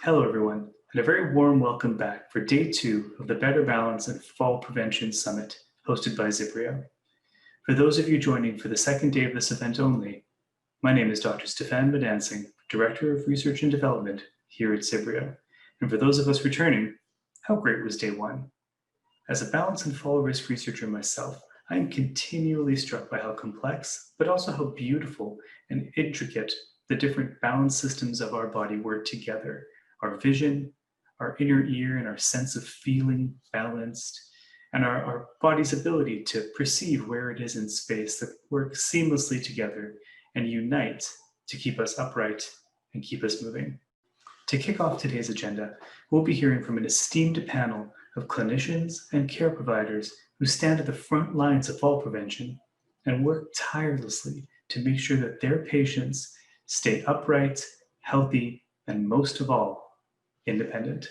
Hello, everyone, and a very warm welcome back for day 2 of the Better Balance and Fall Prevention Summit hosted by ZIBRIO. For those of you joining for the second day of this event only, my name is Dr. Stefan Madansing, Director of Research and Development here at ZIBRIO. And for those of us returning, how great was day 1? As a balance and fall risk researcher myself, I am continually struck by how complex, but also how beautiful and intricate the different balance systems of our body work together. Our vision, our inner ear, and our sense of feeling balanced, and our body's ability to perceive where it is in space that work seamlessly together and unite to keep us upright and keep us moving. To kick off today's agenda, we'll be hearing from an esteemed panel of clinicians and care providers who stand at the front lines of fall prevention and work tirelessly to make sure that their patients stay upright, healthy, and most of all, independent.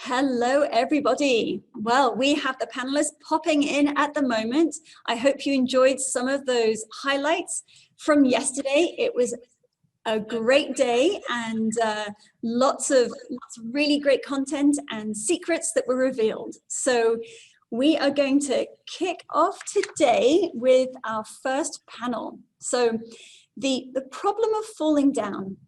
Hello, everybody. Well, we have the panelists popping in at the moment. I hope you enjoyed some of those highlights from yesterday. It was a great day and lots of really great content and secrets that were revealed. So we are going to kick off today with our first panel. So the problem of falling down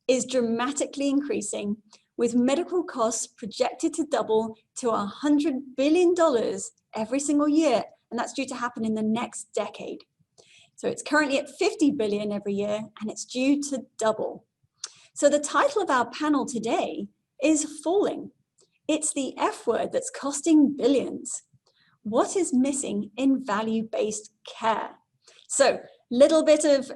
is dramatically increasing, with medical costs projected to double to $100 billion every single year, and that's due to happen in the next decade. So it's currently at 50 billion every year, and it's due to double. So the title of our panel today is Falling. It's the F word that's costing billions. What is missing in value-based care? So little bit of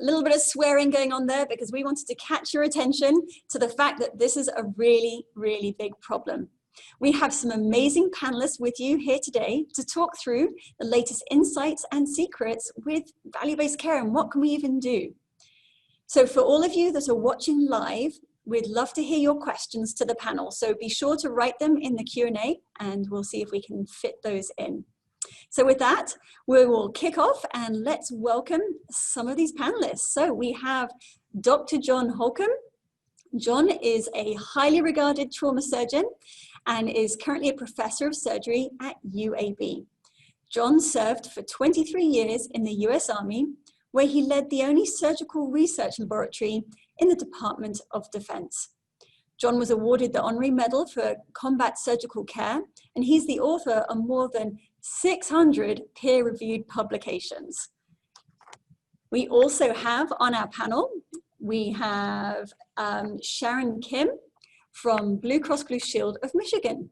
swearing going on there because we wanted to catch your attention to the fact that this is a really, really big problem. We have some amazing panelists with you here today to talk through the latest insights and secrets with value-based care and what can we even do. So for all of you that are watching live, we'd love to hear your questions to the panel. So be sure to write them in the Q&A and we'll see if we can fit those in. So with that, we will kick off and let's welcome some of these panelists. So we have Dr. John Holcomb. John is a highly regarded trauma surgeon and is currently a professor of surgery at UAB. John served for 23 years in the US Army, where he led the only surgical research laboratory in the Department of Defense. John was awarded the Honorary Medal for Combat Surgical Care, and he's the author of more than 600 peer-reviewed publications. We also have on our panel, we have Sharon Kim from Blue Cross Blue Shield of Michigan.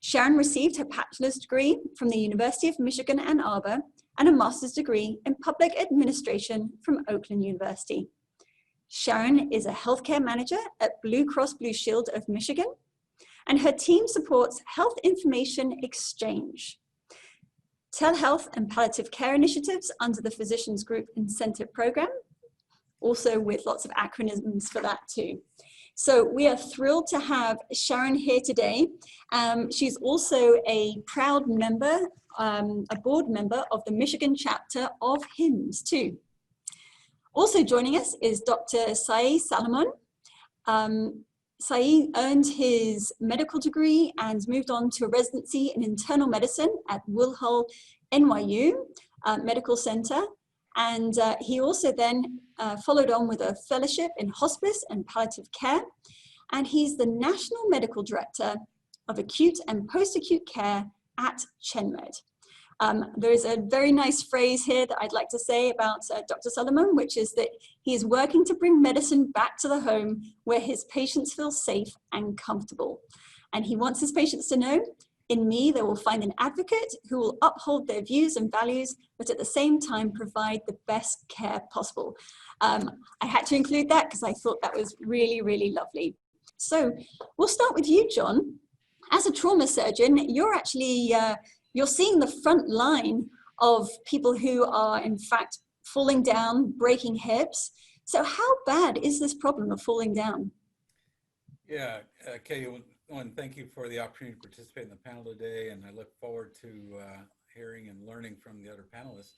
Sharon received her bachelor's degree from the University of Michigan, Ann Arbor, and a master's degree in public administration from Oakland University. Sharon is a healthcare manager at Blue Cross Blue Shield of Michigan, and her team supports health information exchange, telehealth and palliative care initiatives under the Physicians Group Incentive Program, also with lots of acronyms for that too. So we are thrilled to have Sharon here today. She's also a proud member, a board member of the Michigan chapter of HIMSS too. Also joining us is Dr. Saeed Salomon. Saeed earned his medical degree and moved on to a residency in internal medicine at Woolhull NYU Medical Center. And he also then followed on with a fellowship in hospice and palliative care. And he's the National Medical Director of Acute and Post-Acute Care at ChenMed. There is a very nice phrase here that I'd like to say about Dr. Solomon, which is that he is working to bring medicine back to the home where his patients feel safe and comfortable. And he wants his patients to know, in me, they will find an advocate who will uphold their views and values, but at the same time provide the best care possible. I had to include that because I thought that was really, really lovely. So we'll start with you, John. As a trauma surgeon, you're actually you're seeing the front line of people who are in fact falling down, breaking hips. So how bad is this problem of falling down? Yeah, Katie, one, thank you for the opportunity to participate in the panel today, and I look forward to hearing and learning from the other panelists.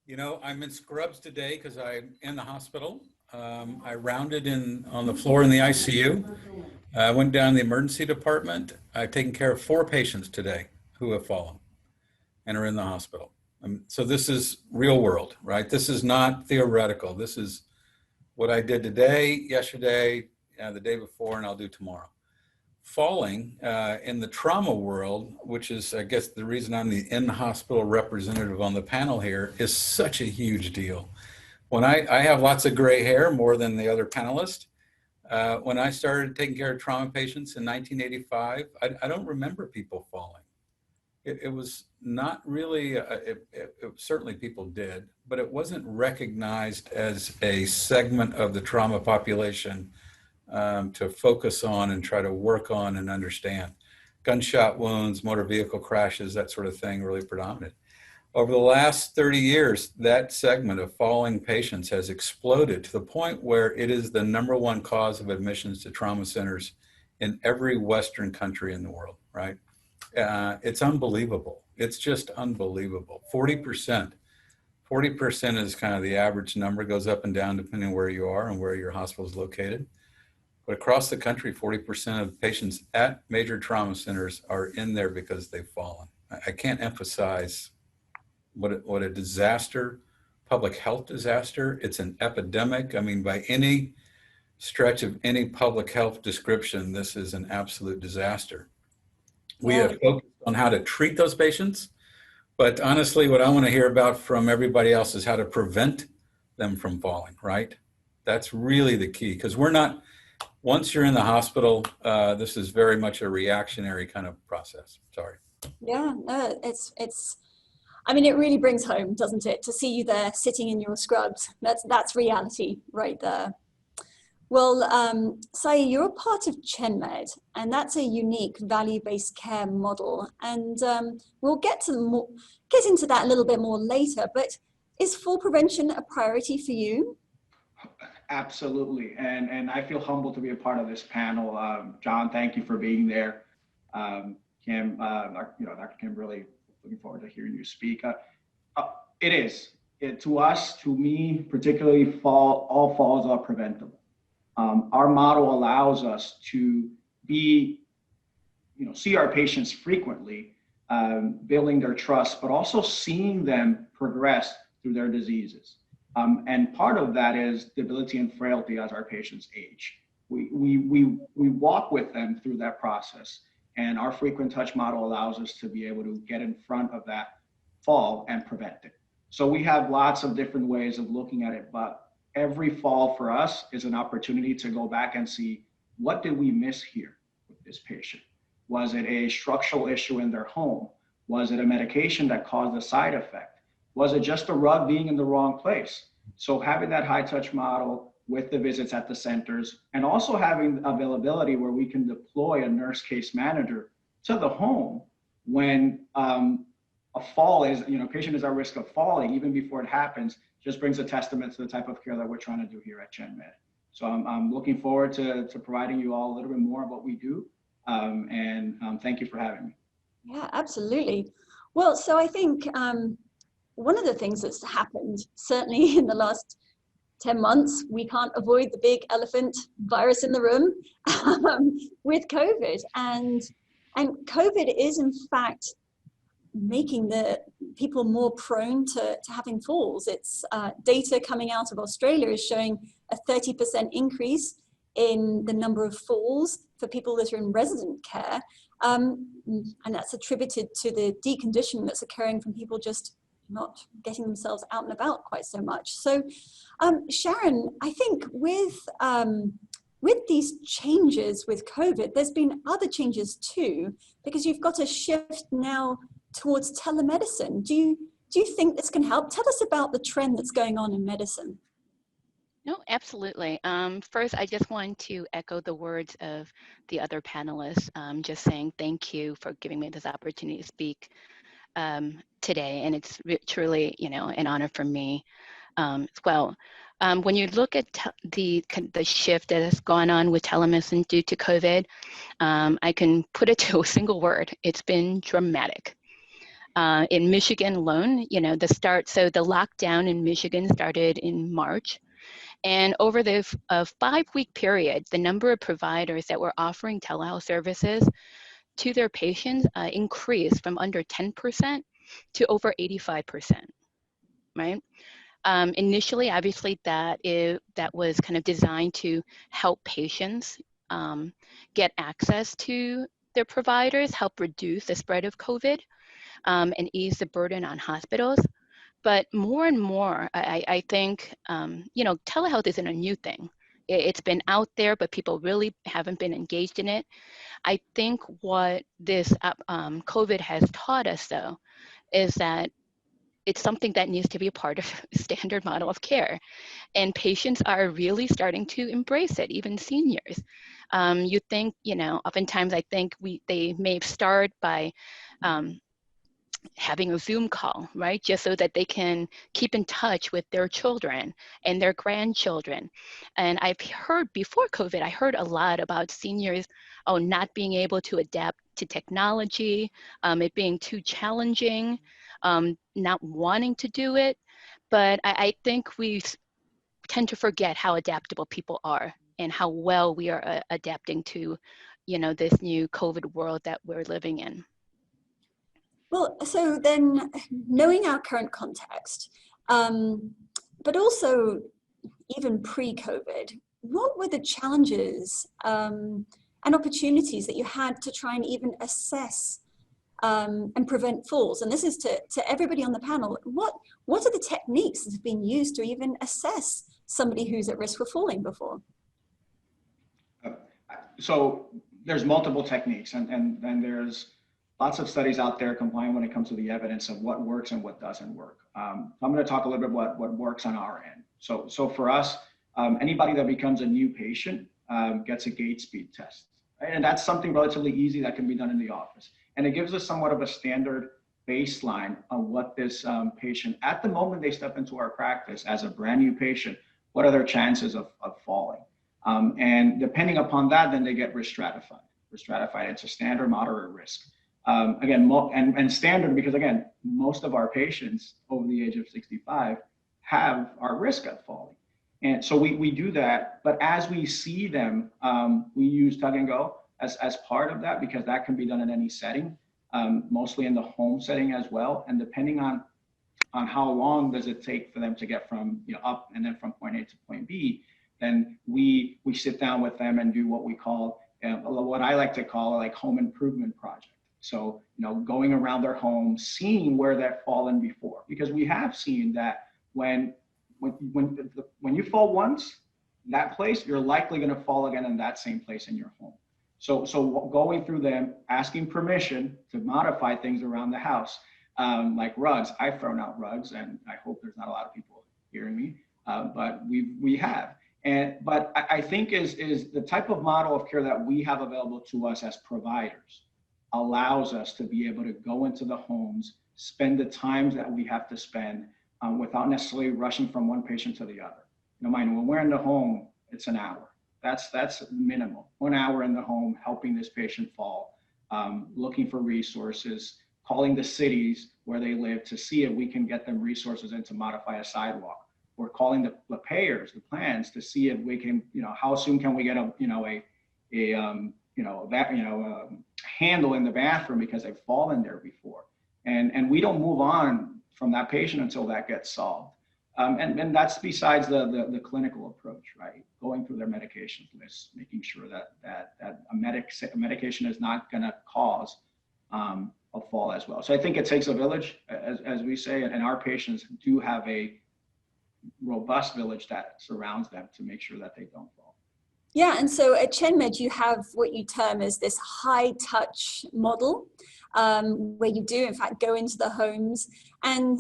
You know, I'm in scrubs today because I'm in the hospital. I rounded in on the floor in the ICU. I went down to the emergency department. I've taken care of 4 patients today who have fallen and are in the hospital. So this is real world, right? This is not theoretical. This is what I did today, yesterday, the day before, and I'll do tomorrow. Falling in the trauma world, which is, I guess, the reason I'm the in-hospital representative on the panel here, is such a huge deal. When I have lots of gray hair, more than the other panelists. When I started taking care of trauma patients in 1985, I don't remember people falling. It was not really, certainly people did, but it wasn't recognized as a segment of the trauma population to focus on and try to work on and understand. Gunshot wounds, motor vehicle crashes, that sort of thing really predominant. Over the last 30 years, that segment of falling patients has exploded to the point where it is the #1 cause of admissions to trauma centers in every Western country in the world, right? It's unbelievable. It's just unbelievable. 40%. 40% is kind of the average number, goes up and down depending on where you are and where your hospital is located. But across the country, 40% of patients at major trauma centers are in there because they've fallen. I can't emphasize what a disaster, public health disaster. It's an epidemic. I mean, by any stretch of any public health description, this is an absolute disaster. We have focused on how to treat those patients, but honestly, what I want to hear about from everybody else is how to prevent them from falling, right? That's really the key, because we're not, once you're in the hospital, this is very much a reactionary kind of process. Sorry. Yeah, no, I mean, it really brings home, doesn't it, to see you there sitting in your scrubs. That's reality right there. Well, Sai, you're a part of ChenMed, and that's a unique value-based care model. And we'll get into that a little bit more later, but is fall prevention a priority for you? Absolutely, and I feel humbled to be a part of this panel. John, thank you for being there. Kim, Dr. Kim, really looking forward to hearing you speak. To us, to me, particularly, all falls are preventable. Our model allows us to see our patients frequently, building their trust, but also seeing them progress through their diseases. And part of that is debility and frailty as our patients age. We walk with them through that process, and our frequent touch model allows us to be able to get in front of that fall and prevent it. So we have lots of different ways of looking at it, but every fall for us is an opportunity to go back and see, what did we miss here with this patient? Was it a structural issue in their home? Was it a medication that caused a side effect? Was it just a rug being in the wrong place? So having that high touch model with the visits at the centers, and also having availability where we can deploy a nurse case manager to the home when a fall is, patient is at risk of falling even before it happens, just brings a testament to the type of care that we're trying to do here at ChenMed. So I'm looking forward to providing you all a little bit more of what we do. And thank you for having me. Yeah, absolutely. Well, so I think one of the things that's happened, certainly in the last 10 months, we can't avoid the big elephant virus in the room with COVID. And COVID is, in fact, making the people more prone to having falls. It's data coming out of Australia is showing a 30% increase in the number of falls for people that are in resident care. And that's attributed to the deconditioning that's occurring from people just not getting themselves out and about quite so much. So Sharon, I think with these changes with COVID, there's been other changes too, because you've got a shift now towards telemedicine. Do you think this can help? Tell us about the trend that's going on in medicine. No, absolutely. First, I just want to echo the words of the other panelists, just saying thank you for giving me this opportunity to speak. today, and it's truly, an honor for me as well. When you look at the shift that has gone on with telemedicine due to COVID, I can put it to a single word. It's been dramatic. In Michigan alone, so the lockdown in Michigan started in March. And over the 5-week period, the number of providers that were offering telehealth services to their patients increased from under 10% to over 85%, right? Initially, obviously, that was kind of designed to help patients get access to their providers, help reduce the spread of COVID, and ease the burden on hospitals. But more and more, I think, telehealth isn't a new thing. It's been out there, but people really haven't been engaged in it. I think what this COVID has taught us, though, is that it's something that needs to be a part of standard model of care. And patients are really starting to embrace it, even seniors. You think, oftentimes I think they may start by having a Zoom call, right? Just so that they can keep in touch with their children and their grandchildren. And I've heard before COVID, I heard a lot about seniors, not being able to adapt to technology, it being too challenging, not wanting to do it. But I think we tend to forget how adaptable people are and how well we are adapting to, this new COVID world that we're living in. Well, so then knowing our current context, but also even pre-COVID, what were the challenges and opportunities that you had to try and even assess and prevent falls? And this is to everybody on the panel. What are the techniques that have been used to even assess somebody who's at risk for falling before? So there's multiple techniques, and there's lots of studies out there combined when it comes to the evidence of what works and what doesn't work. I'm going to talk a little bit about what works on our end. So for us, anybody that becomes a new patient gets a gait speed test, right? And that's something relatively easy that can be done in the office. And it gives us somewhat of a standard baseline on what this patient, at the moment they step into our practice as a brand new patient, what are their chances of falling? And depending upon that, then they get risk stratified. Risk stratified, it's a standard, moderate risk. Again, and standard because, again, most of our patients over the age of 65 are risk of falling. And so we do that, but as we see them, we use tug and go as part of that, because that can be done in any setting, mostly in the home setting as well. And depending on how long does it take for them to get from up and then from point A to point B, then we sit down with them and do what we call, what I like to call like home improvement project. So, going around their home, seeing where they've fallen before, because we have seen that when you fall once, that place, you're likely going to fall again in that same place in your home. So going through them, asking permission to modify things around the house, like rugs. I've thrown out rugs, and I hope there's not a lot of people hearing me, but we have. But I think is the type of model of care that we have available to us as providers allows us to be able to go into the homes, spend the times that we have to spend without necessarily rushing from one patient to the other. Mind, when we're in the home, it's an hour. That's minimal. 1 hour in the home, helping this patient fall, looking for resources, calling the cities where they live to see if we can get them resources and to modify a sidewalk. We're calling the payers, the plans, to see if we can, how soon can we get a handle in the bathroom because they've fallen there before. And we don't move on from that patient until that gets solved. And that's besides the clinical approach, right? Going through their medication list, making sure that a medication is not going to cause a fall as well. So I think it takes a village, as we say, and our patients do have a robust village that surrounds them to make sure that they don't fall. Yeah, and so at ChenMed, you have what you term as this high touch model, where you do in fact go into the homes, and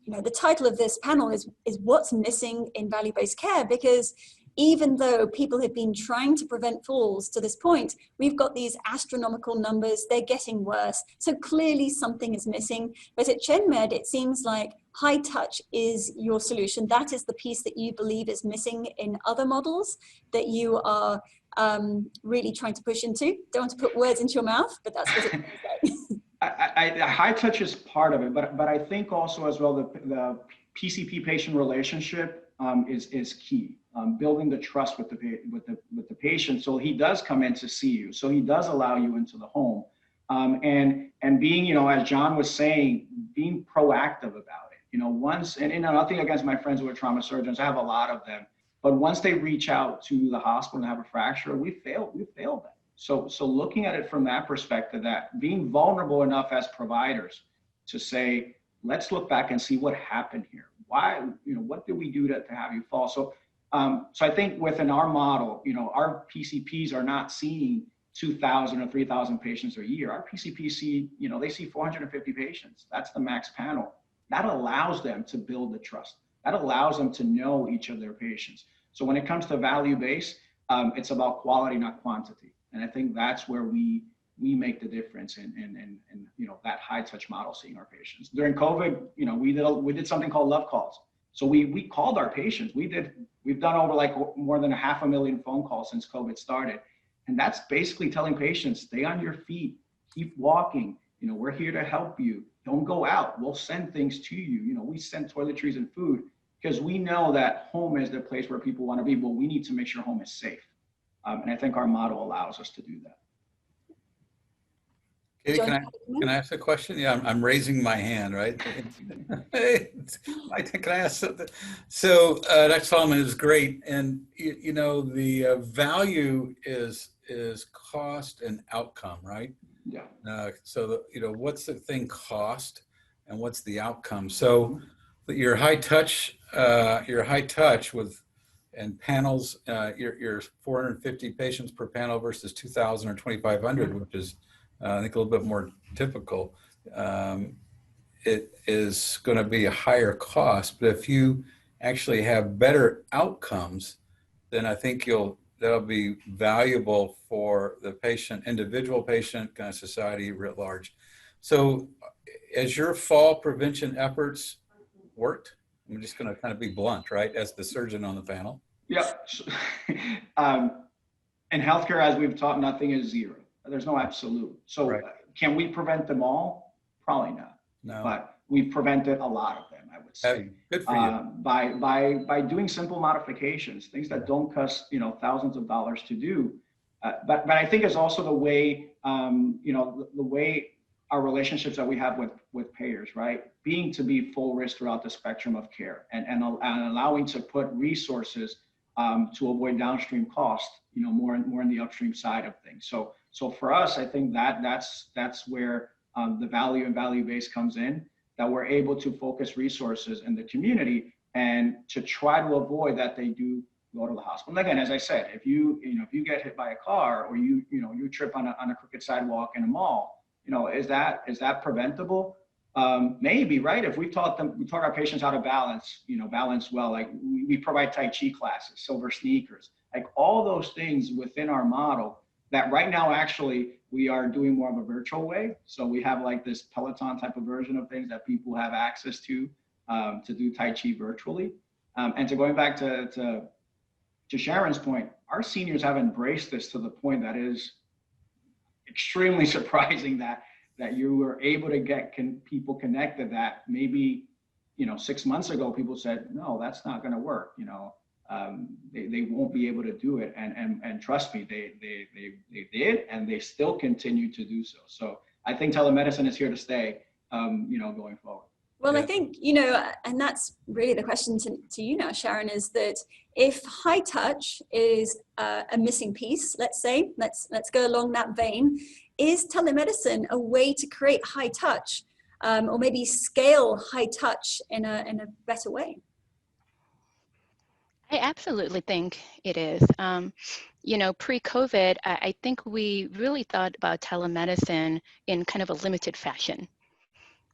the title of this panel is what's missing in value-based care, because even though people have been trying to prevent falls to this point, we've got these astronomical numbers, they're getting worse. So clearly something is missing. But at ChenMed, it seems like high touch is your solution. That is the piece that you believe is missing in other models that you are really trying to push into. Don't want to put words into your mouth, but that's what it seems like. High touch is part of it, but I think also as well the PCP patient relationship is key. Building the trust with the patient, so he does come in to see you, so he does allow you into the home, and being, as John was saying, being proactive about it. Once, and nothing against my friends who are trauma surgeons, I have a lot of them, but once they reach out to the hospital and have a fracture, we fail them. So looking at it from that perspective, that being vulnerable enough as providers to say, let's look back and see what happened here. Why, what did we do to have you fall? So I think within our model, our PCPs are not seeing 2,000 or 3,000 patients a year. Our PCPs see, they see 450 patients. That's the max panel. That allows them to build the trust. That allows them to know each of their patients. So when it comes to value-based, it's about quality, not quantity. And I think that's where we make the difference in that high touch model, seeing our patients. During COVID, we did something called love calls. So we called our patients. We've done over like more than 500,000 phone calls since COVID started. And that's basically telling patients, stay on your feet, keep walking. We're here to help you. Don't go out. We'll send things to you. We send toiletries and food because we know that home is the place where people want to be, but we need to make sure home is safe. And I think our model allows us to do that. Katie, can I ask a question? Yeah, I'm raising my hand, right? Can I ask something? So Dr. Solomon is great, and the value is cost and outcome, right? Yeah. So what's the thing cost, and what's the outcome? So your high touch with and panels, your 450 patients per panel versus 2,000 or 2,500, which is I think a little bit more typical. It is going to be a higher cost, but if you actually have better outcomes, then I think that'll be valuable for the patient, individual patient, kind of society writ large. So, as your fall prevention efforts worked, I'm just going to kind of be blunt, right, as the surgeon on the panel. Yep. In healthcare, as we've taught, nothing is zero. There's no absolute. So right. Can we prevent them all? Probably not. No. But we've prevented a lot of them, I would say. Good for you. By doing simple modifications, things that don't cost thousands of dollars to do. But I think it's also the way the way our relationships that we have with payers, right? Being to be full risk throughout the spectrum of care and allowing to put resources to avoid downstream cost, more in the upstream side of things. So for us, I think that's where the value and value-based comes in, that we're able to focus resources in the community and to try to avoid that they do go to the hospital. And again, as I said, if you get hit by a car or you trip on a crooked sidewalk in a mall, is that preventable? Maybe, right? If we taught our patients how to balance well, like we provide Tai Chi classes, silver sneakers, like all those things within our model that right now, actually, we are doing more of a virtual way. So we have like this Peloton type of version of things that people have access to do Tai Chi virtually. And to going back to Sharon's point, our seniors have embraced this to the point that is extremely surprising that you were able to get people connected that maybe 6 months ago people said, no, that's not going to work. They won't be able to do it, and trust me, they did, and they still continue to do so. So I think telemedicine is here to stay, going forward. Well, I think, and that's really the question to you now, Sharon, is that if high touch is a missing piece, let's say, let's go along that vein, is telemedicine a way to create high touch or maybe scale high touch in a better way? I absolutely think it is. Pre-COVID, I think we really thought about telemedicine in kind of a limited fashion,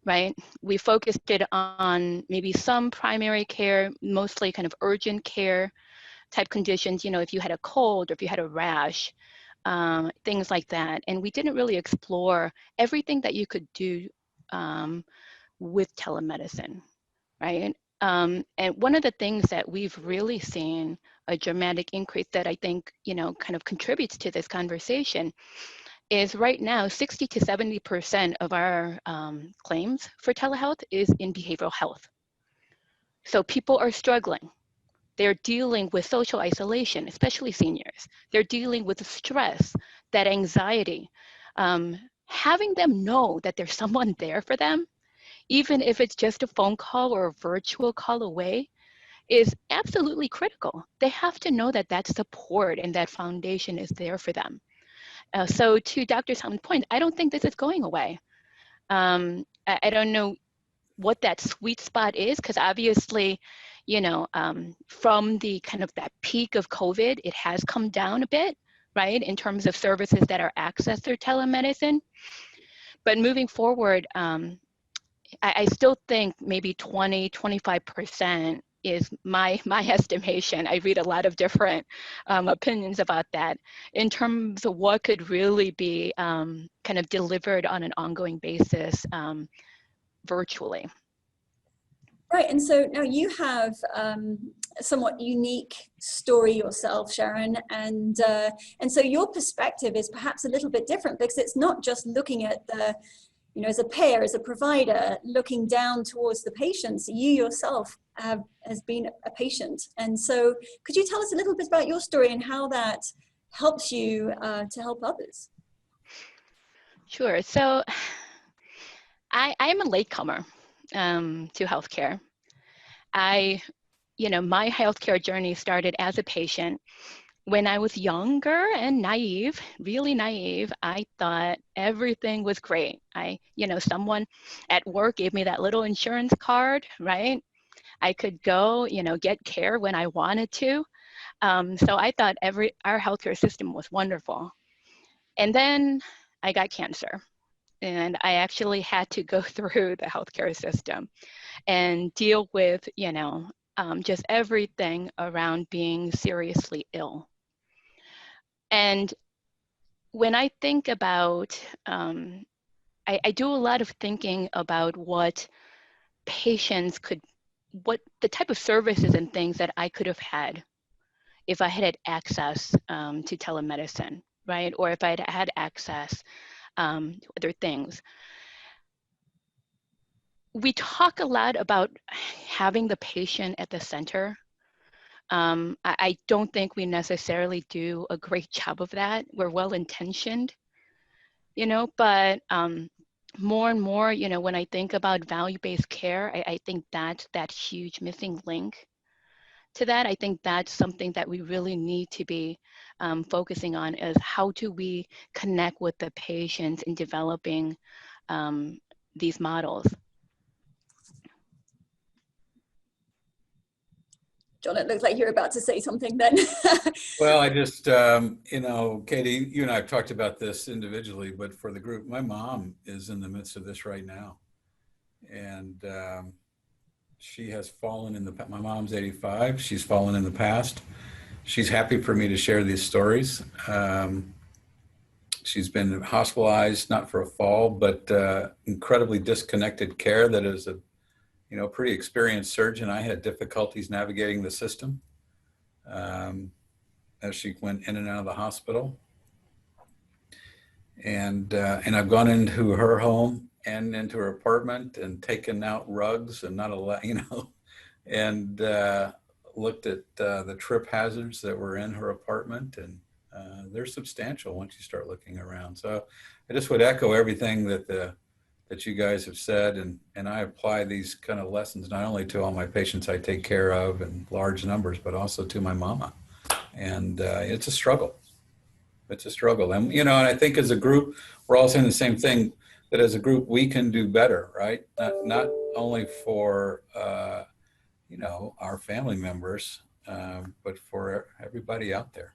right? We focused it on maybe some primary care, mostly kind of urgent care, type conditions, if you had a cold or if you had a rash, things like that. And we didn't really explore everything that you could do with telemedicine, right? And one of the things that we've really seen a dramatic increase that I think, kind of contributes to this conversation is right now 60 to 70% of our claims for telehealth is in behavioral health. So people are struggling. They're dealing with social isolation, especially seniors. They're dealing with the stress, that anxiety. Having them know that there's someone there for them, even if it's just a phone call or a virtual call away, is absolutely critical. They have to know that that support and that foundation is there for them. So to Dr. Salmon's point, I don't think this is going away. I don't know what that sweet spot is, because obviously, from the kind of that peak of COVID, it has come down a bit, right, in terms of services that are accessed through telemedicine. But moving forward, I still think maybe 20, 25% is my estimation. I read a lot of different opinions about that in terms of what could really be kind of delivered on an ongoing basis virtually. Right, and so now you have a somewhat unique story yourself, Sharon, and so your perspective is perhaps a little bit different, because it's not just looking at the, as a payer, as a provider, looking down towards the patients. You yourself has been a patient, and so could you tell us a little bit about your story and how that helps you to help others? Sure. So I'm a latecomer to healthcare. My healthcare journey started as a patient. When I was younger and naive, really naive, I thought everything was great. Someone at work gave me that little insurance card, right? I could go, get care when I wanted to. So I thought our healthcare system was wonderful. And then I got cancer, and I actually had to go through the healthcare system and deal with, just everything around being seriously ill. And when I think about, I do a lot of thinking about what the type of services and things that I could have had if I had access to telemedicine, right? Or if I had access to other things. We talk a lot about having the patient at the center. I don't think we necessarily do a great job of that. We're well-intentioned, but more and more, when I think about value-based care, I think that's that huge missing link to that. I think that's something that we really need to be focusing on, is how do we connect with the patients in developing these models. John, it looks like you're about to say something then. Well, I just, Katie, you and I have talked about this individually, but for the group, my mom is in the midst of this right now. And she has fallen my mom's 85. She's fallen in the past. She's happy for me to share these stories. She's been hospitalized, not for a fall, but incredibly disconnected care that is a pretty experienced surgeon. I had difficulties navigating the system as she went in and out of the hospital. And I've gone into her home and into her apartment and taken out rugs and and looked at the trip hazards that were in her apartment, and they're substantial once you start looking around. So I just would echo everything that you guys have said, and I apply these kind of lessons not only to all my patients I take care of in large numbers, but also to my mama. And it's a struggle. It's a struggle. And, and I think as a group, we're all saying the same thing, that as a group, we can do better, right? Not only for, our family members, but for everybody out there.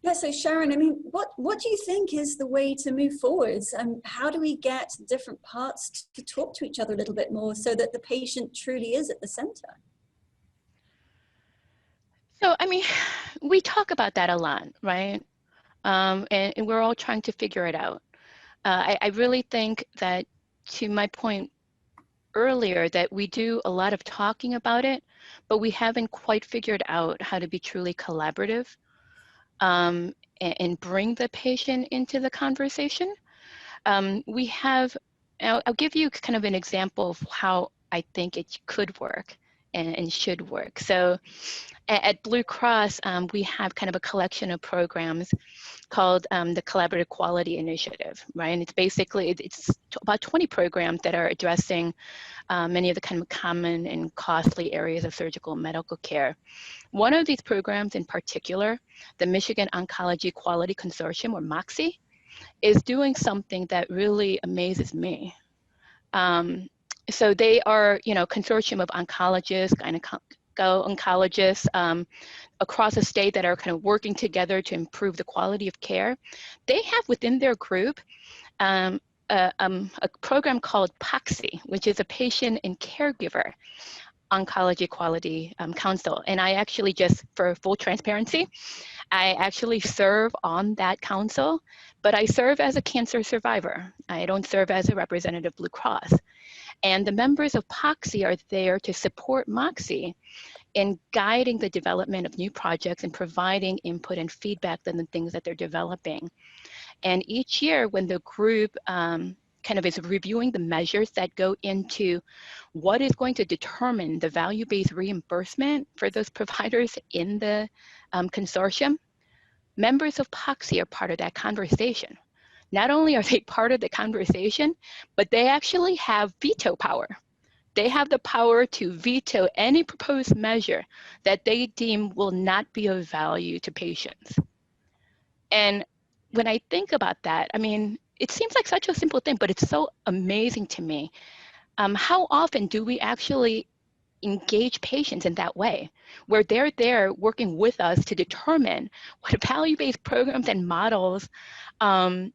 Yeah, so Sharon, I mean, what do you think is the way to move forwards? And how do we get different parts to talk to each other a little bit more so that the patient truly is at the center? So, I mean, we talk about that a lot, right? And we're all trying to figure it out. I really think that, to my point earlier, that we do a lot of talking about it, but we haven't quite figured out how to be truly collaborative, and bring the patient into the conversation. We have, I'll give you kind of an example of how I think it could work and should work. So at Blue Cross, we have kind of a collection of programs called the Collaborative Quality Initiative, right? And it's basically, it's about 20 programs that are addressing many of the kind of common and costly areas of surgical and medical care. One of these programs in particular, the Michigan Oncology Quality Consortium, or MOXIE, is doing something that really amazes me. So they are, consortium of oncologists, oncologists across the state that are kind of working together to improve the quality of care. They have within their group a program called POXI, which is a Patient and Caregiver Oncology Quality Council. And I actually, just for full transparency, I actually serve on that council, but I serve as a cancer survivor. I don't serve as a representative of Blue Cross. And the members of POXI are there to support MOXIE in guiding the development of new projects and providing input and feedback on the things that they're developing. And each year when the group kind of is reviewing the measures that go into what is going to determine the value-based reimbursement for those providers in the consortium, members of POXI are part of that conversation. Not only are they part of the conversation, but they actually have veto power. They have the power to veto any proposed measure that they deem will not be of value to patients. And when I think about that, I mean, it seems like such a simple thing, but it's so amazing to me. How often do we actually engage patients in that way, where they're there working with us to determine what value-based programs and models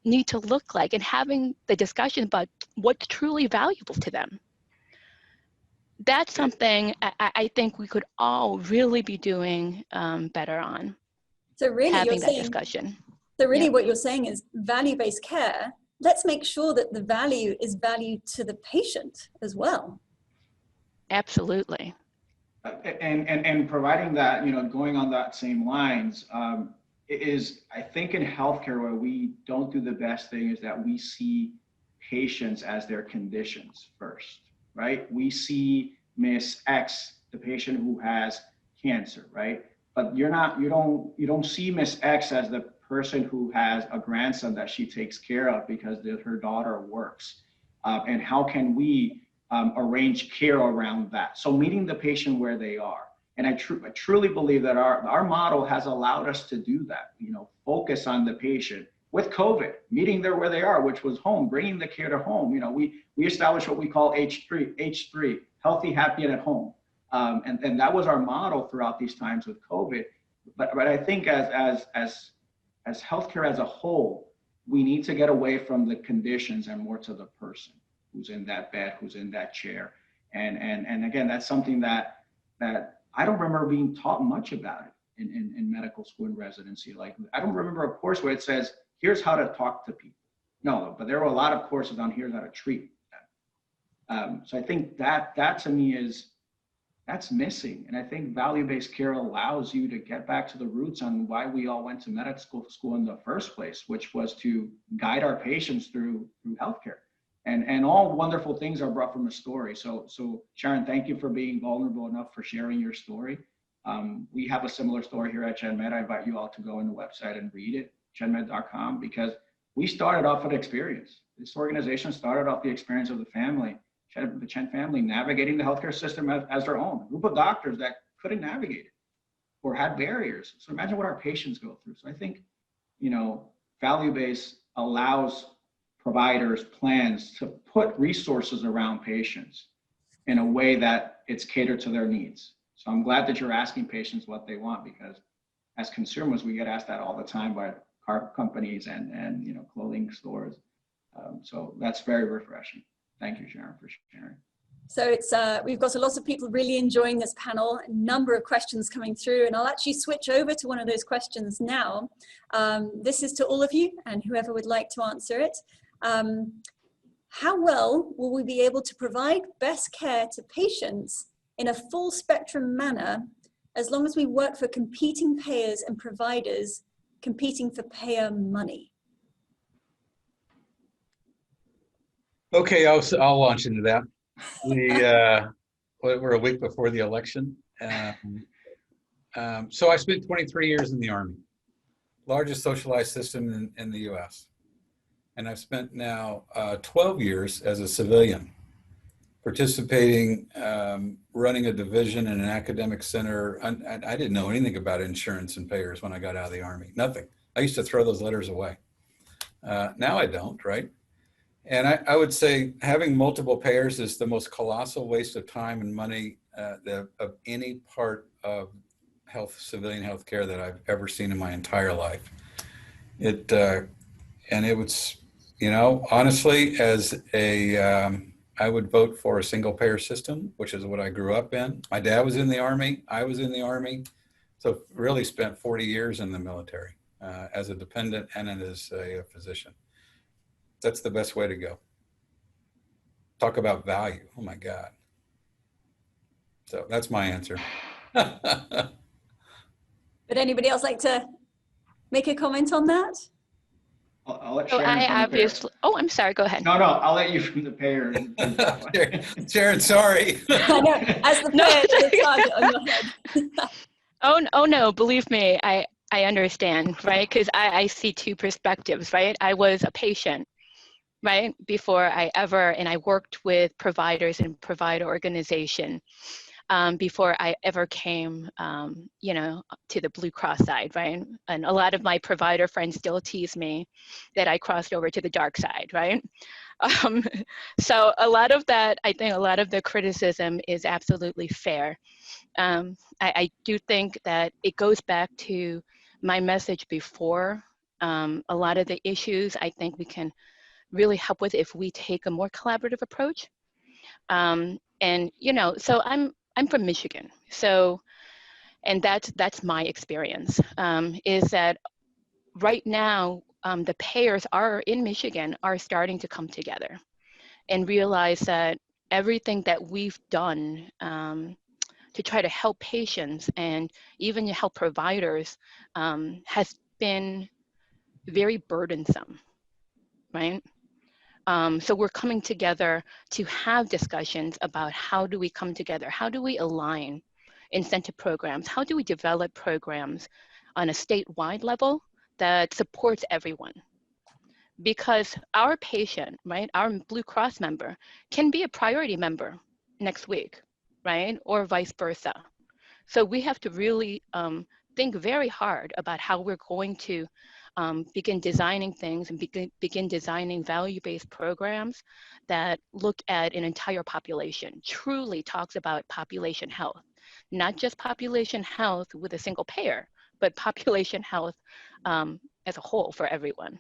need to look like, and having the discussion about what's truly valuable to them? That's something I think we could all really be doing better on. So really having you're that saying, discussion. so really Yeah. what you're saying is value-based care. Let's make sure that the value is value to the patient as well. Absolutely. And providing that, going on that same lines, is, I think, in healthcare where we don't do the best thing is that we see patients as their conditions first, right? We see Miss X, the patient who has cancer, right? But you don't see Miss X as the person who has a grandson that she takes care of because her daughter works. And how can we arrange care around that? So meeting the patient where they are. And I truly believe that our model has allowed us to do that, focus on the patient with COVID, meeting them where they are, which was home, bringing the care to home. We established what we call H3, healthy, happy, and at home. And that was our model throughout these times with COVID. But I think as healthcare as a whole, we need to get away from the conditions and more to the person who's in that bed, who's in that chair. And again, that's something that I don't remember being taught much about it in medical school and residency. Like, I don't remember a course where it says, here's how to talk to people. No, but there were a lot of courses on here's how to treat them. So I think that to me that's missing. And I think value-based care allows you to get back to the roots on why we all went to medical school in the first place, which was to guide our patients through healthcare. And all wonderful things are brought from a story. So Sharon, thank you for being vulnerable enough for sharing your story. We have a similar story here at GenMed. I invite you all to go on the website and read it, genmed.com, because we started off with experience. This organization started off the experience of the family, the Chen family, navigating the healthcare system as their own. A group of doctors that couldn't navigate it or had barriers. So imagine what our patients go through. So I think, value-based allows providers, plans to put resources around patients in a way that it's catered to their needs. So I'm glad that you're asking patients what they want, because as consumers, we get asked that all the time by car companies and clothing stores. So that's very refreshing. Thank you, Sharon, for sharing. So it's we've got a lot of people really enjoying this panel, a number of questions coming through, and I'll actually switch over to one of those questions now. This is to all of you and whoever would like to answer it. How well will we be able to provide best care to patients in a full spectrum manner as long as we work for competing payers and providers competing for payer money? Okay, I'll launch into that. We're a week before the election. So I spent 23 years in the Army, largest socialized system in the US. And I've spent now 12 years as a civilian, participating, running a division in an academic center. I didn't know anything about insurance and payers when I got out of the Army, nothing. I used to throw those letters away. Now I don't, right? And I would say having multiple payers is the most colossal waste of time and money of any part of civilian healthcare that I've ever seen in my entire life. And it was, you know, honestly, I would vote for a single payer system, which is what I grew up in. My dad was in the Army, I was in the Army. So really spent 40 years in the military as a dependent and as a physician. That's the best way to go. Talk about value. Oh my God. So that's my answer. Would anybody else like to make a comment on that? I'll let So Sharon I from the payer. obviously, oh, I'm sorry, go ahead. No, I'll let you from the payer. Sharon, sorry. I know, as the No. payer, the target on your head. Oh no, believe me, I understand, right? Because I see two perspectives, right? I was a patient, right? Before and I worked with providers and provider organization before I ever came, you know, to the Blue Cross side, right? And a lot of my provider friends still tease me that I crossed over to the dark side, right? So a lot of that, I think a lot of the criticism is absolutely fair. I do think that it goes back to my message before. A lot of the issues I think we can really help with if we take a more collaborative approach. And you know, so I'm from Michigan, so, and that's my experience, is that right now the payers in Michigan are starting to come together and realize that everything that we've done to try to help patients and even to help providers has been very burdensome, right? So we're coming together to have discussions about how do we come together? How do we align incentive programs? How do we develop programs on a statewide level that supports everyone? Because our patient, right, our Blue Cross member can be a priority member next week, right? Or vice versa. So we have to really think very hard about how we're going to begin designing things and begin designing value-based programs that look at an entire population, truly talks about population health, not just population health with a single payer, but population health as a whole for everyone.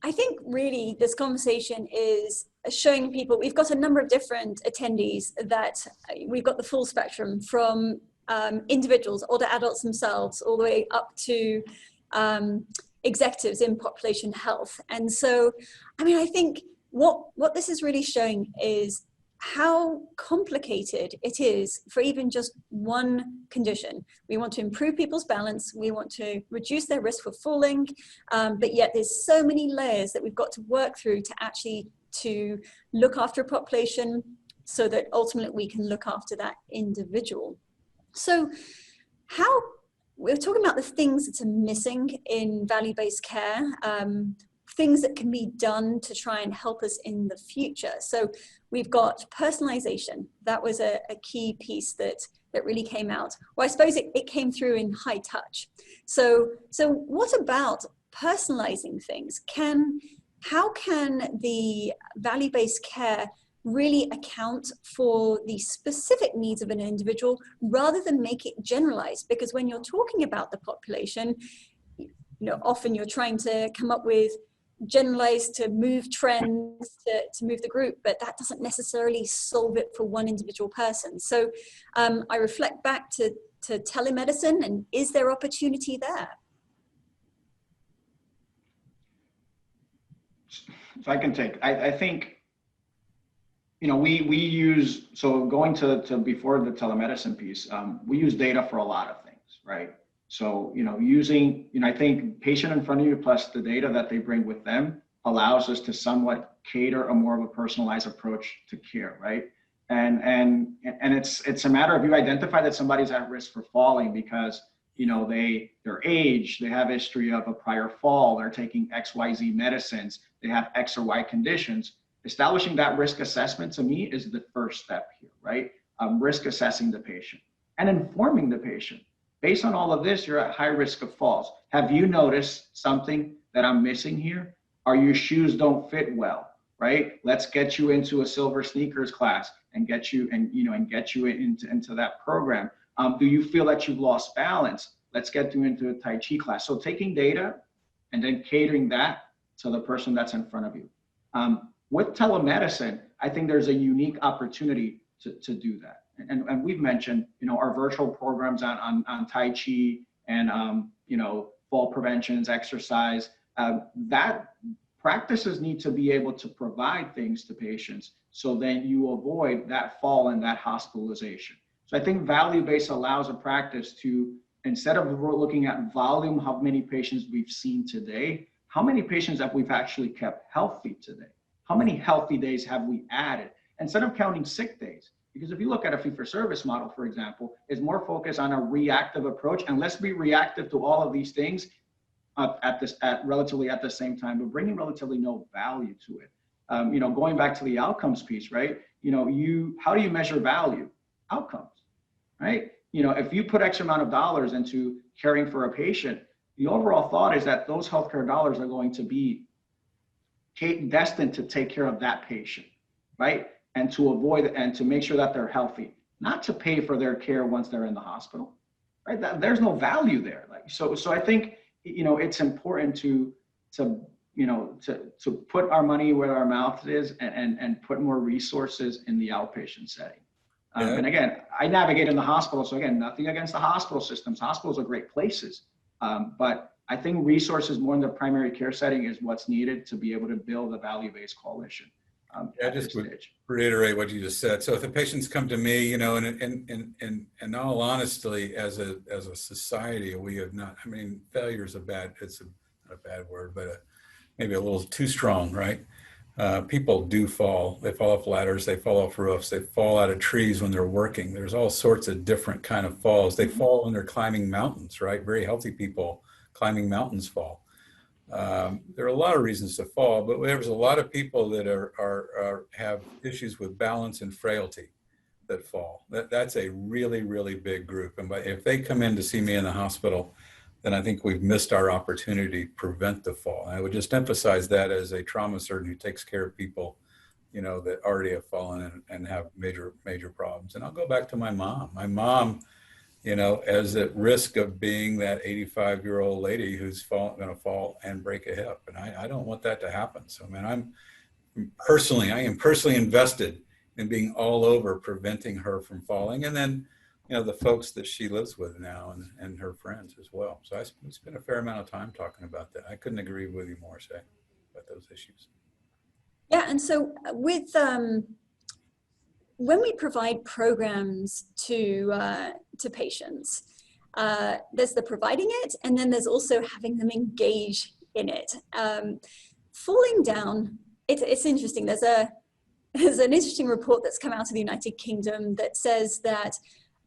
I think really this conversation is showing people, we've got a number of different attendees that we've got the full spectrum from individuals, older adults themselves, all the way up to executives in population health. And so, I mean, I think what this is really showing is how complicated it is for even just one condition. We want to improve people's balance, we want to reduce their risk for falling, but yet there's so many layers that we've got to work through to look after a population so that ultimately we can look after that individual. So we're talking about the things that are missing in value-based care, things that can be done to try and help us in the future. So we've got personalization. That was a key piece that really came out. Well, I suppose it came through in high touch. So what about personalizing things? How can the value-based care really account for the specific needs of an individual rather than make it generalized? Because when you're talking about the population, you know, often you're trying to come up with generalize to move trends, to move the group, but that doesn't necessarily solve it for one individual person. So I reflect back to telemedicine, and is there opportunity there? So I can take, I think, you know, we use, so going to before the telemedicine piece, we use data for a lot of things, right? So, you know, using, you know, I think patient in front of you plus the data that they bring with them allows us to somewhat cater a more of a personalized approach to care, right? And it's a matter of, you identify that somebody's at risk for falling because, you know, their age, they have history of a prior fall, they're taking XYZ medicines, they have X or Y conditions. Establishing that risk assessment to me is the first step here, right? Risk assessing the patient and informing the patient. Based on all of this, you're at high risk of falls. Have you noticed something that I'm missing here? Or your shoes don't fit well, right? Let's get you into a silver sneakers class and get you into that program. Do you feel that you've lost balance? Let's get you into a Tai Chi class. So taking data and then catering that to the person that's in front of you. With telemedicine, I think there's a unique opportunity to do that. And we've mentioned, you know, our virtual programs on Tai Chi and, you know, fall preventions, exercise, that practices need to be able to provide things to patients so then you avoid that fall and that hospitalization. So I think value-based allows a practice to, instead of looking at volume, how many patients we've seen today, how many patients have we've actually kept healthy today? How many healthy days have we added? Instead of counting sick days, because if you look at a fee-for-service model, for example, is more focused on a reactive approach, and let's be reactive to all of these things relatively at the same time, but bringing relatively no value to it. You know, going back to the outcomes piece, right? You know, how do you measure value? Outcomes, right? You know, if you put X amount of dollars into caring for a patient, the overall thought is that those healthcare dollars are going to be destined to take care of that patient, right? And to avoid and to make sure that they're healthy, not to pay for their care once they're in the hospital, right? There's no value there. Like, so I think, you know, it's important to put our money where our mouth is and put more resources in the outpatient setting. And again, I navigate in the hospital. So again, nothing against the hospital systems. Hospitals are great places. But I think resources more in the primary care setting is what's needed to be able to build a value-based coalition. I just would reiterate what you just said. So if the patients come to me, you know, and all honestly, as a society, we have not, I mean, failure is not a bad word, but maybe a little too strong, right? People do fall. They fall off ladders, they fall off roofs, they fall out of trees when they're working. There's all sorts of different kind of falls. They fall when they're climbing mountains, right? Very healthy people climbing mountains fall. There are a lot of reasons to fall, but there's a lot of people that have issues with balance and frailty that fall. That's a really, really big group. And if they come in to see me in the hospital, then I think we've missed our opportunity to prevent the fall. And I would just emphasize that as a trauma surgeon who takes care of people, you know, that already have fallen and have major, major problems. And I'll go back to my mom. My mom, you know, is at risk of being that 85-year-old lady who's going to fall and break a hip. And I don't want that to happen. So, man, I am personally invested in being all over preventing her from falling. And then, you know, the folks that she lives with now and her friends as well. So I spent a fair amount of time talking about that. I couldn't agree with you more, Say, about those issues. Yeah, and so with when we provide programs to patients, there's the providing it, and then there's also having them engage in it. Falling down, it's interesting. There's an interesting report that's come out of the United Kingdom that says that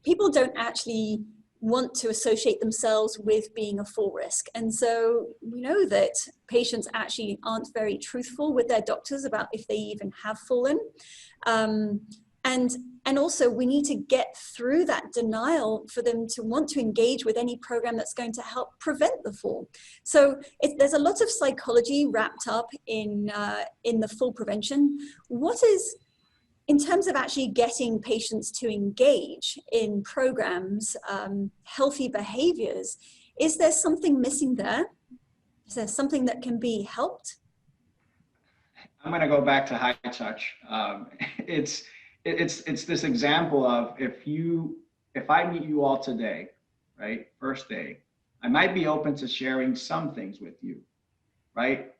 people don't actually want to associate themselves with being a fall risk. And so we know that patients actually aren't very truthful with their doctors about if they even have fallen. And also we need to get through that denial for them to want to engage with any program that's going to help prevent the fall. So there's a lot of psychology wrapped up in the fall prevention. What is, in terms of actually getting patients to engage in programs, healthy behaviors, is there something missing there? Is there something that can be helped? I'm going to go back to high touch. It's this example of if I meet you all today, right, first day, I might be open to sharing some things with you, right?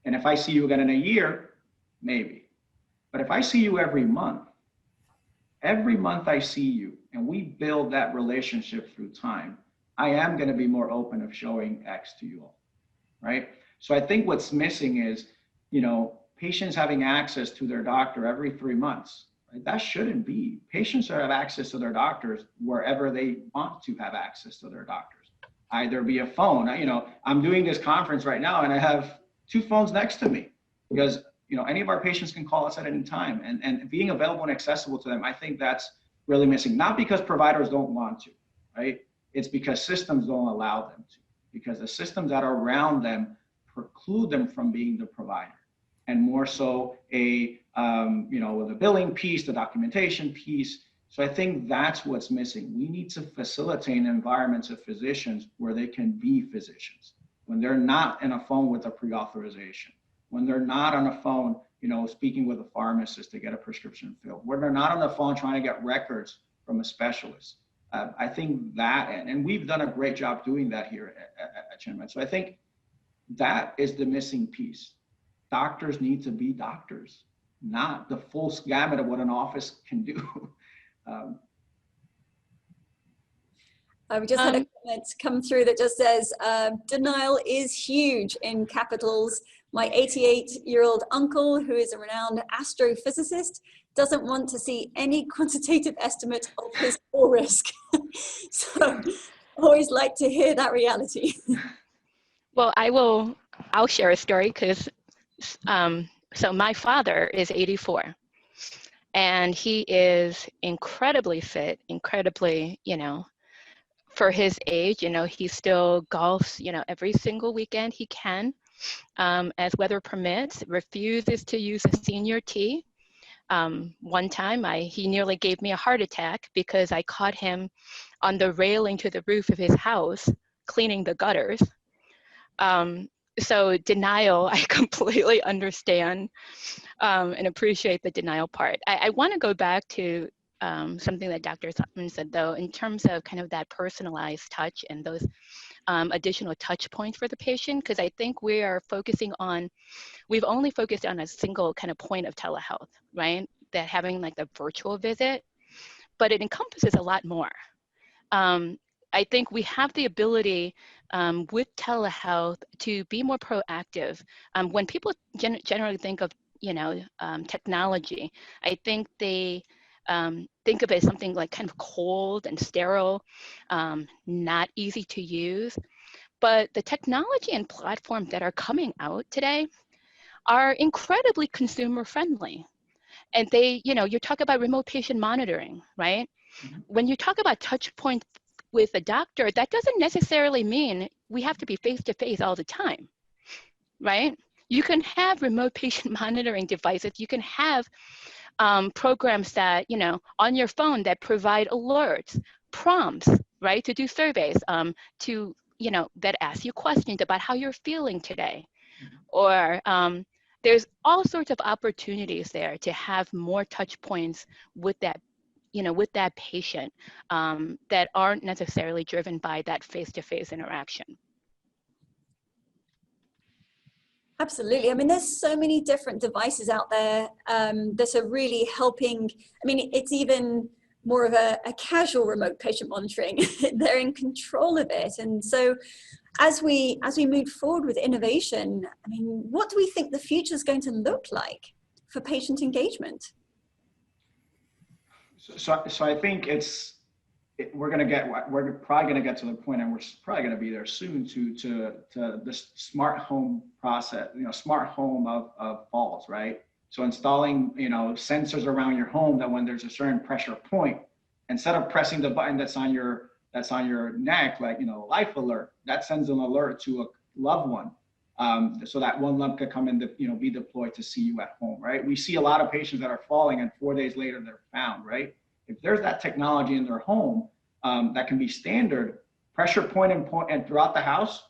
And if I see you again in a year, maybe. But if I see you every month I see you, and we build that relationship through time, I am going to be more open of showing X to you all, right? So I think what's missing is, patients having access to their doctor every 3 months. Right? That shouldn't be. Patients should have access to their doctors wherever they want to have access to their doctors, either via phone. I'm doing this conference right now, and I have 2 phones next to me because any of our patients can call us at any time, and being available and accessible to them. I think that's really missing. Not because providers don't want to, right? It's because systems don't allow them to, because the systems that are around them preclude them from being the provider. And more so the billing piece, the documentation piece. So I think that's what's missing. We need to facilitate environments of physicians where they can be physicians, when they're not in a phone with a pre-authorization, when they're not on a phone, speaking with a pharmacist to get a prescription filled, when they're not on the phone trying to get records from a specialist. I think that, and we've done a great job doing that here at ChenMed. So I think that is the missing piece. Doctors need to be doctors, not the full gamut of what an office can do. We just had a comment come through that just says, denial is huge in capitals. My 88-year-old uncle, who is a renowned astrophysicist, doesn't want to see any quantitative estimate of his fall risk. So always like to hear that reality. Well, I'll share a story because so my father is 84 and he is incredibly fit, incredibly, for his age, he still golfs, every single weekend he can, as weather permits, refuses to use a senior tee. One time he nearly gave me a heart attack because I caught him on the railing to the roof of his house, cleaning the gutters. So denial, I completely understand and appreciate the denial part. I want to go back to something that Dr. Sutton said, though, in terms of kind of that personalized touch and those additional touch points for the patient, because I think we've only focused on a single kind of point of telehealth, right? That having like the virtual visit, but it encompasses a lot more. I think we have the ability with telehealth to be more proactive. When people generally think of, technology, I think they think of it as something like kind of cold and sterile, not easy to use. But the technology and platforms that are coming out today are incredibly consumer friendly. And you're talking about remote patient monitoring, right? Mm-hmm. When you talk about touch points with a doctor, that doesn't necessarily mean we have to be face-to-face all the time, right? You can have remote patient monitoring devices. You can have programs that, on your phone that provide alerts, prompts, right, to do surveys, that ask you questions about how you're feeling today. Or there's all sorts of opportunities there to have more touch points with that patient that aren't necessarily driven by that face-to-face interaction. Absolutely. I mean, there's so many different devices out there that are really helping. I mean, it's even more of a casual remote patient monitoring. They're in control of it. And so as we move forward with innovation, I mean, what do we think the future is going to look like for patient engagement? So I think we're probably going to get to the point, and we're probably going to be there soon to the smart home process, smart home of falls, right? So installing, sensors around your home that when there's a certain pressure point, instead of pressing the button that's on your neck, like, life alert, that sends an alert to a loved one. So that one lump could come in to, be deployed to see you at home, right? We see a lot of patients that are falling and 4 days later they're found, right? If there's that technology in their home that can be standard, pressure point and throughout the house,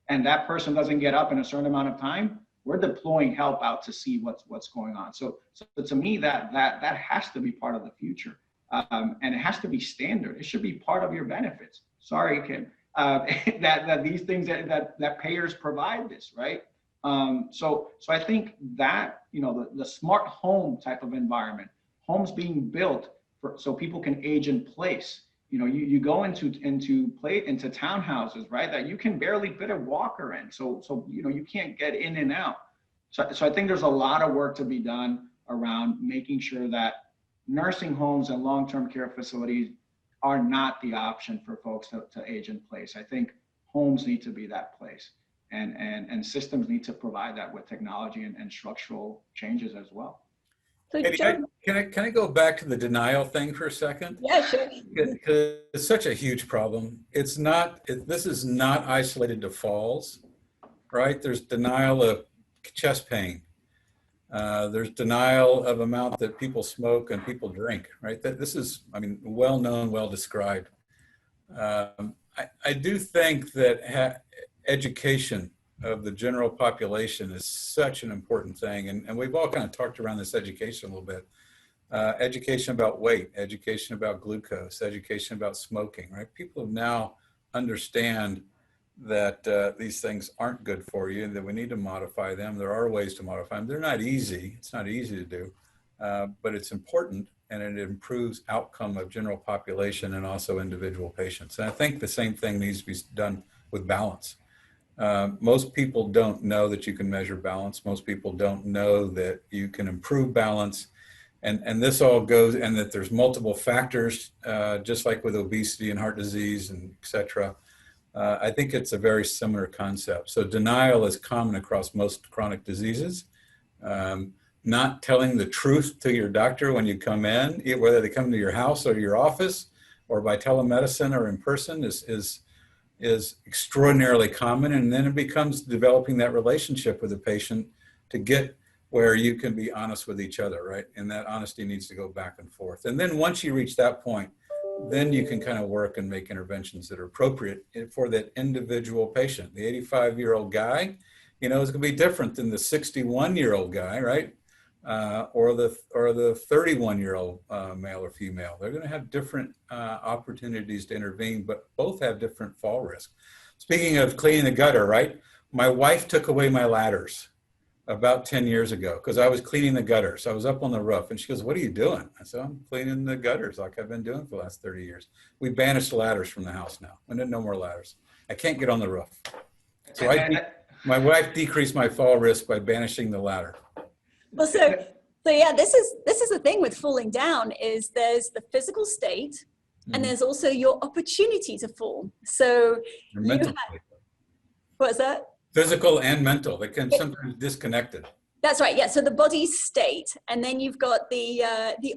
and that person doesn't get up in a certain amount of time, we're deploying help out to see what's going on. So to me, that has to be part of the future, and it has to be standard. It should be part of your benefits. Sorry, Kim, that these things that payers provide this, right? So I think that, you know, the smart home type of environment, homes being built so people can age in place. You know, you go into townhouses, right, that you can barely fit a walker in. So you know, you can't get in and out. So I think there's a lot of work to be done around making sure that nursing homes and long-term care facilities are not the option for folks to age in place. I think homes need to be that place, and systems need to provide that with technology and structural changes as well. So Katie, John, can I go back to the denial thing for a second? yeah, sure. Because it's such a huge problem. It's not, this is not isolated to falls, right? There's denial of chest pain. There's denial of amount that people smoke and people drink, right? This is, I mean, well known, well described. I do think that education of the general population is such an important thing. And we've all kind of talked around this education a little bit. Education about weight, education about glucose, education about smoking, right? People now understand that these things aren't good for you and that we need to modify them. There are ways to modify them. They're not easy. It's not easy to do, but it's important, and it improves outcome of general population and also individual patients. And I think the same thing needs to be done with balance. Most people don't know that you can measure balance. Most people don't know that you can improve balance. And this all goes, and that there's multiple factors, just like with obesity and heart disease and et cetera. I think it's a very similar concept. So denial is common across most chronic diseases. Not telling the truth to your doctor when you come in, whether they come to your house or your office or by telemedicine or in person, is extraordinarily common. And then it becomes developing that relationship with the patient to get where you can be honest with each other, right? And that honesty needs to go back and forth. And then once you reach that point, then you can kind of work and make interventions that are appropriate for that individual patient. The 85-year-old guy, you know, is going to be different than the 61-year-old guy, right? Or the 31-year-old male or female. They're going to have different opportunities to intervene, but both have different fall risk. Speaking of cleaning the gutter, right? My wife took away my ladders about 10 years ago because I was cleaning the gutters. I was up on the roof and she goes, "What are you doing?" I said, "I'm cleaning the gutters like I've been doing for the last 30 years. We banished ladders from the house now. No more ladders. I can't get on the roof." So my wife decreased my fall risk by banishing the ladder. Well, so yeah, this is the thing with falling down is there's the physical state, and there's also your opportunity to fall. So what's that? Physical and mental. They can sometimes disconnected. That's right. Yeah. So the body state, and then you've got the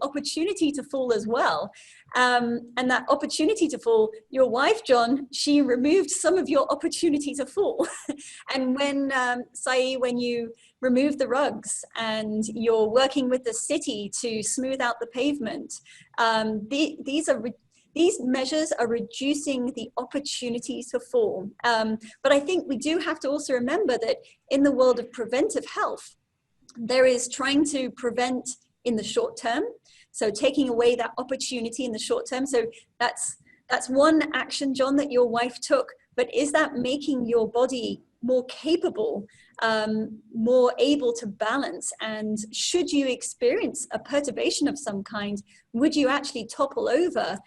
opportunity to fall as well. And that opportunity to fall, your wife, John, she removed some of your opportunity to fall. And when, Sai, when you remove the rugs and you're working with the city to smooth out the pavement, these measures are reducing the opportunity to fall. But I think we do have to also remember that in the world of preventive health, there is trying to prevent in the short term. So taking away that opportunity in the short term. So that's one action, John, that your wife took. But is that making your body more capable, more able to balance? And should you experience a perturbation of some kind, would you actually topple over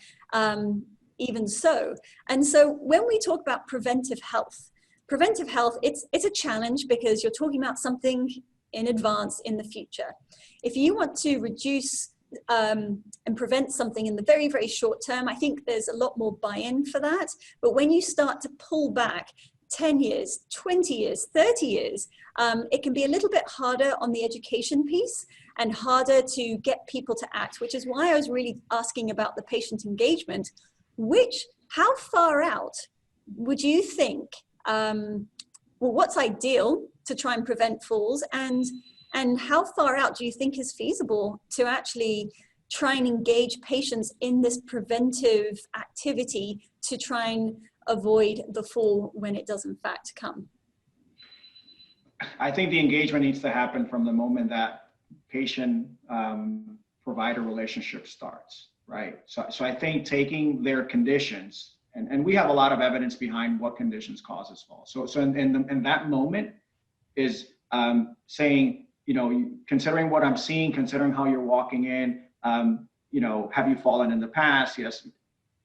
even so? And so when we talk about preventive health, it's a challenge because you're talking about something in advance in the future. If you want to reduce and prevent something in the very, very short term, I think there's a lot more buy-in for that. But when you start to pull back 10 years, 20 years, 30 years, it can be a little bit harder on the education piece and harder to get people to act, which is why I was really asking about the patient engagement. How far out would you think, what's ideal to try and prevent falls, and how far out do you think is feasible to actually try and engage patients in this preventive activity to try and avoid the fall when it does in fact come? I think the engagement needs to happen from the moment that patient provider relationship starts, right? So I think taking their conditions, and we have a lot of evidence behind what conditions causes fall. So in that moment is saying, you know, considering what I'm seeing, considering how you're walking in, you know, have you fallen in the past? Yes.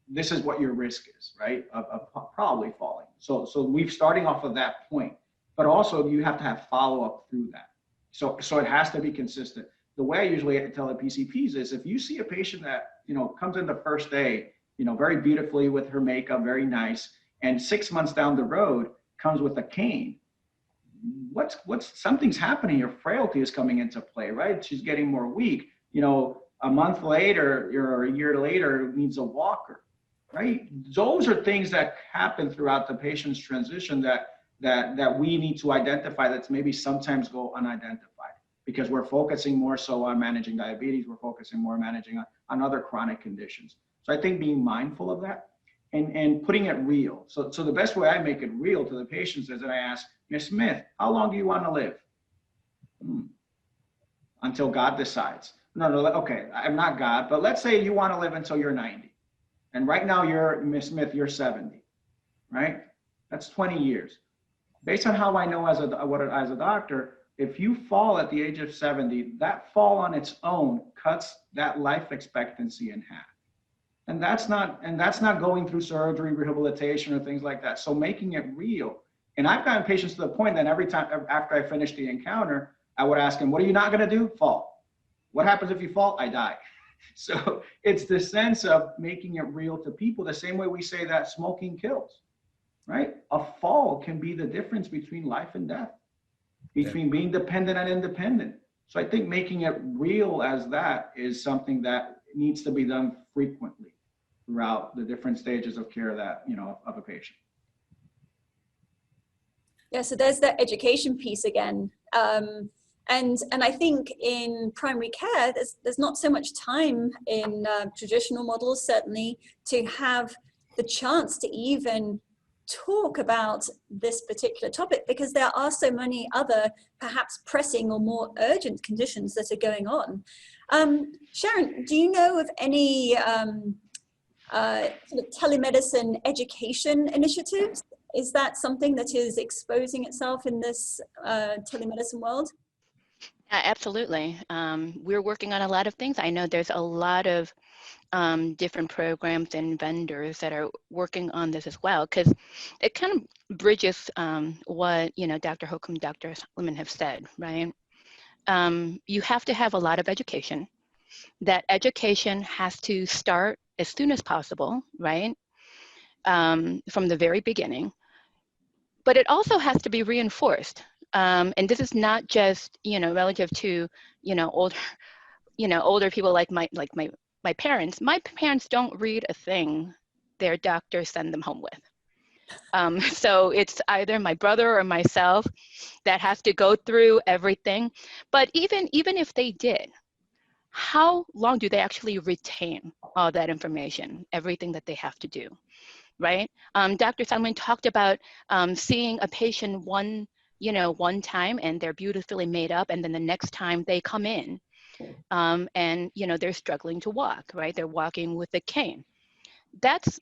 This is what your risk is, right? Of probably falling. So we're starting off of that point, but also you have to have follow-up through that. So it has to be consistent. The way I usually tell the PCPs is if you see a patient that, you know, comes in the first day, you know, very beautifully with her makeup, very nice, and 6 months down the road comes with a cane, what's something's happening. Your frailty is coming into play, right? She's getting more weak. You know, a month later or a year later needs a walker, right? Those are things that happen throughout the patient's transition that we need to identify, that's maybe sometimes go unidentified because we're focusing more so on managing diabetes, we're focusing more on managing on other chronic conditions. So I think being mindful of that and putting it real. So the best way I make it real to the patients is that I ask, Ms. Smith, how long do you want to live? Until God decides. No, okay, I'm not God, but let's say you want to live until you're 90. And right now you're, Ms. Smith, you're 70, right? That's 20 years. Based on how I know as a doctor, if you fall at the age of 70, that fall on its own cuts that life expectancy in half. And that's not going through surgery, rehabilitation, or things like that. So making it real. And I've gotten patients to the point that every time after I finish the encounter, I would ask them, what are you not going to do? Fall. What happens if you fall? I die. So it's the sense of making it real to people, the same way we say that smoking kills, right? A fall can be the difference between life and death, between being dependent and independent. So I think making it real as that is something that needs to be done frequently throughout the different stages of care that, you know, of a patient. Yeah, so there's that education piece again. And I think in primary care, there's not so much time in traditional models, certainly, to have the chance to even talk about this particular topic, because there are so many other perhaps pressing or more urgent conditions that are going on. Sharon, do you know of any sort of telemedicine education initiatives? Is that something that is exposing itself in this telemedicine world? Yeah, absolutely. We're working on a lot of things. I know there's a lot of different programs and vendors that are working on this as well, because it kind of bridges what, you know, Dr. Holcomb, Dr. Solomon have said, right? You have to have a lot of education. That education has to start as soon as possible, right? From the very beginning. But it also has to be reinforced. And this is not just, you know, relative to, you know, older people like my parents. My parents don't read a thing their doctors send them home with. So it's either my brother or myself that has to go through everything. But even if they did, how long do they actually retain all that information, everything that they have to do, right? Dr. Simon talked about seeing a patient one time and they're beautifully made up, and then the next time they come in and, you know, they're struggling to walk, right? They're walking with a cane. That's,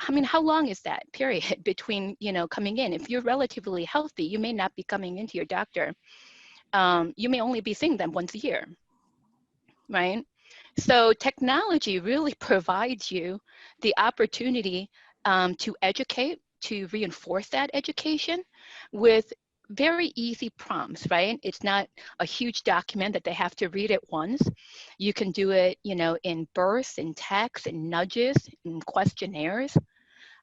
I mean, how long is that period between, you know, coming in? If you're relatively healthy, you may not be coming into your doctor. You may only be seeing them once a year, right? So technology really provides you the opportunity to educate, to reinforce that education with very easy prompts, right? It's not a huge document that they have to read at once. You can do it, you know, in bursts, in text, in nudges, in questionnaires.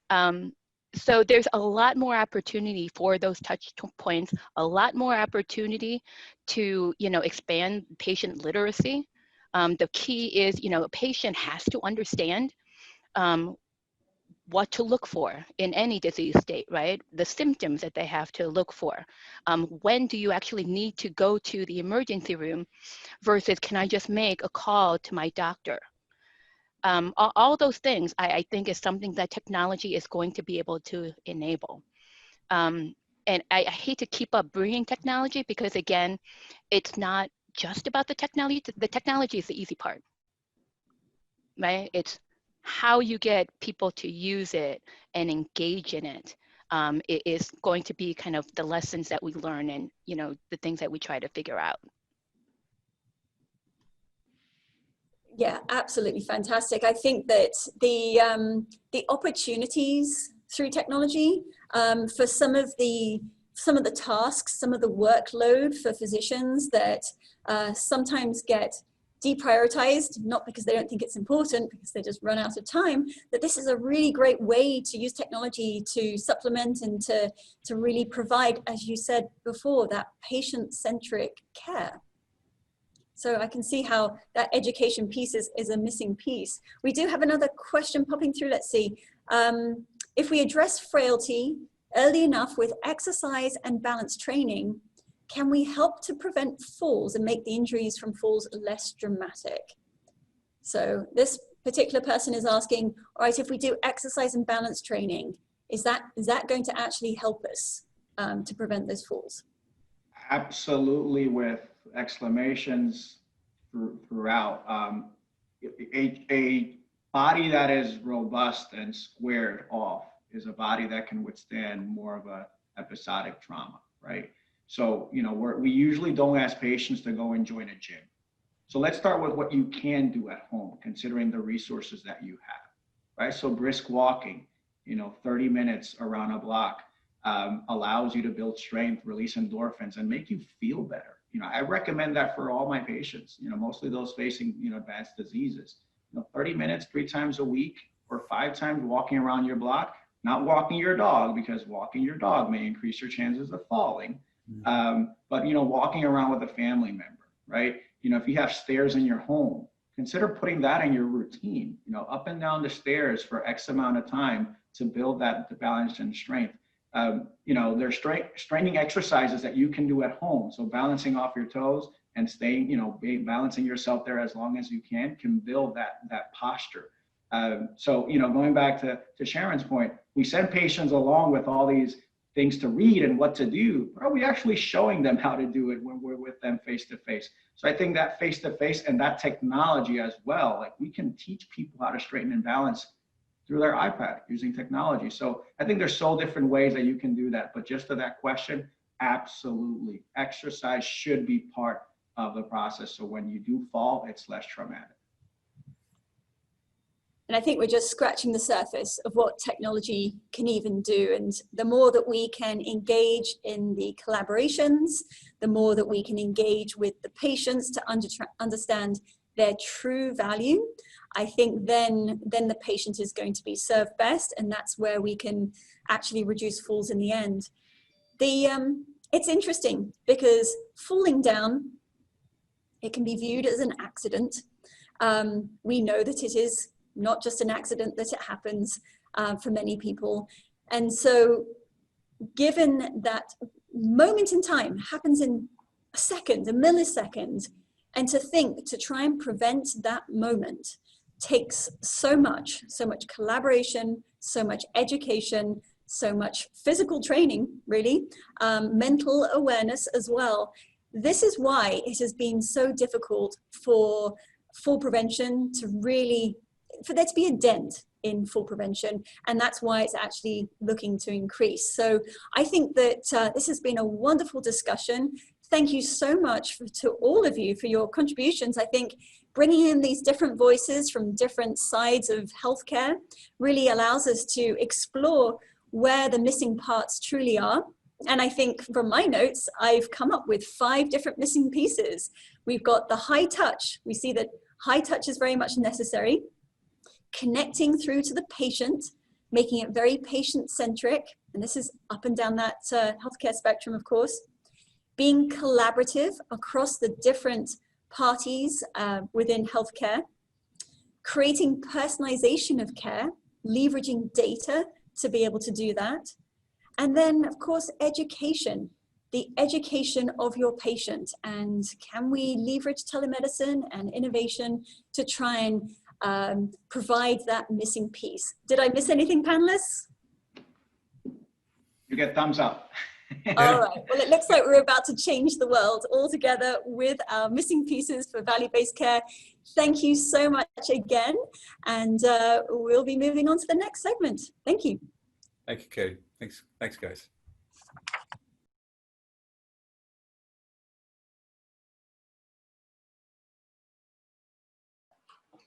So there's a lot more opportunity for those touch points, a lot more opportunity to, you know, expand patient literacy. The key is, you know, a patient has to understand what to look for in any disease state, right? The symptoms that they have to look for. When do you actually need to go to the emergency room versus can I just make a call to my doctor? All those things I think is something that technology is going to be able to enable. and I hate to keep up bringing technology because again, it's not just about the technology. The technology is the easy part, right? It's how you get people to use it and engage in it. It is going to be kind of the lessons that we learn and, you know, the things that we try to figure out. Yeah, absolutely fantastic. I think that the opportunities through technology for some of the tasks, some of the workload for physicians that sometimes get deprioritized, not because they don't think it's important, because they just run out of time, that this is a really great way to use technology to supplement and to really provide, as you said before, that patient-centric care. So I can see how that education piece is a missing piece. We do have another question popping through. Let's see. If we address frailty early enough with exercise and balance training, can we help to prevent falls and make the injuries from falls less dramatic? So this particular person is asking, all right, if we do exercise and balance training, is that going to actually help us to prevent those falls? Absolutely, with exclamations throughout. A body that is robust and squared off is a body that can withstand more of a episodic trauma, right? So, you know, we usually don't ask patients to go and join a gym. So let's start with what you can do at home, considering the resources that you have, right? So brisk walking, you know, 30 minutes around a block allows you to build strength, release endorphins, and make you feel better. You know, I recommend that for all my patients, you know, mostly those facing, you know, advanced diseases. You know, 30 minutes, 3 times a week or 5 times walking around your block, not walking your dog, because walking your dog may increase your chances of falling. But, you know, walking around with a family member, right? You know, if you have stairs in your home, consider putting that in your routine, you know, up and down the stairs for X amount of time to build the balance and strength. You know, there's straining exercises that you can do at home. So balancing off your toes and staying, you know, balancing yourself there as long as you can build that posture. So, you know, going back to Sharon's point, we send patients along with all these things to read and what to do, but are we actually showing them how to do it when we're with them face to face? So I think that face to face and that technology as well, like we can teach people how to straighten and balance through their iPad using technology. So I think there's so different ways that you can do that. But just to that question, absolutely. Exercise should be part of the process. So when you do fall, it's less traumatic. And I think we're just scratching the surface of what technology can even do. And the more that we can engage in the collaborations, the more that we can engage with the patients to understand their true value, I think then the patient is going to be served best. And that's where we can actually reduce falls in the end. It's interesting because falling down, it can be viewed as an accident. We know that it is not just an accident, that it happens for many people. And so given that moment in time happens in a second, a millisecond, and to try and prevent that moment takes so much collaboration, so much education, so much physical training, really, mental awareness as well. This is why it has been so difficult for fall prevention to really, for there to be a dent in fall prevention, and that's why it's actually looking to increase. So I think that this has been a wonderful discussion. Thank you so much to all of you for your contributions. I think bringing in these different voices from different sides of healthcare really allows us to explore where the missing parts truly are. And I think from my notes, I've come up with 5 different missing pieces. We've got the high touch. We see that high touch is very much necessary. Connecting through to the patient, making it very patient-centric. And this is up and down that healthcare spectrum, of course. Being collaborative across the different parties within healthcare. Creating personalization of care, leveraging data to be able to do that. And then, of course, education, the education of your patient. And can we leverage telemedicine and innovation to try and provide that missing piece? Did I miss anything, panelists? You get thumbs up. All right. Well, it looks like we're about to change the world all together with our missing pieces for value-based care. Thank you so much again. And we'll be moving on to the next segment. Thank you. Thank you, Katie. Thanks, guys.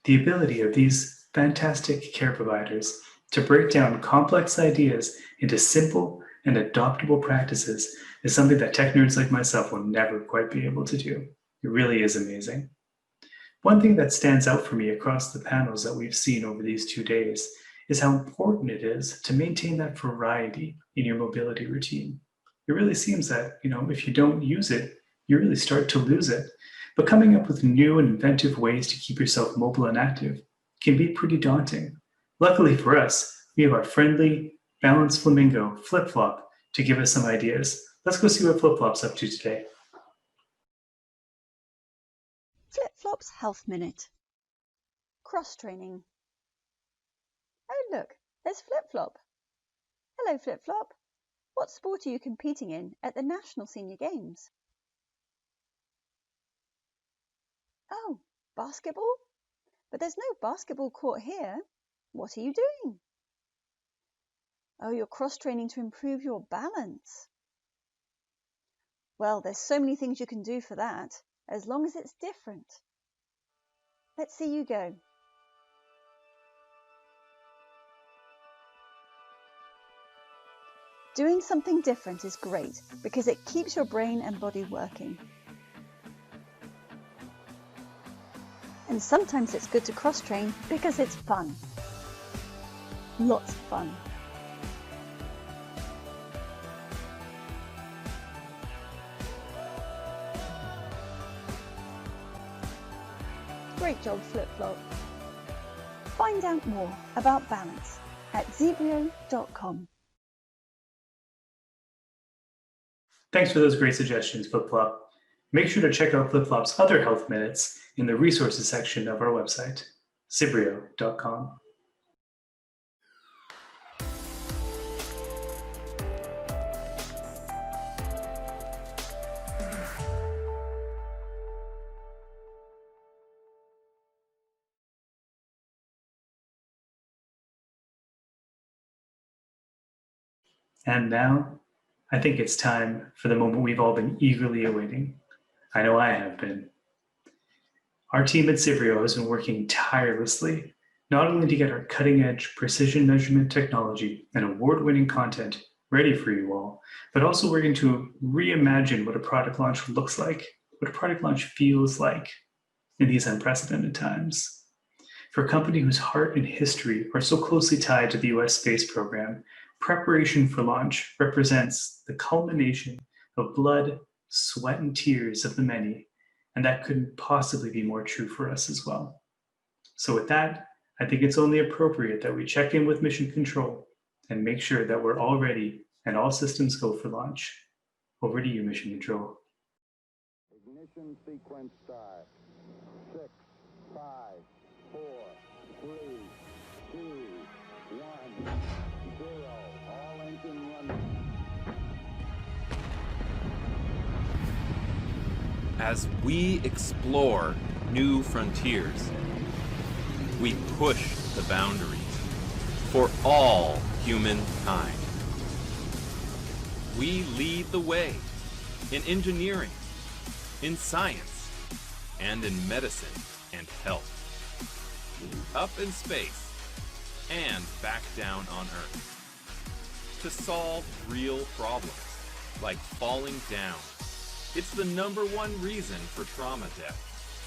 The ability of these fantastic care providers to break down complex ideas into simple and adoptable practices is something that tech nerds like myself will never quite be able to do. It really is amazing. One thing that stands out for me across the panels that we've seen over these 2 days is how important it is to maintain that variety in your mobility routine. It really seems that, if you don't use it, you really start to lose it. But coming up with new and inventive ways to keep yourself mobile and active can be pretty daunting. Luckily for us, we have our friendly, balanced flamingo, Flip-Flop, to give us some ideas. Let's go see what Flip-Flop's up to today. Flip-Flop's Health Minute. Cross-training. Oh, look, there's Flip-Flop. Hello, Flip-Flop. What sport are you competing in at the National Senior Games? Oh, basketball? But there's no basketball court here. What are you doing? Oh, you're cross-training to improve your balance. Well, there's so many things you can do for that, as long as it's different. Let's see you go. Doing something different is great because it keeps your brain and body working. And sometimes it's good to cross-train because it's fun. Lots of fun. Great job, Flip-Flop. Find out more about balance at ZIBRIO.com. Thanks for those great suggestions, Flip-Flop. Make sure to check out Flip-Flop's other health minutes in the resources section of our website, ZIBRIO.com. And now, I think it's time for the moment we've all been eagerly awaiting. I know I have been. Our team at ZIBRIO has been working tirelessly, not only to get our cutting-edge precision measurement technology and award-winning content ready for you all, but also working to reimagine what a product launch looks like, what a product launch feels like in these unprecedented times. For a company whose heart and history are so closely tied to the US space program, preparation for launch represents the culmination of blood, sweat, and tears of the many, and that couldn't possibly be more true for us as well. So with that, I think it's only appropriate that we check in with Mission Control and make sure that we're all ready and all systems go for launch. Over to you, Mission Control. Ignition sequence start. 6, 5, 4, 3, 2, 1, 0. All engine running. As we explore new frontiers, we push the boundaries for all humankind. We lead the way in engineering, in science, and in medicine and health. Up in space and back down on Earth. To solve real problems like falling down. It's the #1 reason for trauma death,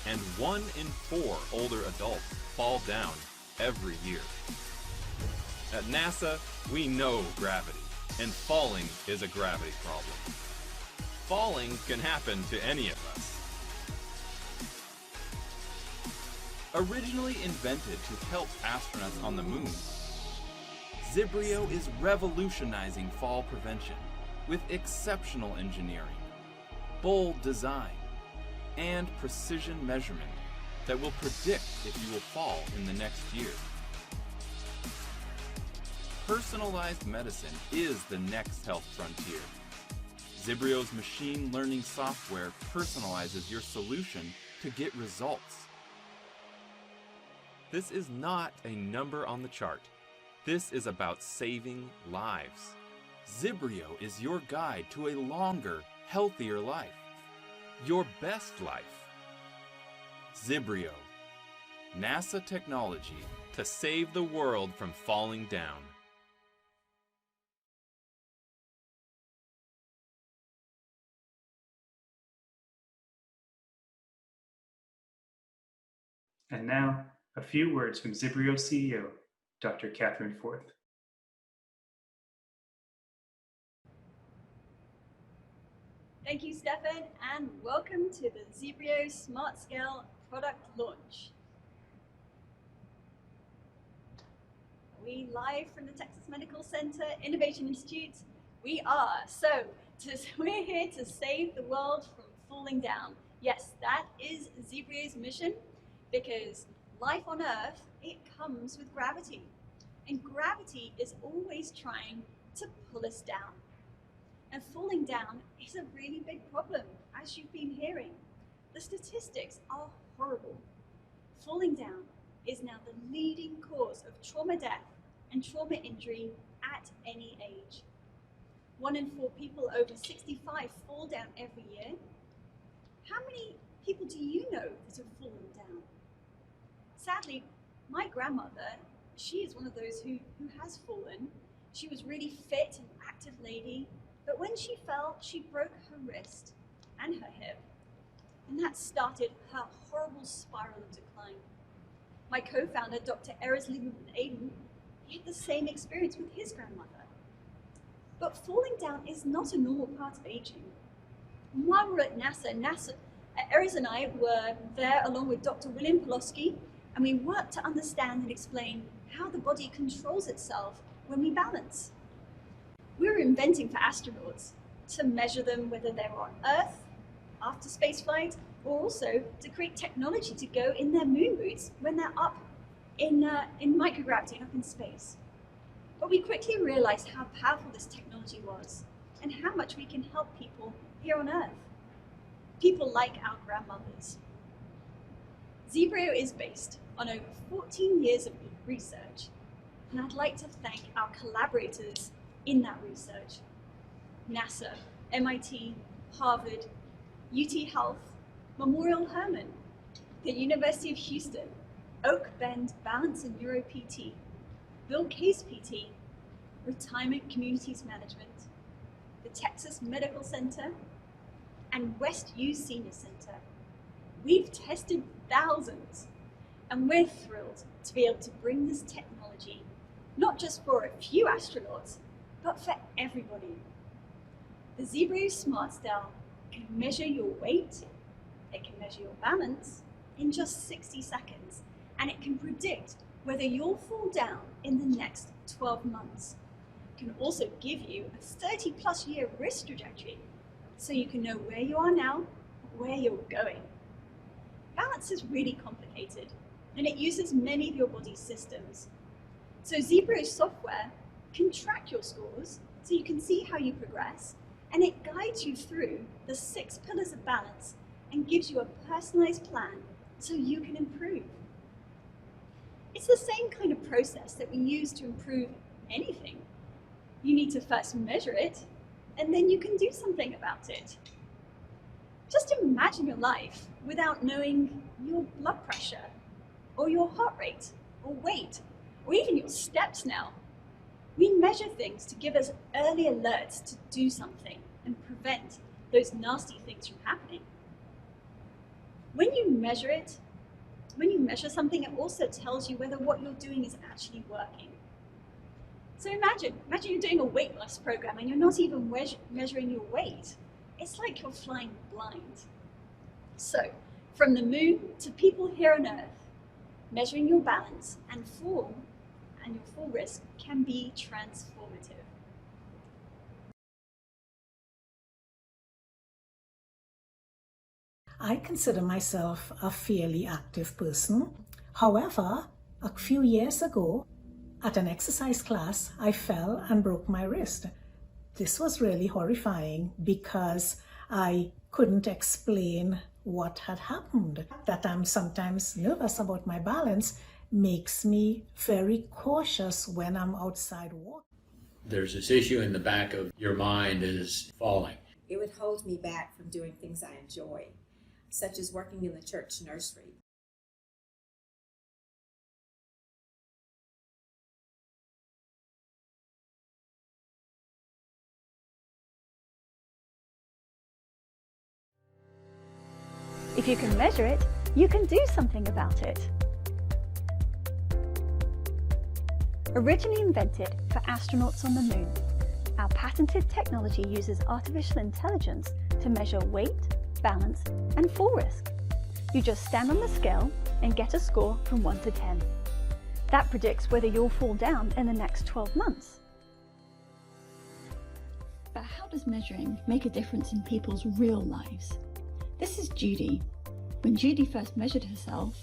and 1 in 4 older adults fall down every year. At NASA, we know gravity, and falling is a gravity problem. Falling can happen to any of us. Originally invented to help astronauts on the moon, ZIBRIO is revolutionizing fall prevention with exceptional engineering, bold design, and precision measurement that will predict if you will fall in the next year. Personalized medicine is the next health frontier, ZIBRIO's machine learning software personalizes your solution to get results. This is not a number on the chart. This is about saving lives. ZIBRIO is your guide to a longer, healthier life. Your best life. ZIBRIO. NASA technology to save the world from falling down. And now, a few words from ZIBRIO CEO, Dr. Catherine Forth. Thank you, Stefan, and welcome to the ZIBRIO Smart Scale product launch. Are we live from the Texas Medical Center Innovation Institute? We are. So we're here to save the world from falling down. Yes, that is ZIBRIO's mission, because life on Earth, it comes with gravity. And gravity is always trying to pull us down. And falling down is a really big problem, as you've been hearing. The statistics are horrible. Falling down is now the leading cause of trauma death and trauma injury at any age. 1 in 4 people over 65 fall down every year. How many people do you know that have fallen down? Sadly, my grandmother, she is one of those who has fallen. She was really fit and active lady, but when she fell, she broke her wrist and her hip. And that started her horrible spiral of decline. My co-founder, Dr. Erez Lieberman-Aden, he had the same experience with his grandmother. But falling down is not a normal part of aging. While we were at NASA, Erez and I were there along with Dr. William Pawlowski, and we worked to understand and explain how the body controls itself when we balance. We were inventing for astronauts to measure them, whether they were on Earth, after spaceflight, or also to create technology to go in their moon boots when they're up in microgravity, up in space. But we quickly realized how powerful this technology was and how much we can help people here on Earth. People like our grandmothers. ZIBRIO is based on over 14 years of research, and I'd like to thank our collaborators in that research. NASA, MIT, Harvard, UT Health, Memorial Hermann, the University of Houston, Oak Bend Balance and Neuro PT, Bill Case PT, Retirement Communities Management, the Texas Medical Center, and West U Senior Center. We've tested thousands, and we're thrilled to be able to bring this technology, not just for a few astronauts, but for everybody. The ZIBRIO Smart Scale can measure your weight, it can measure your balance in just 60 seconds, and it can predict whether you'll fall down in the next 12 months. It can also give you a 30+ year risk trajectory, so you can know where you are now, where you're going. Balance is really complicated, and it uses many of your body's systems. So ZIBRIO software can track your scores so you can see how you progress, and it guides you through the 6 pillars of balance and gives you a personalized plan so you can improve. It's the same kind of process that we use to improve anything. You need to first measure it, and then you can do something about it. Just imagine your life without knowing your blood pressure, or your heart rate, or weight, or even your steps now. We measure things to give us early alerts to do something and prevent those nasty things from happening. When you measure it, when you measure something, it also tells you whether what you're doing is actually working. So imagine you're doing a weight loss program and you're not even measuring your weight. It's like you're flying blind. So, from the moon to people here on Earth, measuring your balance and your fall risk can be transformative. I consider myself a fairly active person. However, a few years ago, at an exercise class, I fell and broke my wrist. This was really horrifying because I couldn't explain what had happened. That I'm sometimes nervous about my balance makes me very cautious when I'm outside walking. There's this issue in the back of your mind is falling. It would hold me back from doing things I enjoy, such as working in the church nursery. If you can measure it, you can do something about it. Originally invented for astronauts on the moon, our patented technology uses artificial intelligence to measure weight, balance, and fall risk. You just stand on the scale and get a score from 1 to 10. That predicts whether you'll fall down in the next 12 months. But how does measuring make a difference in people's real lives? This is Judy. When Judy first measured herself,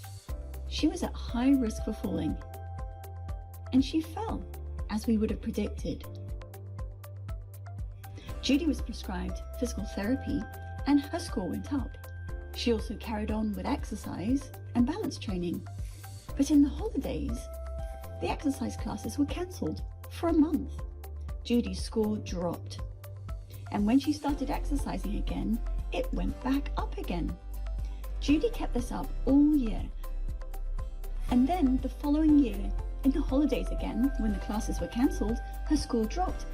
she was at high risk for falling. And she fell, as we would have predicted. Judy was prescribed physical therapy and her score went up. She also carried on with exercise and balance training. But in the holidays, the exercise classes were cancelled for a month. Judy's score dropped. And when she started exercising again, it went back up again. Judy kept this up all year. And then the following year, in the holidays again, when the classes were cancelled, her score dropped.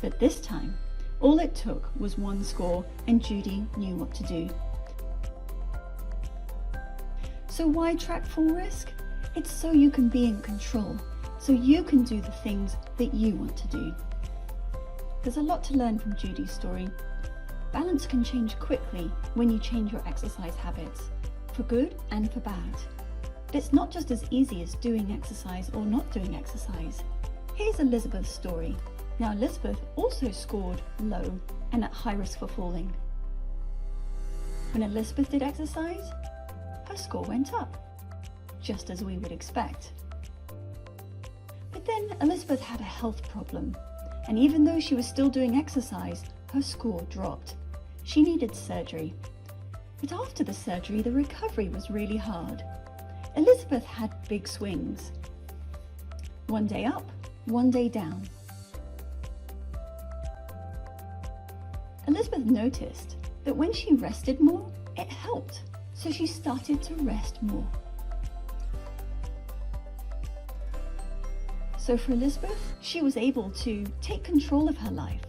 But this time, all it took was one score and Judy knew what to do. So why track fall risk? It's so you can be in control, so you can do the things that you want to do. There's a lot to learn from Judy's story. Balance can change quickly when you change your exercise habits, for good and for bad. But it's not just as easy as doing exercise or not doing exercise. Here's Elizabeth's story. Now Elizabeth also scored low and at high risk for falling. When Elizabeth did exercise, her score went up, just as we would expect. But then Elizabeth had a health problem, and even though she was still doing exercise, her score dropped. She needed surgery. But after the surgery, the recovery was really hard. Elizabeth had big swings. One day up, one day down. Elizabeth noticed that when she rested more, it helped. So she started to rest more. So for Elizabeth, she was able to take control of her life,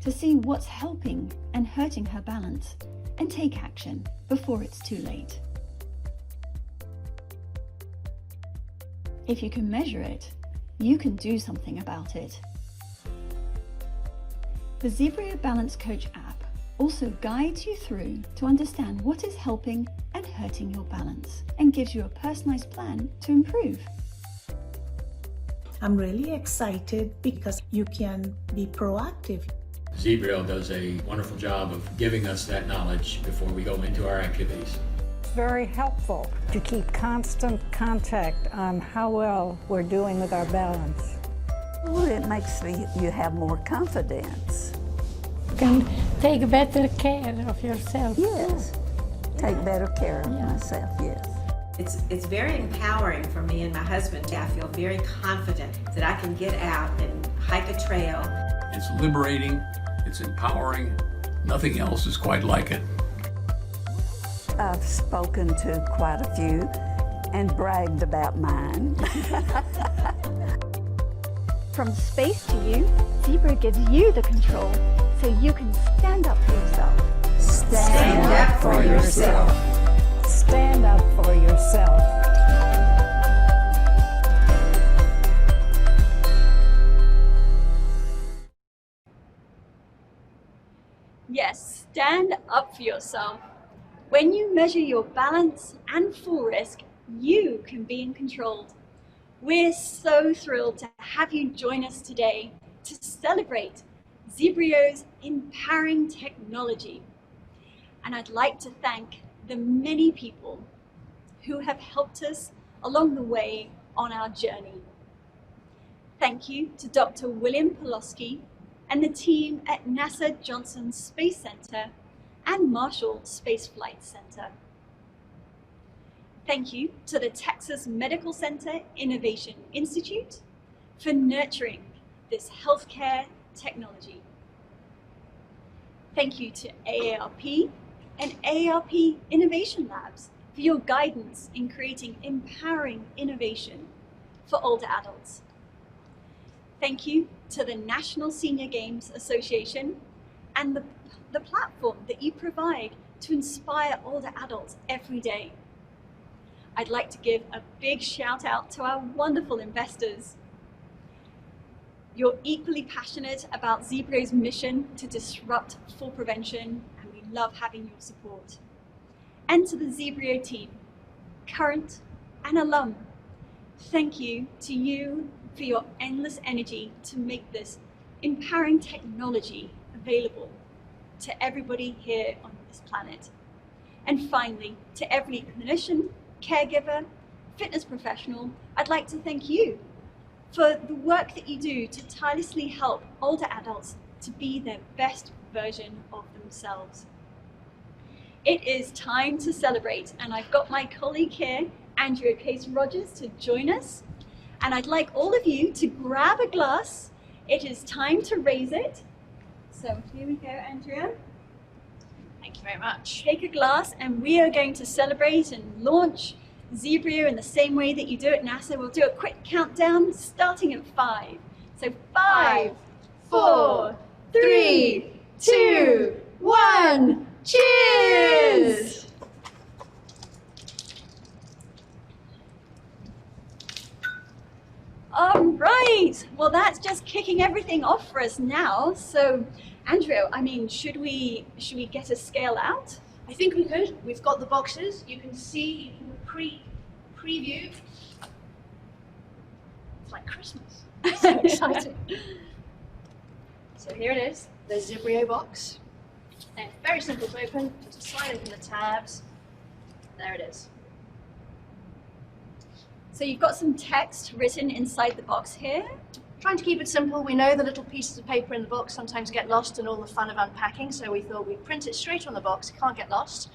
to see what's helping and hurting her balance, and take action before it's too late. If you can measure it, you can do something about it. The ZIBRIO Balance Coach app also guides you through to understand what is helping and hurting your balance and gives you a personalized plan to improve. I'm really excited because you can be proactive. ZIBRIO does a wonderful job of giving us that knowledge before we go into our activities. It's very helpful to keep constant contact on how well we're doing with our balance. Well, it makes you have more confidence. You can take better care of yourself. Yes, take better care of myself, yes. It's very empowering for me and my husband. I feel very confident that I can get out and hike a trail. It's liberating, it's empowering. Nothing else is quite like it. I've spoken to quite a few and bragged about mine. From space to you, ZIBRIO gives you the control so you can stand up for yourself. Stand up for yourself. Stand up for yourself. Yes, stand up for yourself. When you measure your balance and fall risk, you can be in control. We're so thrilled to have you join us today to celebrate ZIBRIO's empowering technology. And I'd like to thank the many people who have helped us along the way on our journey. Thank you to Dr. William Poloski, and the team at NASA Johnson Space Center and Marshall Space Flight Center. Thank you to the Texas Medical Center Innovation Institute for nurturing this healthcare technology. Thank you to AARP and AARP Innovation Labs for your guidance in creating empowering innovation for older adults. Thank you to the National Senior Games Association and the platform that you provide to inspire older adults every day. I'd like to give a big shout out to our wonderful investors. You're equally passionate about ZIBRIO's mission to disrupt fall prevention, and we love having your support. And to the ZIBRIO team, current and alum, thank you to you for your endless energy to make this empowering technology available to everybody here on this planet. And finally, to every clinician, caregiver, fitness professional, I'd like to thank you for the work that you do to tirelessly help older adults to be their best version of themselves. It is time to celebrate, and I've got my colleague here, Andrea Case-Rogers, to join us. And I'd like all of you to grab a glass. It is time to raise it. So here we go, Andrea. Thank you very much. Take a glass, and we are going to celebrate and launch ZIBRIO in the same way that you do at NASA. We'll do a quick countdown starting at 5. So 5, 4, 3, 2, 1. Cheers! All right, well, that's just kicking everything off for us now. So, Andrea, I mean, should we get a scale out? I think we could. We've got the boxes. You can see, you can preview. It's like Christmas. So exciting. So here it is, the ZIBRIO box. And it's very simple to open. Just slide open the tabs. There it is. So you've got some text written inside the box here. Trying to keep it simple. We know the little pieces of paper in the box sometimes get lost in all the fun of unpacking, so we thought we'd print it straight on the box, it can't get lost,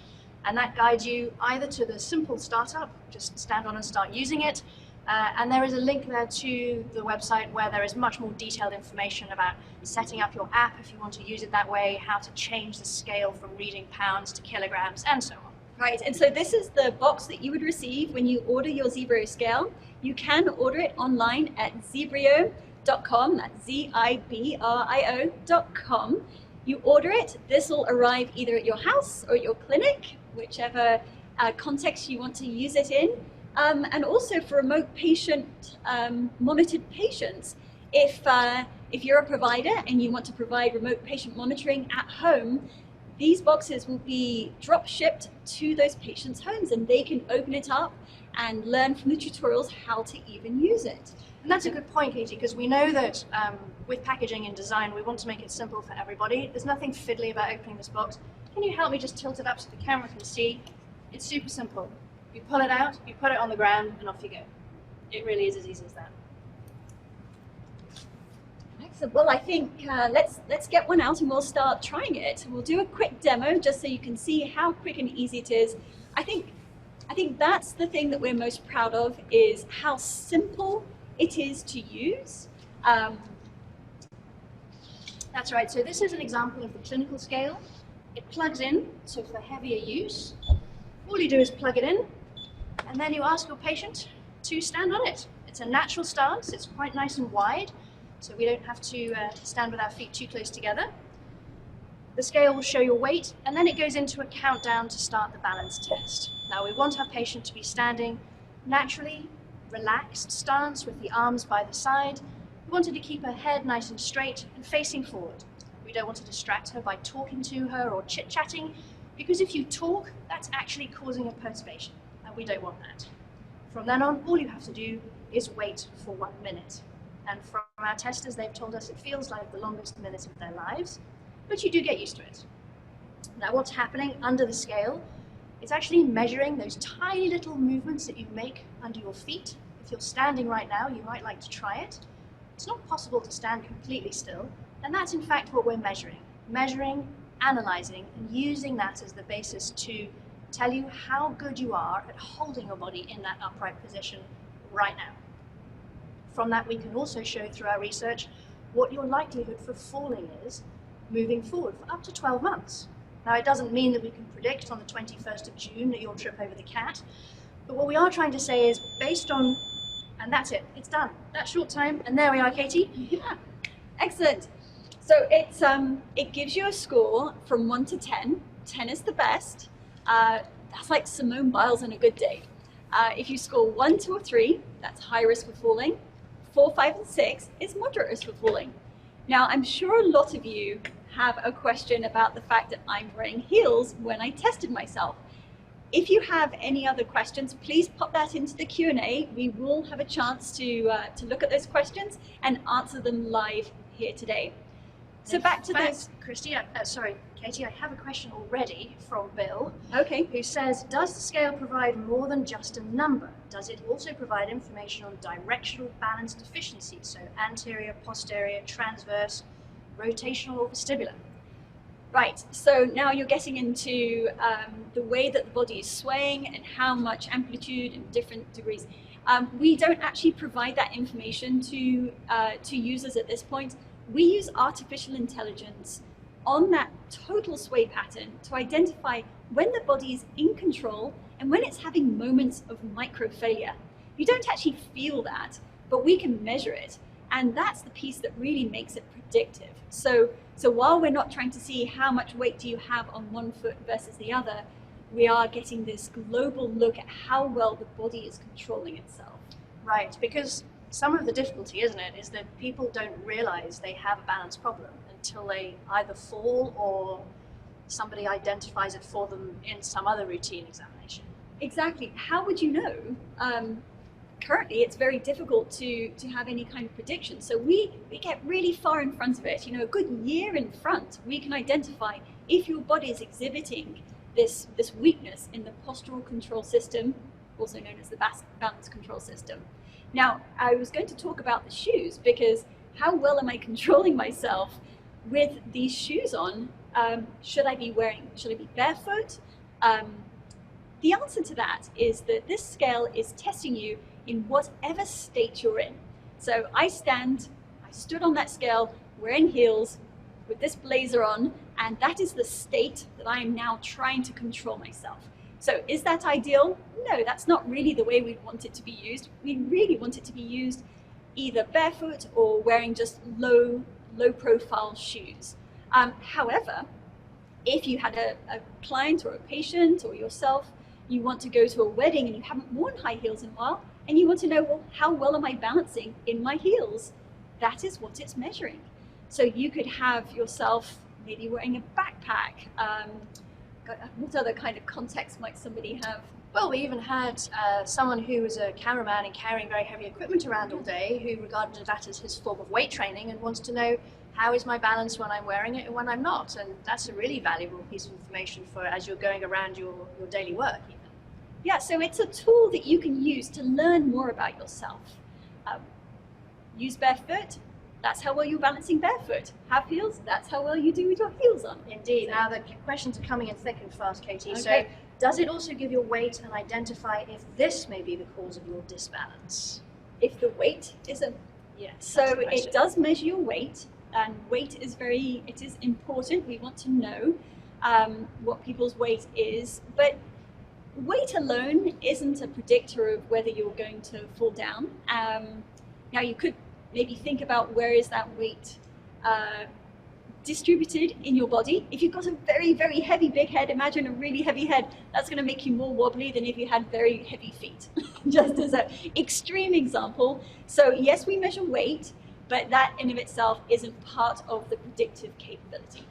and that guides you either to the simple startup, just stand on and start using it, and there is a link there to the website where there is much more detailed information about setting up your app if you want to use it that way, how to change the scale from reading pounds to kilograms, and so on. Right, and so this is the box that you would receive when you order your ZIBRIO scale. You can order it online at ZIBRIO.com, that's ZIBRIO.com. You order it, this will arrive either at your house or at your clinic, whichever context you want to use it in. And also for remote patient, monitored patients. If you're a provider and you want to provide remote patient monitoring at home, these boxes will be drop shipped to those patients' homes, and they can open it up and learn from the tutorials how to even use it. And that's a good point, Katie, because we know that with packaging and design, we want to make it simple for everybody. There's nothing fiddly about opening this box. Can you help me just tilt it up so the camera can see? It's super simple. You pull it out, you put it on the ground, and off you go. It really is as easy as that. Excellent. Well, I think let's get one out and we'll start trying it. We'll do a quick demo just so you can see how quick and easy it is. I think that's the thing that we're most proud of, is how simple it is to use. That's right. So this is an example of the clinical scale. It plugs in, so for heavier use, all you do is plug it in, and then you ask your patient to stand on it. It's a natural stance. It's quite nice and wide, so we don't have to stand with our feet too close together. The scale will show your weight, and then it goes into a countdown to start the balance test. Now we want our patient to be standing naturally, relaxed stance with the arms by the side. We wanted to keep her head nice and straight and facing forward. We don't want to distract her by talking to her or chit-chatting, because if you talk, that's actually causing a perturbation, and we don't want that. From then on, all you have to do is wait for 1 minute. And from our testers, they've told us it feels like the longest minute of their lives, but you do get used to it. Now what's happening under the scale, it's actually measuring those tiny little movements that you make under your feet. If you're standing right now, you might like to try it. It's not possible to stand completely still, And that's in fact what we're measuring, analyzing, and using that as the basis to tell you how good you are at holding your body in that upright position right now. From that, we can also show through our research what your likelihood for falling is moving forward for up to 12 months. Now, it doesn't mean that we can predict on the 21st of June that you'll trip over the cat, but what we are trying to say is based on, and that's it, it's done. That short time, and there we are, Katie. Yeah, excellent. So it gives you a score from 1 to 10. 10 is the best. That's like Simone Biles on a good day. If you score 1, 2, or 3, that's high risk for falling. 4, 5, and 6 is moderate risk for falling. Now, I'm sure a lot of you have a question about the fact that I'm wearing heels when I tested myself. If you have any other questions, please pop that into the Q&A. We will have a chance to look at those questions and answer them live here today. So back to this. Christy, sorry, Katie, I have a question already from Bill. Okay. Who says, does the scale provide more than just a number? Does it also provide information on directional balance deficiencies, so anterior, posterior, transverse, rotational, or vestibular? Right, so now you're getting into the way that the body is swaying and how much amplitude and different degrees. We don't actually provide that information to users at this point. We use artificial intelligence on that total sway pattern to identify when the body is in control and when it's having moments of micro failure. You don't actually feel that, but we can measure it. And that's the piece that really makes it predictive. So while we're not trying to see how much weight do you have on one foot versus the other, we are getting this global look at how well the body is controlling itself. Right, because some of the difficulty, isn't it, is that people don't realize they have a balance problem until they either fall or somebody identifies it for them in some other routine examination. Exactly. How would you know? Currently, it's very difficult to have any kind of prediction. So we get really far in front of it, a good year in front. We can identify if your body is exhibiting this weakness in the postural control system, also known as the balance control system. Now, I was going to talk about the shoes because how well am I controlling myself with these shoes on? Should I be barefoot? The answer to that is that this scale is testing you in whatever state you're in. So I stood on that scale wearing heels with this blazer on, and that is the state that I am now trying to control myself. So is that ideal? No, that's not really the way we'd want it to be used. We really want it to be used either barefoot or wearing just low profile shoes. However, if you had a client or a patient or yourself, you want to go to a wedding and you haven't worn high heels in a while, and you want to know, well, how well am I balancing in my heels? That is what it's measuring. So you could have yourself maybe wearing a backpack. What other kind of context might somebody have? Well, we even had someone who was a cameraman and carrying very heavy equipment around all day who regarded that as his form of weight training and wants to know, how is my balance when I'm wearing it and when I'm not? And that's a really valuable piece of information for as you're going around your daily work. Yeah, so it's a tool that you can use to learn more about yourself. Use barefoot, that's how well you're balancing barefoot. Have heels, that's how well you do with your heels on. Indeed. Now the questions are coming in thick and fast, Katie. Okay. So does it also give your weight and identify if this may be the cause of your disbalance? If the weight isn't. Yes. So it does measure your weight, and weight is important. We want to know what people's weight is, but weight alone isn't a predictor of whether you're going to fall down. Now you could maybe think about where is that weight distributed in your body. If you've got a very, very heavy big head, imagine a really heavy head, that's going to make you more wobbly than if you had very heavy feet, just as an extreme example. So yes, we measure weight, but that in of itself isn't part of the predictive capability.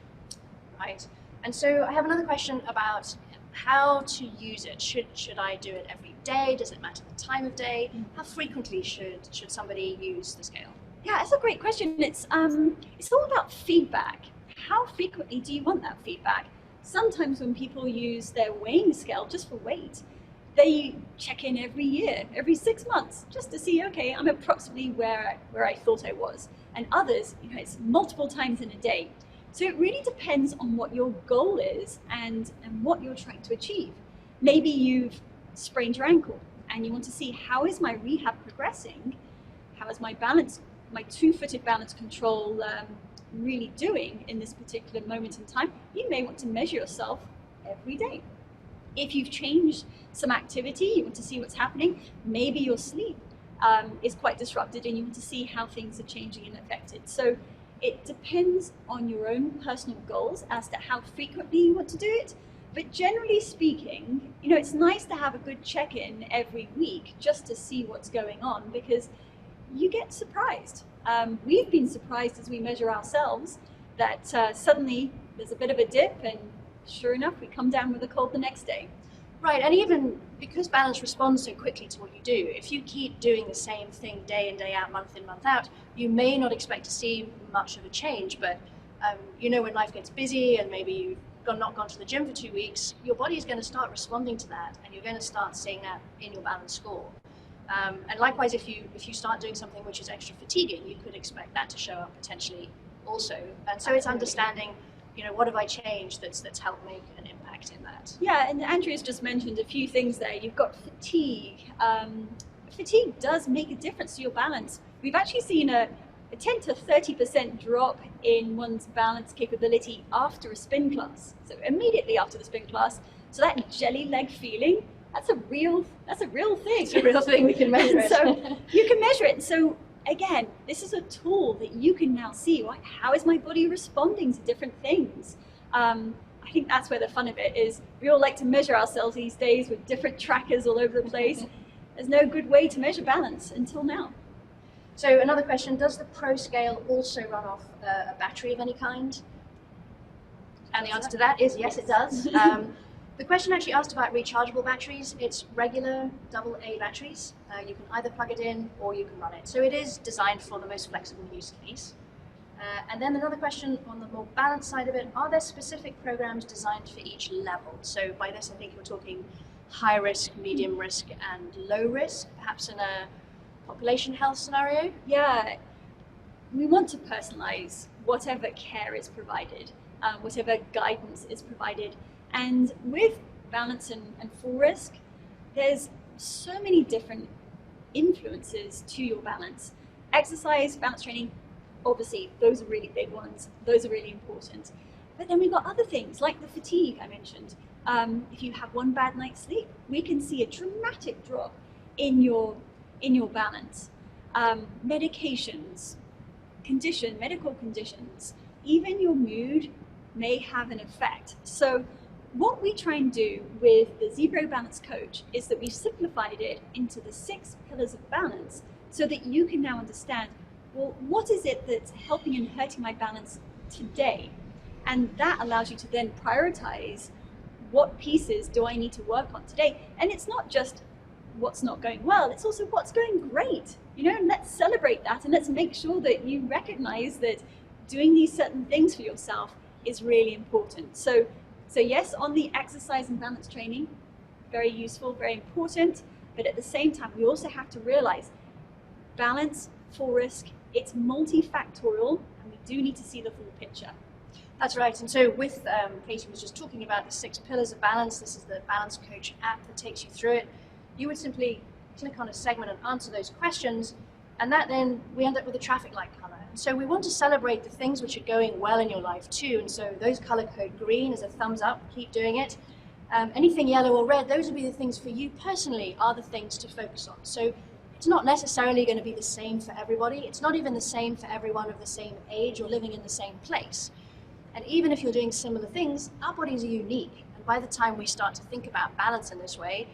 Right. And so I have another question about how to use it. Should I do it every day? Does it matter the time of day? How frequently should somebody use the scale? Yeah, that's a great question. It's all about feedback. How frequently do you want that feedback? Sometimes when people use their weighing scale just for weight, They check in every year, every 6 months, just to see, okay, I'm approximately where I thought I was. And others, it's multiple times in a day. So it really depends on what your goal is and what you're trying to achieve. Maybe you've sprained your ankle and you want to see, how is my rehab progressing? How is my balance, my two-footed balance control really doing in this particular moment in time? You may want to measure yourself every day. If you've changed some activity, you want to see what's happening. Maybe your sleep is quite disrupted and you want to see how things are changing and affected. So it depends on your own personal goals as to how frequently you want to do it. But generally speaking, it's nice to have a good check-in every week just to see what's going on, because you get surprised. We've been surprised as we measure ourselves that suddenly there's a bit of a dip, and sure enough, we come down with a cold the next day. Right, and even because balance responds so quickly to what you do, if you keep doing the same thing day in, day out, month in, month out, you may not expect to see much of a change, but when life gets busy and maybe you've not gone to the gym for 2 weeks, your body is going to start responding to that, and you're going to start seeing that in your balance score. And likewise, if you start doing something which is extra fatiguing, you could expect that to show up potentially also. And so it's understanding, what have I changed that's helped make an impact in that. Yeah, and Andrea's just mentioned a few things there. You've got fatigue. Fatigue does make a difference to your balance. We've actually seen a 10 to 30% drop in one's balance capability after a spin class. So immediately after the spin class, so that jelly leg feeling, that's a real thing. It's a real thing, we can measure it. So you can measure it. So again, this is a tool that you can now see, like, how is my body responding to different things? I think that's where the fun of it is. We all like to measure ourselves these days with different trackers all over the place. There's no good way to measure balance until now. So another question, does the Pro scale also run off a battery of any kind? And the answer to that is yes, it does. The question actually asked about rechargeable batteries. It's regular AA batteries. You can either plug it in or you can run it. So it is designed for the most flexible use case. And then another question on the more balanced side of it, are there specific programs designed for each level? So by this, I think you're talking high risk, medium risk, and low risk, perhaps in a population health scenario? Yeah, we want to personalize whatever care is provided, whatever guidance is provided. And with balance and full risk, there's so many different influences to your balance. Exercise, balance training, obviously, those are really big ones. Those are really important. But then we've got other things like the fatigue I mentioned. If you have one bad night's sleep, we can see a dramatic drop in your balance. Medications, medical conditions, even your mood may have an effect. So what we try and do with the ZIBRIO Balance Coach is that we've simplified it into the 6 pillars of balance so that you can now understand, well, what is it that's helping and hurting my balance today? And that allows you to then prioritize, what pieces do I need to work on today? And it's not just what's not going well, it's also what's going great. And let's celebrate that, and let's make sure that you recognize that doing these certain things for yourself is really important. So yes, on the exercise and balance training, very useful, very important, but at the same time, we also have to realize balance, full risk, it's multifactorial, and we do need to see the full picture. That's right. And so with, Katie was just talking about the 6 pillars of balance. This is the Balance Coach app that takes you through it. You would simply click on a segment and answer those questions, and that then we end up with a traffic light color. And so we want to celebrate the things which are going well in your life too. And so those color code green is a thumbs up, keep doing it. Anything yellow or red, those would be the things for you personally are the things to focus on. So it's not necessarily going to be the same for everybody. It's not even the same for everyone of the same age or living in the same place. And even if you're doing similar things, our bodies are unique. And by the time we start to think about balance in this way,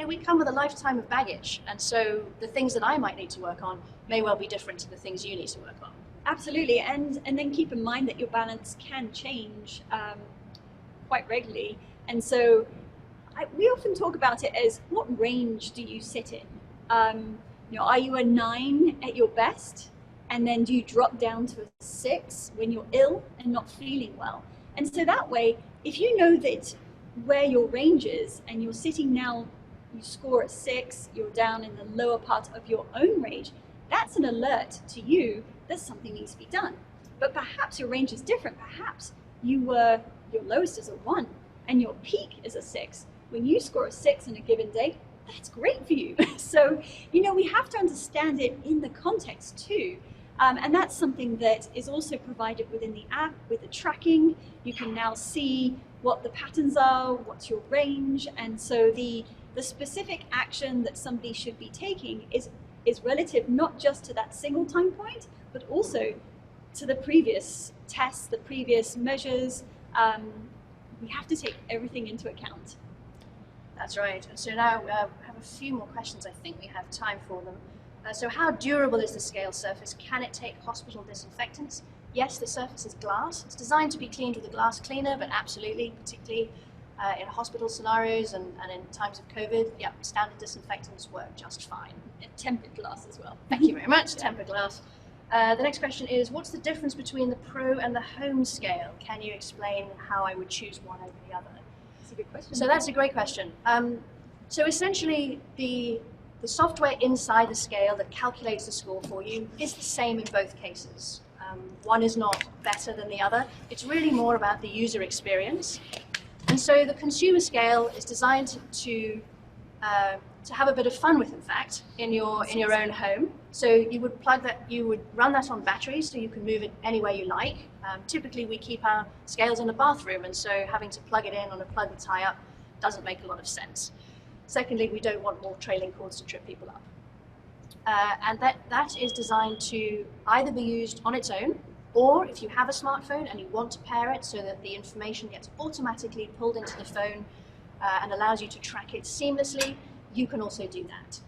we come with a lifetime of baggage. And so the things that I might need to work on may well be different to the things you need to work on. Absolutely. And then keep in mind that your balance can change quite regularly. And so we often talk about it as, what range do you sit in? Are you a 9 at your best? And then do you drop down to a 6 when you're ill and not feeling well? And so that way, if you know that where your range is and you're sitting now you score a 6, you're down in the lower part of your own range, that's an alert to you that something needs to be done. But perhaps your range is different. Perhaps your lowest is a 1 and your peak is a 6. When you score a 6 in a given day, that's great for you. So, we have to understand it in the context too. And that's something that is also provided within the app with the tracking. You can now see what the patterns are, what's your range. And so the specific action that somebody should be taking is relative not just to that single time point, but also to the previous tests, the previous measures. We have to take everything into account. That's right. And so now we have a few more questions. I think we have time for them. So how durable is the scale surface? Can it take hospital disinfectants? Yes, the surface is glass. It's designed to be cleaned with a glass cleaner, but absolutely, particularly in hospital scenarios and in times of COVID, standard disinfectants work just fine. And tempered glass as well. Thank you very much, tempered glass. The next question is, what's the difference between the Pro and the Home scale? Can you explain how I would choose one over the other? That's a good question. So that's a great question. So essentially, the software inside the scale that calculates the score for you is the same in both cases. One is not better than the other. It's really more about the user experience. And so the consumer scale is designed to have a bit of fun with, in fact, in your own home. So you would run that on batteries, so you can move it any way you like. Typically, we keep our scales in the bathroom, and so having to plug it in on a plug and tie up doesn't make a lot of sense. Secondly, we don't want more trailing cords to trip people up. And that is designed to either be used on its own, or if you have a smartphone and you want to pair it so that the information gets automatically pulled into the phone and allows you to track it seamlessly, you can also do that.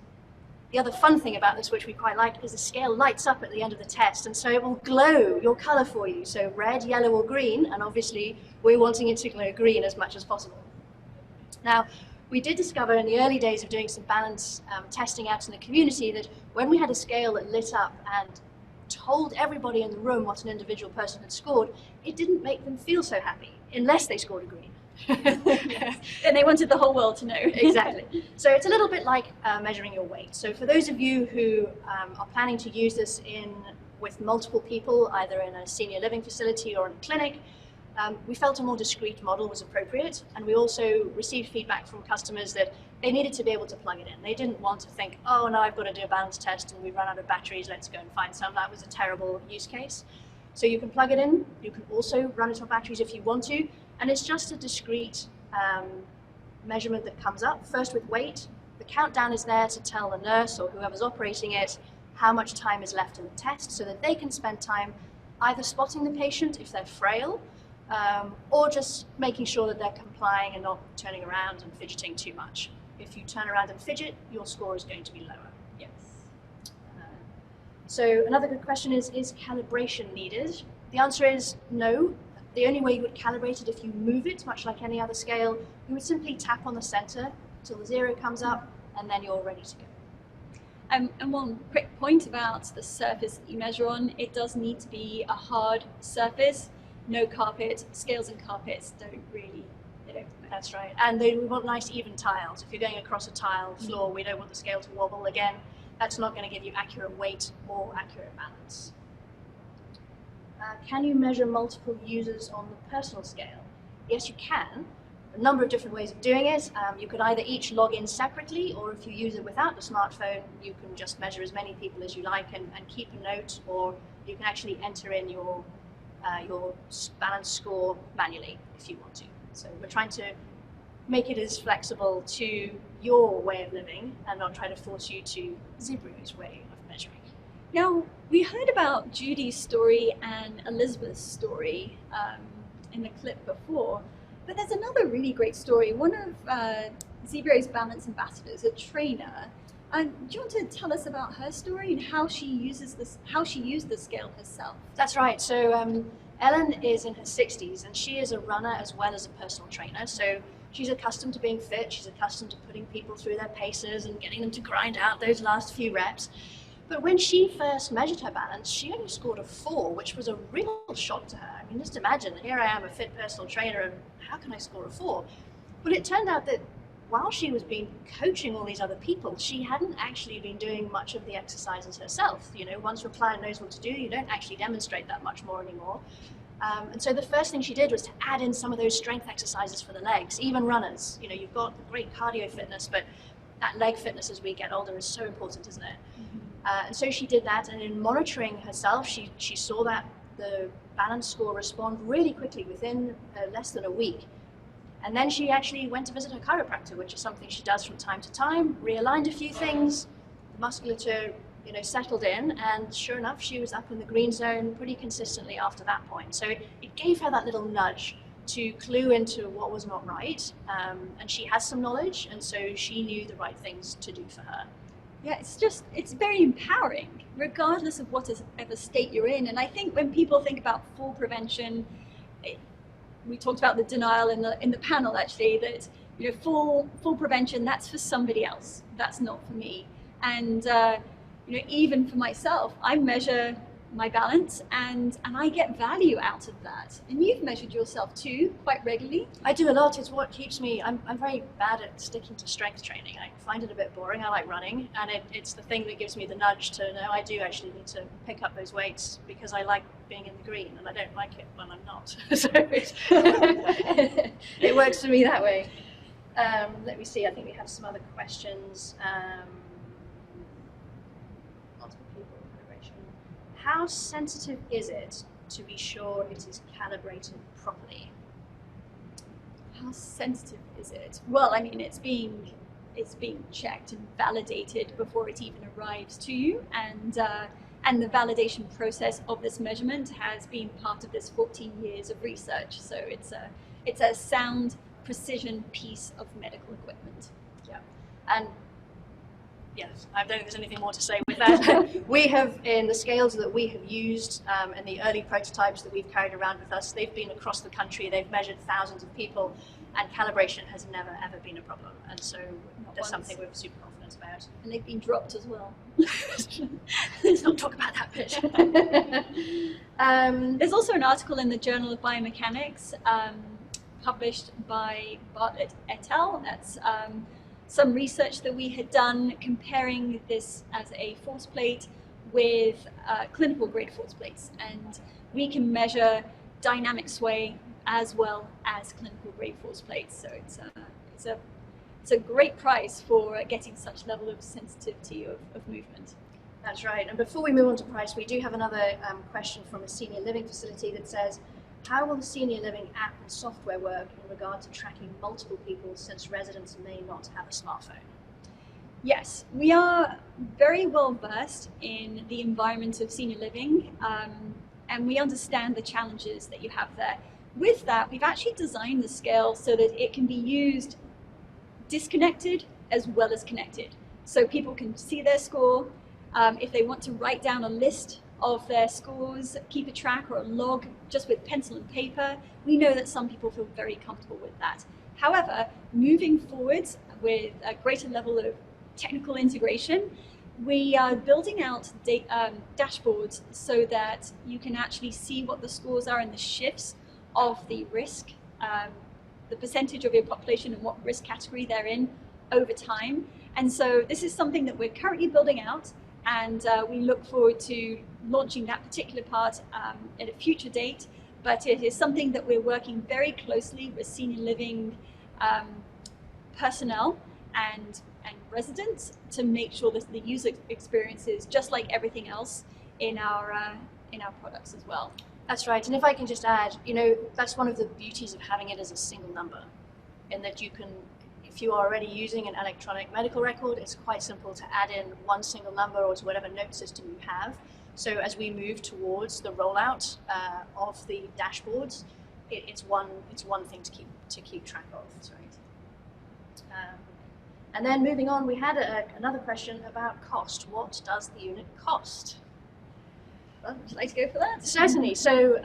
The other fun thing about this, which we quite like, is the scale lights up at the end of the test, and so it will glow your color for you. So red, yellow, or green, and obviously we're wanting it to glow green as much as possible. Now, we did discover in the early days of doing some balance testing out in the community that when we had a scale that lit up and told everybody in the room what an individual person had scored, it didn't make them feel so happy, unless they scored a green. And they wanted the whole world to know. Exactly. So it's a little bit like measuring your weight. So for those of you who are planning to use this with multiple people, either in a senior living facility or in a clinic, we felt a more discrete model was appropriate, and we also received feedback from customers that they needed to be able to plug it in. They didn't want to think, oh, no, I've got to do a balance test and we've run out of batteries, let's go and find some. That was a terrible use case. So you can plug it in, you can also run it on batteries if you want to, and it's just a discrete measurement that comes up, first with weight. The countdown is there to tell the nurse or whoever's operating it how much time is left in the test so that they can spend time either spotting the patient if they're frail, or just making sure that they're complying and not turning around and fidgeting too much. If you turn around and fidget, your score is going to be lower. Yes. So another good question is calibration needed? The answer is no. The only way you would calibrate it if you move it, much like any other scale, you would simply tap on the center till the 0 comes up, and then you're ready to go. And one quick point about the surface that you measure on, it does need to be a hard surface. No carpet. Scales and carpets don't really, they don't. That's right. And we want nice even tiles. If you're going across a tile floor, we don't want the scale to wobble again. That's not going to give you accurate weight or accurate balance. Can you measure multiple users on the personal scale? Yes, you can. A number of different ways of doing it. You could either each log in separately, or if you use it without the smartphone, you can just measure as many people as you like and keep a note, or you can actually enter in your balance score manually if you want to. So we're trying to make it as flexible to your way of living and not try to force you to ZIBRIO's way of measuring. Now, we heard about Judy's story and Elizabeth's story in the clip before, but there's another really great story. One of ZIBRIO's balance ambassadors, a trainer. Do you want to tell us about her story and how she used the scale herself? That's right. So Ellen is in her 60s, and she is a runner as well as a personal trainer. So she's accustomed to being fit. She's accustomed to putting people through their paces and getting them to grind out those last few reps. But when she first measured her balance, she only scored a 4, which was a real shock to her. I mean, just imagine, here I am, a fit personal trainer, and how can I score a 4? Well, it turned out that while she was been coaching all these other people, she hadn't actually been doing much of the exercises herself. You know, once your client knows what to do, you don't actually demonstrate that much more anymore. And so the first thing she did was to add in some of those strength exercises for the legs, even runners. You know, you've got the great cardio fitness, but that leg fitness as we get older is so important, isn't it? And so she did that, and in monitoring herself, she saw that the balance score respond really quickly within less than a week. And then she actually went to visit her chiropractor, which is something she does from time to time, realigned a few things, the musculature, you know, settled in, and sure enough, she was up in the green zone pretty consistently after that point. So it gave her that little nudge to clue into what was not right, and she has some knowledge, and so she knew the right things to do for her. Yeah, it's very empowering, regardless of whatever state you're in. And I think when people think about fall prevention, we talked about the denial in the panel actually, that, you know, fall prevention, that's for somebody else, that's not for me. And you know, even for myself, I measure my balance and I get value out of that. And you've measured yourself too, quite regularly. I do a lot. It's what keeps me, I'm very bad at sticking to strength training. I find it a bit boring. I like running, and it's the thing that gives me the nudge to know I do actually need to pick up those weights, because I like being in the green and I don't like it when I'm not. So it works for me that way. Let me see, I think we have some other questions. How sensitive is it to be sure it is calibrated properly? How sensitive is it? Well, I mean, it's being checked and validated before it even arrives to you, and the validation process of this measurement has been part of this 14 years of research. So it's a sound, precision piece of medical equipment. Yeah, and yes, I don't think there's anything more to say with that. We have, in the scales that we have used, and the early prototypes that we've carried around with us, they've been across the country, they've measured thousands of people, and calibration has never ever been a problem. And so that's something we're super confident about. And they've been dropped as well. Let's not talk about that bit. There's also an article in the Journal of Biomechanics published by Bartlett et al. That's some research that we had done comparing this as a force plate with clinical grade force plates, and we can measure dynamic sway as well as clinical grade force plates. So it's a great price for getting such level of sensitivity of movement. That's right. And before we move on to price, we do have another question from a senior living facility that says, how will the senior living app and software work in regard to tracking multiple people, since residents may not have a smartphone? Yes, we are very well versed in the environment of senior living, and we understand the challenges that you have there. With that, we've actually designed the scale so that it can be used disconnected as well as connected. So people can see their score. If they want to write down a list of their scores, keep a track or a log just with pencil and paper, we know that some people feel very comfortable with that. However, moving forwards with a greater level of technical integration, we are building out dashboards so that you can actually see what the scores are and the shifts of the risk, the percentage of your population and what risk category they're in over time. And so this is something that we're currently building out, and we look forward to launching that particular part at a future date. But it is something that we're working very closely with senior living personnel and residents to make sure that the user experience is just like everything else in our products as well. That's right. And if I can just add, you know, that's one of the beauties of having it as a single number, in that you can, if you are already using an electronic medical record, it's quite simple to add in one single number or to whatever note system you have. So as we move towards the rollout of the dashboards, it's one thing to keep track of. That's right. And then moving on, we had another question about cost. What does the unit cost? Well, would you like to go for that? Certainly. So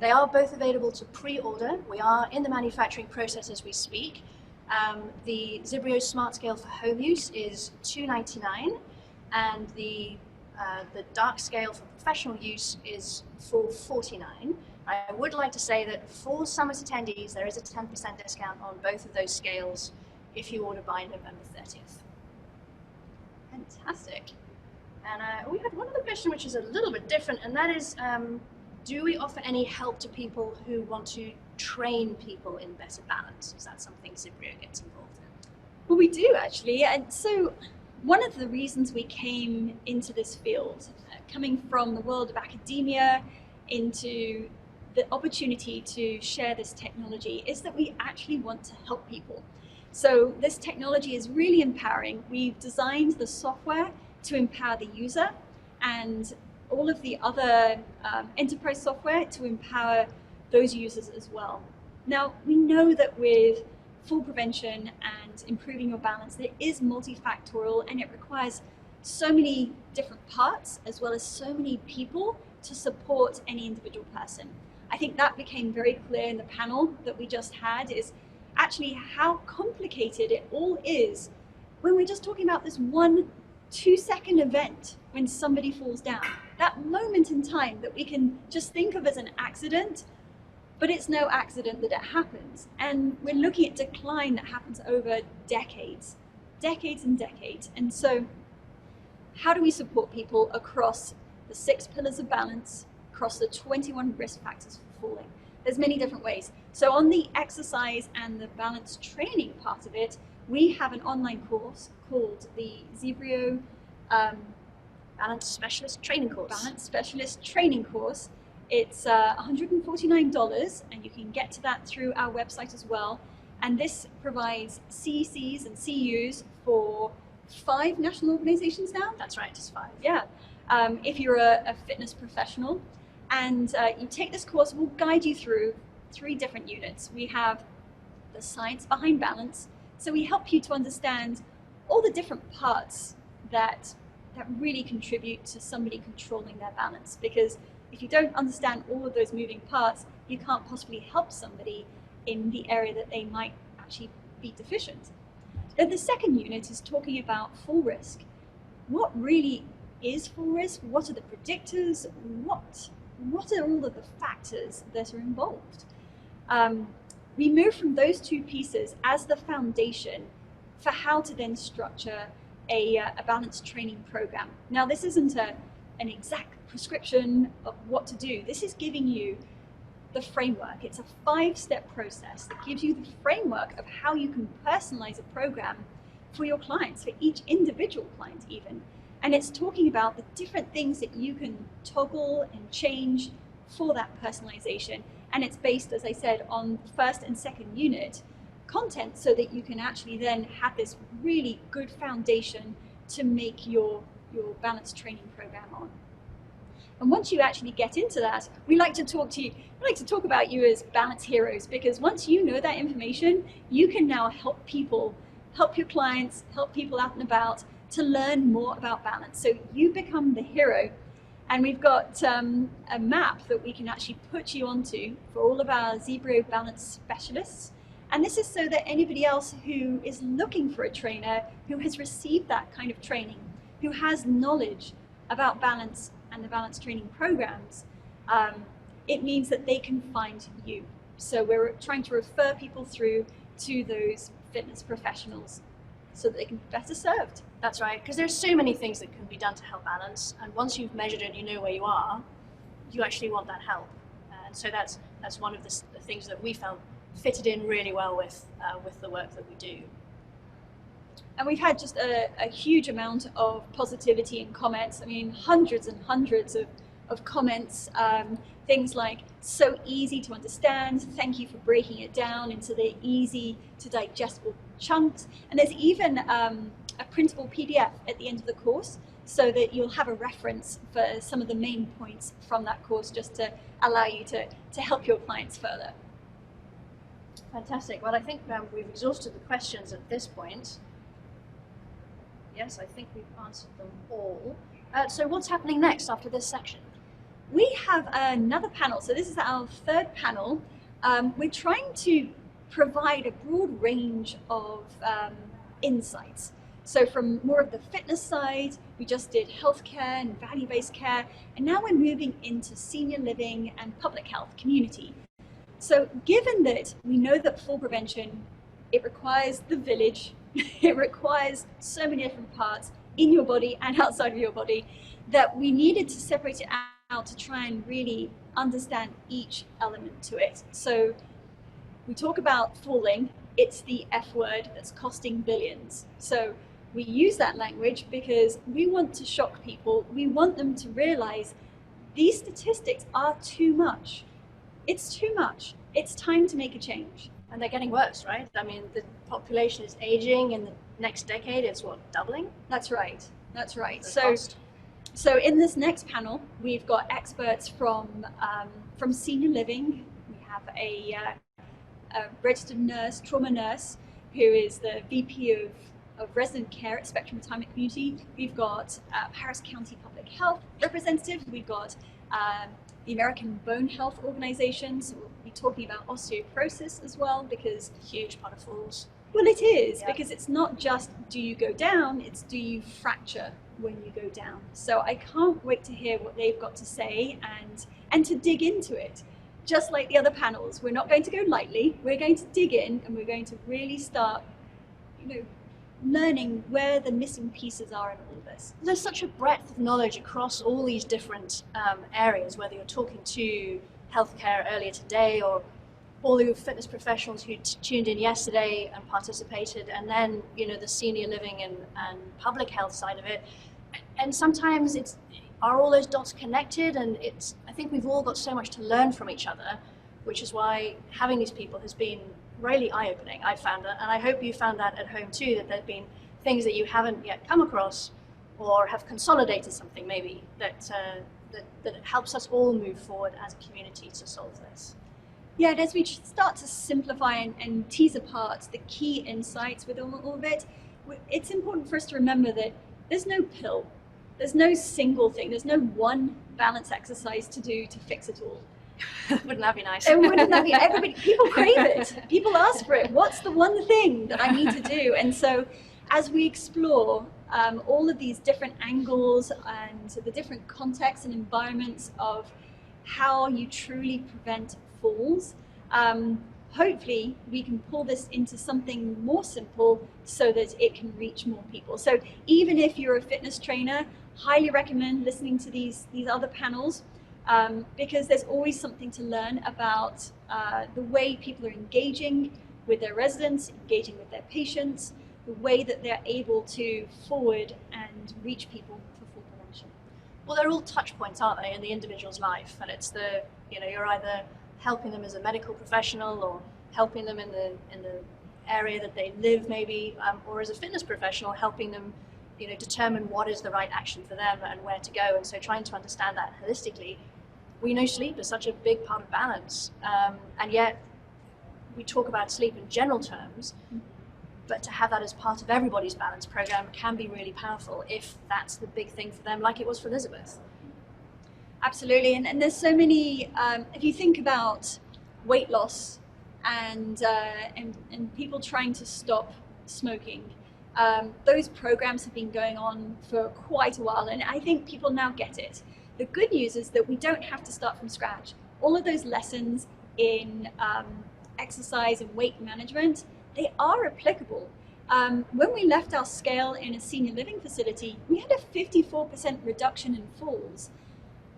they are both available to pre-order. We are in the manufacturing process as we speak. The ZIBRIO Smart Scale for home use is $299, and the dark scale for professional use is $449. I would like to say that for Summit attendees, there is a 10% discount on both of those scales if you order by November 30th. Fantastic. And we had one other question which is a little bit different, and that is, do we offer any help to people who want to train people in better balance? Is that something ZIBRIO gets involved in? Well, we do actually. And so one of the reasons we came into this field, coming from the world of academia into the opportunity to share this technology, is that we actually want to help people. So this technology is really empowering. We've designed the software to empower the user, and all of the other enterprise software to empower those users as well. Now, we know that with fall prevention and improving your balance, it is multifactorial, and it requires so many different parts as well as so many people to support any individual person. I think that became very clear in the panel that we just had, is actually how complicated it all is when we're just talking about this 1-2 second event when somebody falls down. That moment in time that we can just think of as an accident, but it's no accident that it happens. And we're looking at decline that happens over decades and decades. And so how do we support people across the 6 pillars of balance, across the 21 risk factors for falling? There's many different ways. So on the exercise and the balance training part of it, we have an online course called the ZIBRIO Balance Specialist Training Course. Balance Specialist Training Course. It's $149, and you can get to that through our website as well. And this provides CECs and CUs for 5 national organizations now. That's right, just 5. Yeah. If you're a fitness professional, and you take this course, we'll guide you through 3 different units. We have the science behind balance. So we help you to understand all the different parts that really contribute to somebody controlling their balance. Because if you don't understand all of those moving parts, you can't possibly help somebody in the area that they might actually be deficient. Then the second unit is talking about fall risk. What really is fall risk? What are the predictors? What are all of the factors that are involved? We move from those 2 pieces as the foundation for how to then structure a balanced training program. Now, this isn't an exact prescription of what to do. This is giving you the framework. It's a 5-step process that gives you the framework of how you can personalize a program for your clients, for each individual client even. And it's talking about the different things that you can toggle and change for that personalization. And it's based, as I said, on the first and second unit content, so that you can actually then have this really good foundation to make your balanced training program on. And once you actually get into that, we like to talk about you as balance heroes, because once you know that information, you can now help people, help your clients, help people out and about to learn more about balance. So you become the hero. And we've got a map that we can actually put you onto for all of our ZIBRIO balance specialists. And this is so that anybody else who is looking for a trainer, who has received that kind of training, who has knowledge about balance and the balance training programs, it means that they can find you. So we're trying to refer people through to those fitness professionals so that they can be better served. That's right, because there's so many things that can be done to help balance, and once you've measured it and you know where you are, you actually want that help. And so that's one of the things that we found fitted in really well with the work that we do. And we've had just a huge amount of positivity and comments. I mean, hundreds and hundreds of comments. Things like, so easy to understand, thank you for breaking it down into the easy to digestible chunks. And there's even a printable PDF at the end of the course, so that you'll have a reference for some of the main points from that course, just to allow you to help your clients further. Fantastic. Well, I think we've exhausted the questions at this point. Yes, I think we've answered them all. So what's happening next after this section? We have another panel. So this is our 3rd panel. We're trying to provide a broad range of insights. So from more of the fitness side, we just did healthcare and value-based care, and now we're moving into senior living and public health community. So given that we know that fall prevention it requires the village, it requires so many different parts in your body and outside of your body, that we needed to separate it out to try and really understand each element to it. So we talk about falling, it's the F word that's costing billions. So we use that language because we want to shock people. We want them to realize these statistics are too much. It's too much. It's time to make a change. And they're getting worse, right? I mean, the population is aging. In the next decade, it's what, doubling? That's right. That's right. The So in this next panel, we've got experts from senior living. We have a registered nurse, trauma nurse, who is the VP of resident care at Spectrum Retirement Community. We've got Harris County Public Health representative. We've got the American Bone Health Organization. So we'll be talking about osteoporosis as well, because huge part of falls. Well, it is, because it's not just do you go down, it's do you fracture when you go down. So I can't wait to hear what they've got to say and to dig into it. Just like the other panels, we're not going to go lightly. We're going to dig in and we're going to really start, learning where the missing pieces are in all of this. There's such a breadth of knowledge across all these different areas, whether you're talking to healthcare earlier today or all the fitness professionals who tuned in yesterday and participated, and then the senior living and public health side of it. And sometimes are all those dots connected? And I think we've all got so much to learn from each other, which is why having these people has been really eye-opening. I found that, and I hope you found that at home too, that there've been things that you haven't yet come across or have consolidated something maybe that helps us all move forward as a community to solve this. Yeah, and as we start to simplify and tease apart the key insights with all of it, it's important for us to remember that there's no pill, there's no single thing, there's no one balance exercise to do to fix it all. Wouldn't that be nice? And wouldn't that be, people crave it, people ask for it. What's the one thing that I need to do? And so as we explore all of these different angles and the different contexts and environments of how you truly prevent falls, hopefully we can pull this into something more simple so that it can reach more people. So even if you're a fitness trainer, highly recommend listening to these other panels, because there's always something to learn about the way people are engaging with their residents, engaging with their patients, the way that they're able to forward and reach people for fall prevention. Well, they're all touch points, aren't they, in the individual's life? And it's you're either helping them as a medical professional or helping them in the area that they live maybe, or as a fitness professional, helping them determine what is the right action for them and where to go. And so trying to understand that holistically. We know sleep is such a big part of balance, and yet we talk about sleep in general terms, but to have that as part of everybody's balance program can be really powerful if that's the big thing for them, like it was for Elizabeth. Absolutely, and there's so many, if you think about weight loss and people trying to stop smoking, those programs have been going on for quite a while, and I think people now get it. The good news is that we don't have to start from scratch. All of those lessons in exercise and weight management, they are applicable. When we left our scale in a senior living facility, we had a 54% reduction in falls,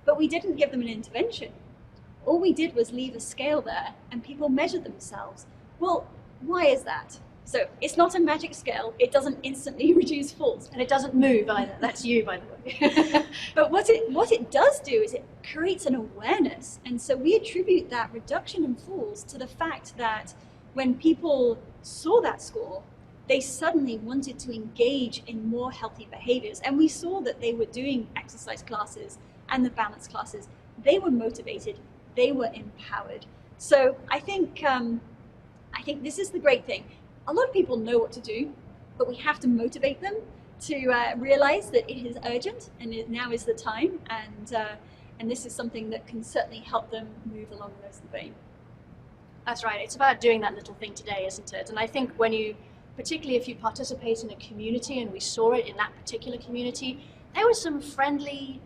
but we didn't give them an intervention. All we did was leave a scale there and people measured themselves. Well, why is that? So it's not a magic scale. It doesn't instantly reduce falls. And it doesn't move either. That's you, by the way. But what it does do is it creates an awareness. And so we attribute that reduction in falls to the fact that when people saw that score, they suddenly wanted to engage in more healthy behaviors. And we saw that they were doing exercise classes and the balance classes. They were motivated. They were empowered. So I think this is the great thing. A lot of people know what to do, but we have to motivate them to realize that it is urgent and now is the time, and this is something that can certainly help them move along those vein. That's right. It's about doing that little thing today, isn't it? And I think particularly if you participate in a community, and we saw it in that particular community, there was some friendly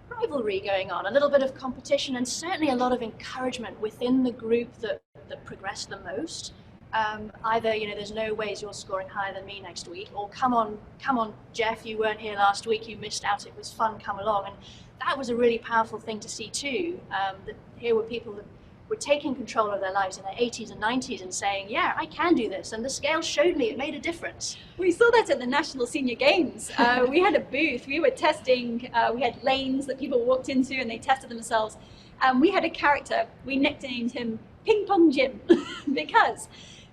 rivalry going on, a little bit of competition, and certainly a lot of encouragement within the group that progressed the most. Either, there's no ways you're scoring higher than me next week, or come on, Jeff, you weren't here last week, you missed out, it was fun, come along. And that was a really powerful thing to see too, that here were people that were taking control of their lives in their 80s and 90s and saying, yeah, I can do this, and the scale showed me it made a difference. We saw that at the National Senior Games. We had a booth, we were testing, we had lanes that people walked into and they tested themselves. And we had a character, we nicknamed him Ping Pong Jim, because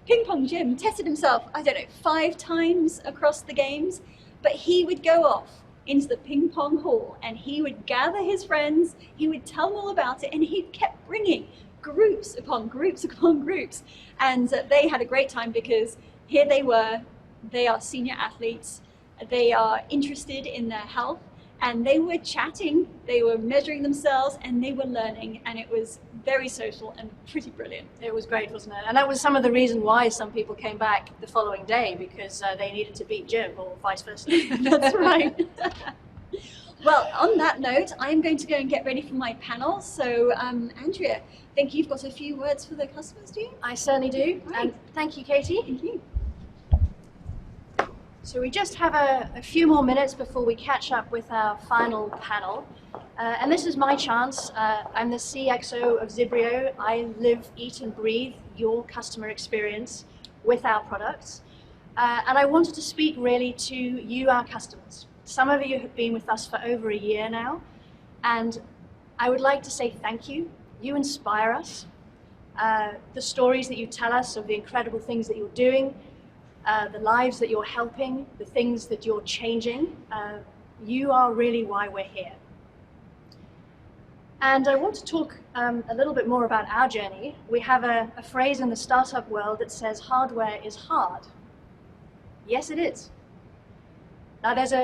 Ping Pong Jim tested himself, 5 times across the games, but he would go off into the ping pong hall and he would gather his friends, he would tell them all about it, and he kept bringing groups upon groups upon groups. And they had a great time because here they were, they are senior athletes, they are interested in their health, and they were chatting, they were measuring themselves, and they were learning, and it was very social and pretty brilliant. It was great, wasn't it? And that was some of the reason why some people came back the following day, because they needed to beat Jim, or vice versa. That's right. Well, on that note, I'm going to go and get ready for my panel. So, Andrea, I think you've got a few words for the customers, do you? I certainly do. Right. And thank you, Katie. Thank you. So we just have a few more minutes before we catch up with our final panel. And this is my chance. I'm the CXO of ZIBRIO. I live, eat and breathe your customer experience with our products. And I wanted to speak really to you, our customers. Some of you have been with us for over a year now. And I would like to say thank you. You inspire us. The stories that you tell us of the incredible things that you're doing, the lives that you're helping, the things that you're changing, you are really why we're here. And I want to talk a little bit more about our journey. We have a phrase in the startup world that says hardware is hard. Yes, it is. Now there's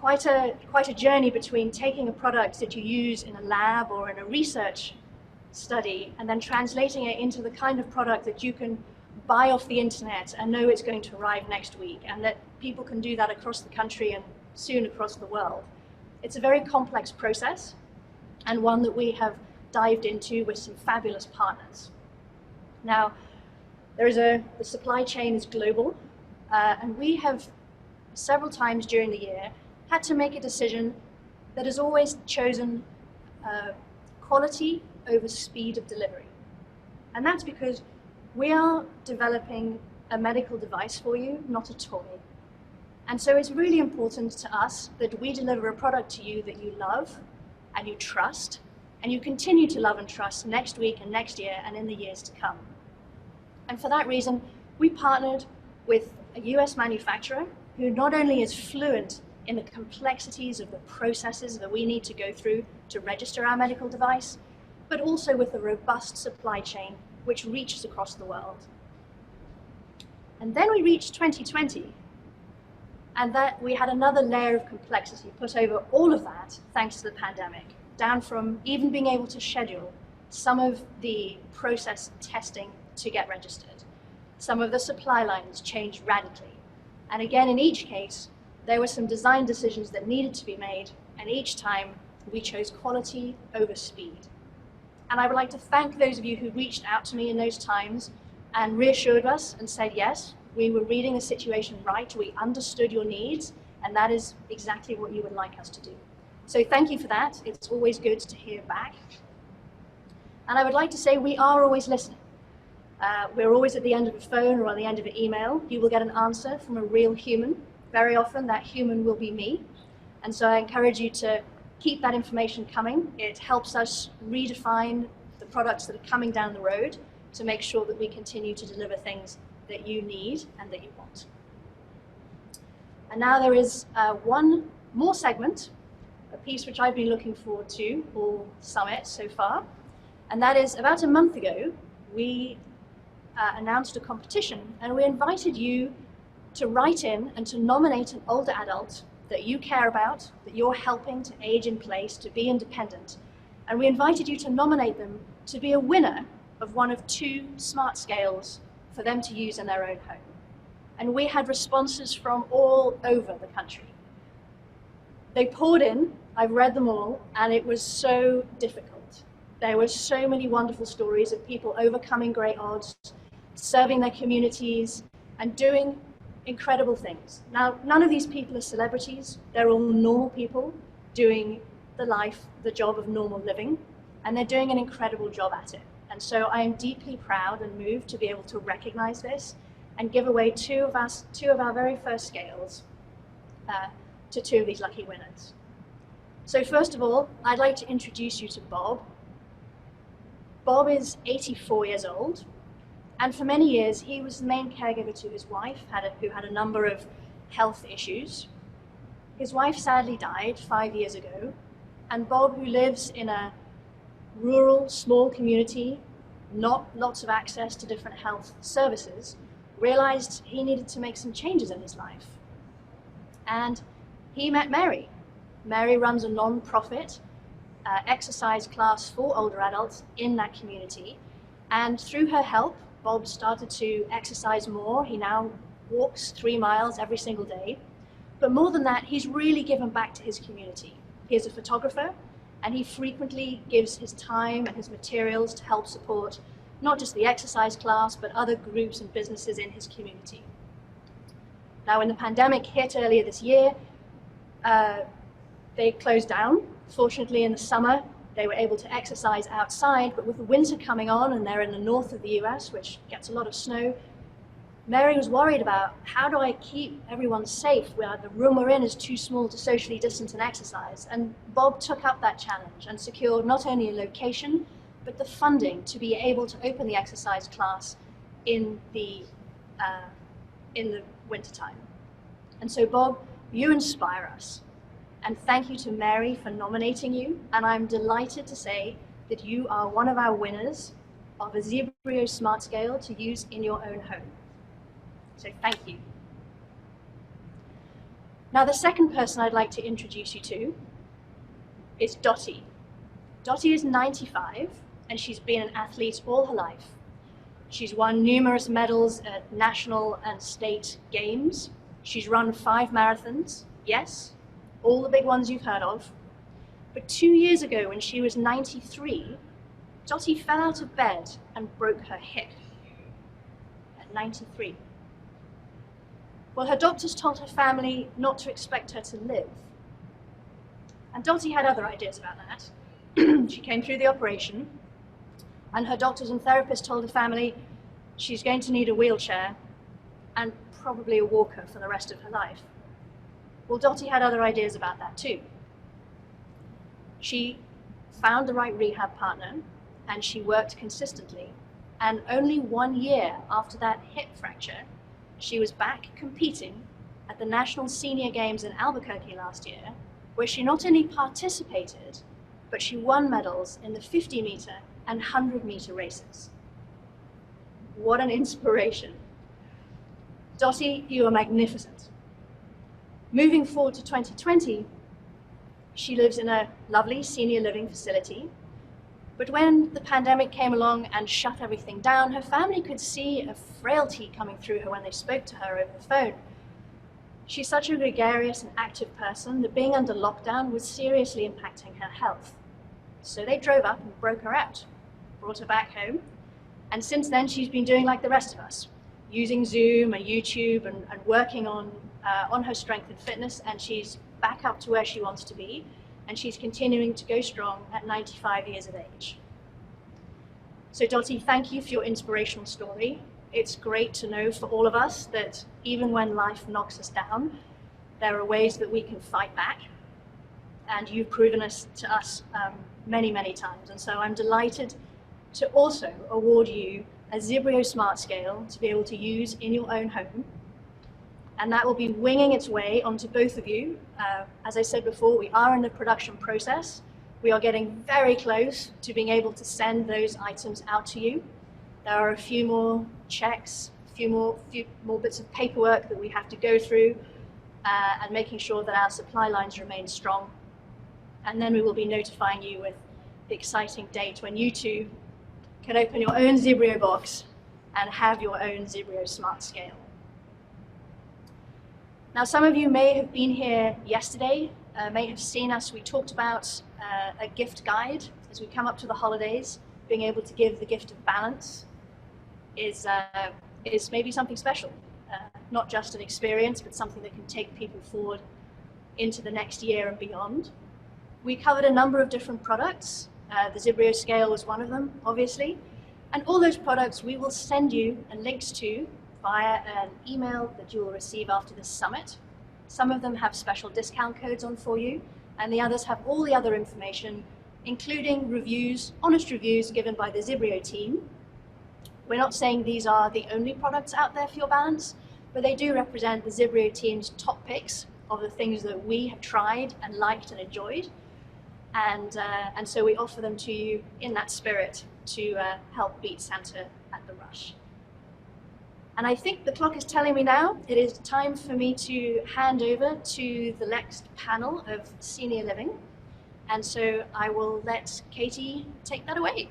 quite a journey between taking a product that you use in a lab or in a research study and then translating it into the kind of product that you can buy off the internet and know it's going to arrive next week, and that people can do that across the country and soon across the world. It's a very complex process, and one that we have dived into with some fabulous partners. Now, the supply chain is global, and we have several times during the year had to make a decision that has always chosen quality over speed of delivery. And that's because we are developing a medical device for you, not a toy. And so it's really important to us that we deliver a product to you that you love and you trust, and you continue to love and trust next week and next year and in the years to come. And for that reason, we partnered with a US manufacturer who not only is fluent in the complexities of the processes that we need to go through to register our medical device, but also with a robust supply chain which reaches across the world. And then we reached 2020, and that we had another layer of complexity put over all of that thanks to the pandemic, down from even being able to schedule some of the process testing to get registered. Some of the supply lines changed radically. And again, in each case, there were some design decisions that needed to be made, and each time we chose quality over speed. And I would like to thank those of you who reached out to me in those times and reassured us and said, yes, we were reading the situation right, we understood your needs, and that is exactly what you would like us to do. So thank you for that. It's always good to hear back. And I would like to say we are always listening. We're always at the end of a phone or on the end of an email. You will get an answer from a real human. Very often that human will be me. And so I encourage you to keep that information coming. It helps us redefine the products that are coming down the road to make sure that we continue to deliver things that you need and that you want. And now there is one more segment, a piece which I've been looking forward to all summit so far. And that is, about a month ago, we announced a competition, and we invited you to write in and to nominate an older adult that you care about, that you're helping to age in place, to be independent. And we invited you to nominate them to be a winner of one of 2 smart scales for them to use in their own home. And we had responses from all over the country. They poured in, I've read them all, and it was so difficult. There were so many wonderful stories of people overcoming great odds, serving their communities, and doing incredible things. Now, none of these people are celebrities. They're all normal people doing the job of normal living, and they're doing an incredible job at it. And so I am deeply proud and moved to be able to recognize this and give away two of our very first scales to two of these lucky winners. So first of all, I'd like to introduce you to Bob. Bob is 84 years old, and for many years he was the main caregiver to his wife, who had a number of health issues. His wife sadly died 5 years ago, and Bob, who lives in a rural, small community, not lots of access to different health services, realized he needed to make some changes in his life. And he met Mary. Mary runs a non-profit exercise class for older adults in that community. And through her help, Bob started to exercise more. He now walks 3 miles every single day. But more than that, he's really given back to his community. He is a photographer, and he frequently gives his time and his materials to help support not just the exercise class, but other groups and businesses in his community. Now, when the pandemic hit earlier this year, they closed down. Fortunately, in the summer, they were able to exercise outside, but with the winter coming on, and they're in the north of the US, which gets a lot of snow, Mary was worried about, how do I keep everyone safe where the room we're in is too small to socially distance and exercise? And Bob took up that challenge and secured not only a location, but the funding to be able to open the exercise class in the wintertime. And so Bob, you inspire us. And thank you to Mary for nominating you. And I'm delighted to say that you are one of our winners of a ZIBRIO Smart Scale to use in your own home. So thank you. Now, the second person I'd like to introduce you to is Dottie. Dottie is 95, and she's been an athlete all her life. She's won numerous medals at national and state games. She's run 5 marathons, yes, all the big ones you've heard of. But 2 years ago, when she was 93, Dottie fell out of bed and broke her hip at 93. Well, her doctors told her family not to expect her to live. And Dottie had other ideas about that. She came through the operation, and her doctors and therapists told the family she's going to need a wheelchair and probably a walker for the rest of her life. Well, Dottie had other ideas about that too. She found the right rehab partner, and she worked consistently. And only 1 year after that hip fracture, she was back competing at the National Senior Games in Albuquerque last year, where she not only participated, but she won medals in the 50-meter and 100-meter races. What an inspiration. Dottie, you are magnificent. Moving forward to 2020, she lives in a lovely senior living facility. But when the pandemic came along and shut everything down, her family could see a frailty coming through her when they spoke to her over the phone. She's such a gregarious and active person that being under lockdown was seriously impacting her health. So they drove up and broke her out, brought her back home, and since then she's been doing like the rest of us, using Zoom and YouTube and working on her strength and fitness, and she's back up to where she wants to be. And she's continuing to go strong at 95 years of age. So Dottie, thank you for your inspirational story. It's great to know for all of us that even when life knocks us down, there are ways that we can fight back. And you've proven us to us many, many times. And so I'm delighted to also award you a ZIBRIO Smart Scale to be able to use in your own home. And that will be winging its way onto both of you. As I said before, we are in the production process. We are getting very close to being able to send those items out to you. There are a few more checks, a few more bits of paperwork that we have to go through, and making sure that our supply lines remain strong. And then we will be notifying you with the exciting date when you too can open your own ZIBRIO box and have your own ZIBRIO Smart Scale. Now, some of you may have been here yesterday, may have seen us. We talked about a gift guide as we come up to the holidays, being able to give the gift of balance. is maybe something special, not just an experience, but something that can take people forward into the next year and beyond. We covered a number of different products. The ZIBRIO scale was one of them, obviously. And all those products we will send you links to via an email that you will receive after this summit. Some of them have special discount codes on for you, and the others have all the other information, including reviews, honest reviews given by the ZIBRIO team. We're not saying these are the only products out there for your balance, but they do represent the ZIBRIO team's top picks of the things that we have tried and liked and enjoyed. And so we offer them to you in that spirit to help beat Santa at the rush. And I think the clock is telling me now it is time for me to hand over to the next panel of senior living. And so I will let Katie take that away.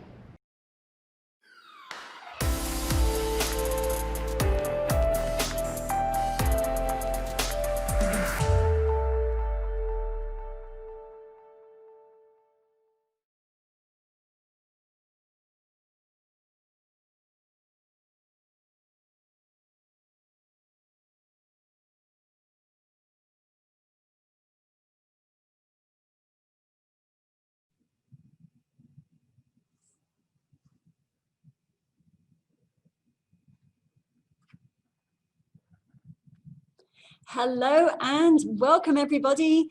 Hello and welcome everybody.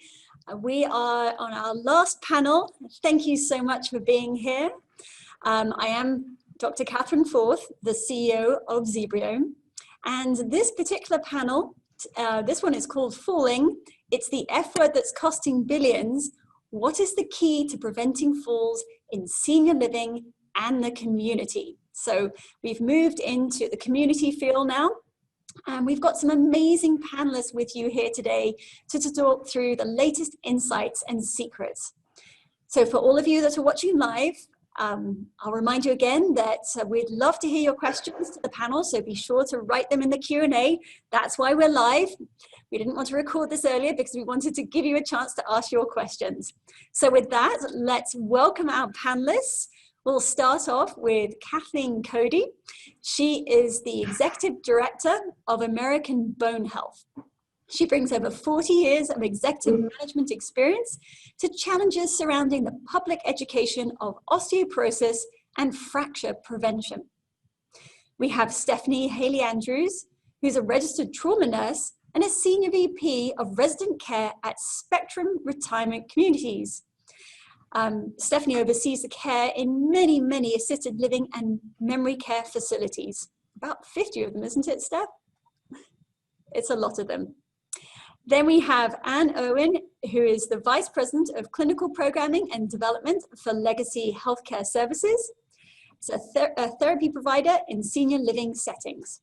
We are on our last panel. Thank you so much for being here. I am Dr. Catherine Forth, the CEO of ZIBRIO. And this particular panel, this one is called Falling. It's the F word that's costing billions. What is the key to preventing falls in senior living and the community? So we've moved into the community field now. And we've got some amazing panelists with you here today to talk through the latest insights and secrets. So for all of you that are watching live, I'll remind you again that we'd love to hear your questions to the panel, so be sure to write them in the Q&A. That's why we're live. We didn't want to record this earlier because we wanted to give you a chance to ask your questions. So with that, let's welcome our panelists. We'll start off with Kathleen Cody. She is the Executive Director of American Bone Health. She brings over 40 years of executive management experience to challenges surrounding the public education of osteoporosis and fracture prevention. We have Stephanie Haley Andrews, who's a registered trauma nurse and a Senior VP of Resident Care at Spectrum Retirement Communities. Stephanie oversees the care in many, many assisted living and memory care facilities. About 50 of them, isn't it, Steph? It's a lot of them. Then we have Anne Owen, who is the Vice President of Clinical Programming and Development for Legacy Healthcare Services. It's a therapy provider in senior living settings.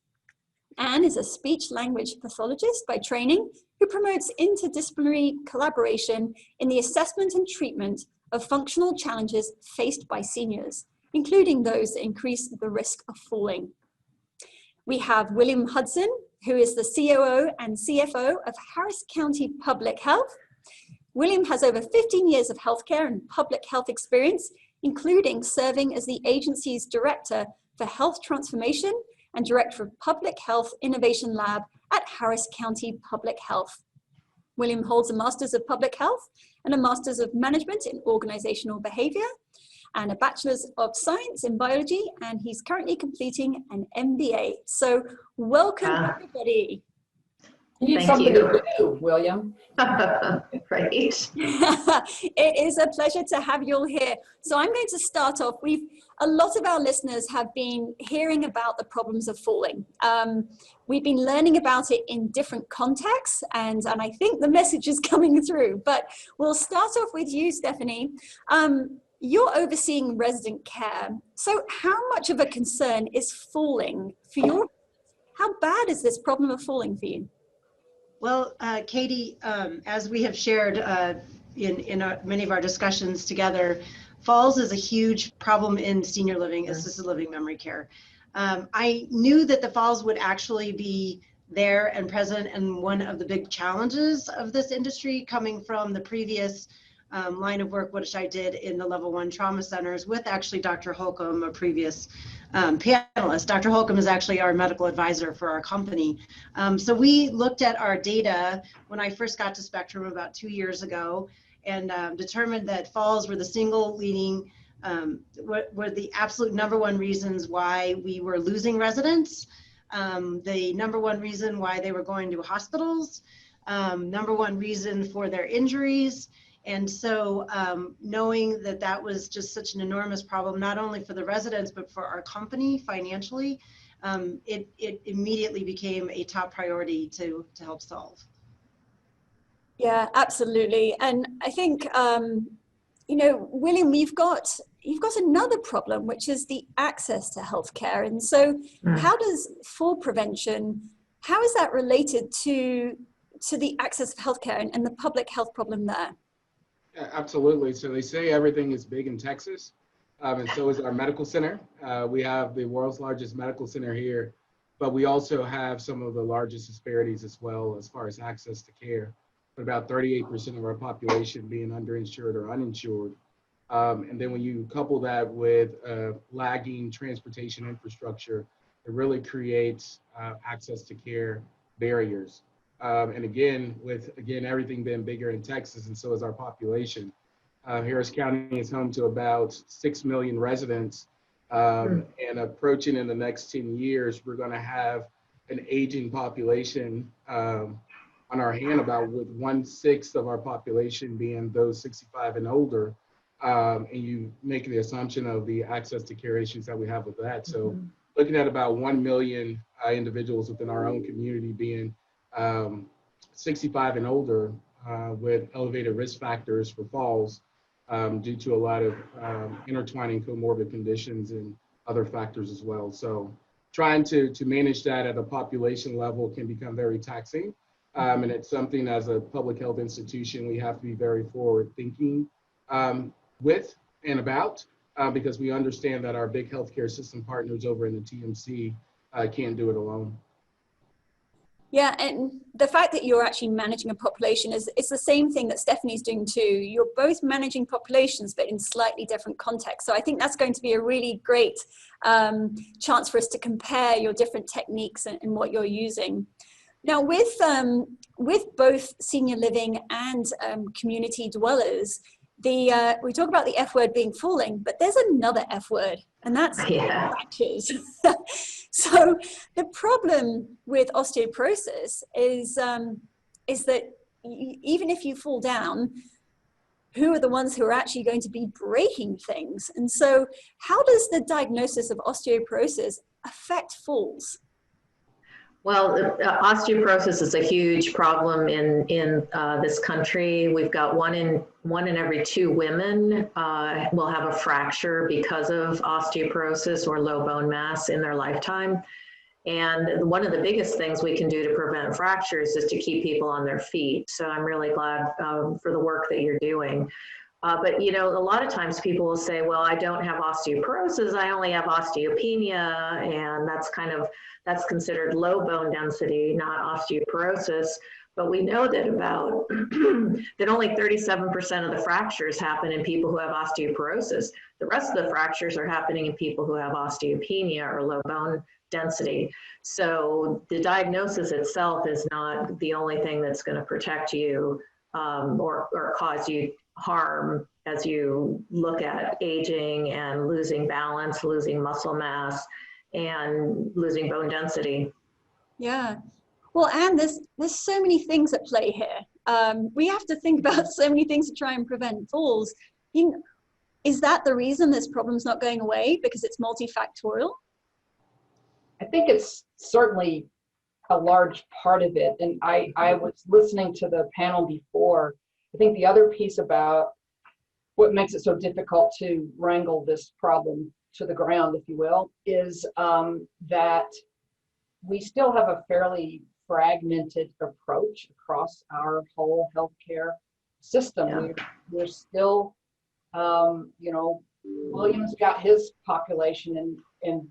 Anne is a speech-language pathologist by training who promotes interdisciplinary collaboration in the assessment and treatment of functional challenges faced by seniors, including those that increase the risk of falling. We have William Hudson, who is the COO and CFO of Harris County Public Health. William has over 15 years of healthcare and public health experience, including serving as the agency's Director for Health Transformation and Director of Public Health Innovation Lab at Harris County Public Health. William holds a Master's of Public Health and a Master's of Management in Organizational Behavior and a Bachelor's of Science in Biology, and he's currently completing an MBA. So welcome everybody. Thank you, William. Great. It is a pleasure to have you all here. So I'm going to start off. A lot of our listeners have been hearing about the problems of falling. We've been learning about it in different contexts, and I think the message is coming through. But we'll start off with you, Stephanie. You're overseeing resident care. So how much of a concern is falling for you? How bad is this problem of falling for you? Well, Katie, as we have shared in many of our discussions together, falls is a huge problem in senior living, assisted living memory care. I knew that the falls would actually be there and present, and one of the big challenges of this industry coming from the previous line of work, which I did in the level 1 trauma centers with actually Dr. Holcomb, a previous panelist. Dr. Holcomb is actually our medical advisor for our company. So we looked at our data when I first got to Spectrum about 2 years ago, and determined that falls were the single leading, were the absolute #1 reasons why we were losing residents, the #1 reason why they were going to hospitals, #1 reason for their injuries. And so knowing that that was just such an enormous problem, not only for the residents, but for our company financially, it immediately became a top priority to help solve. Yeah, absolutely. And I think, you know, William, you've got another problem, which is the access to healthcare. And so how does fall prevention, how is that related to the access of healthcare and the public health problem there? Yeah, absolutely. So they say everything is big in Texas, and so is our medical center. We have the world's largest medical center here, but we also have some of the largest disparities as well as far as access to care, with about 38% of our population being underinsured or uninsured. And then when you couple that with lagging transportation infrastructure, it really creates access to care barriers. And again, with everything being bigger in Texas, and so is our population. Harris County is home to about 6 million residents, and approaching in the next 10 years, we're going to have an aging population on our hand, about with 1/6 of our population being those 65 and older. And you make the assumption of the access to care issues that we have with that. So looking at about 1 million individuals within our own community being 65 and older with elevated risk factors for falls due to a lot of intertwining comorbid conditions and other factors as well. So trying to manage that at a population level can become very taxing. And it's something as a public health institution, we have to be very forward thinking with and about, because we understand that our big healthcare system partners over in the TMC can't do it alone. Yeah, and the fact that you're actually managing a population it's the same thing that Stephanie's doing too. You're both managing populations, but in slightly different contexts. So I think that's going to be a really great chance for us to compare your different techniques and what you're using. Now, with both senior living and community dwellers, we talk about the F word being falling, but there's another F word, and that's fractures. So the problem with osteoporosis is that even if you fall down, who are the ones who are actually going to be breaking things? And so how does the diagnosis of osteoporosis affect falls? Well, osteoporosis is a huge problem in this country. We've got one in every 2 women will have a fracture because of osteoporosis or low bone mass in their lifetime. And one of the biggest things we can do to prevent fractures is to keep people on their feet. So I'm really glad for the work that you're doing. But you know, a lot of times people will say, well, I don't have osteoporosis, I only have osteopenia, and that's considered low bone density, not osteoporosis. But we know that that only 37% of the fractures happen in people who have osteoporosis. The rest of the fractures are happening in people who have osteopenia or low bone density. So the diagnosis itself is not the only thing that's going to protect you or cause you harm as you look at aging and losing balance, losing muscle mass, and losing bone density. Yeah. Well, and there's so many things at play here. We have to think about so many things to try and prevent falls. Is that the reason this problem's not going away, because it's multifactorial? I think it's certainly a large part of it. And I was listening to the panel before. I think the other piece about what makes it so difficult to wrangle this problem to the ground, if you will, is that we still have a fairly fragmented approach across our whole healthcare system. Yeah. We're still, you know, William's got his population and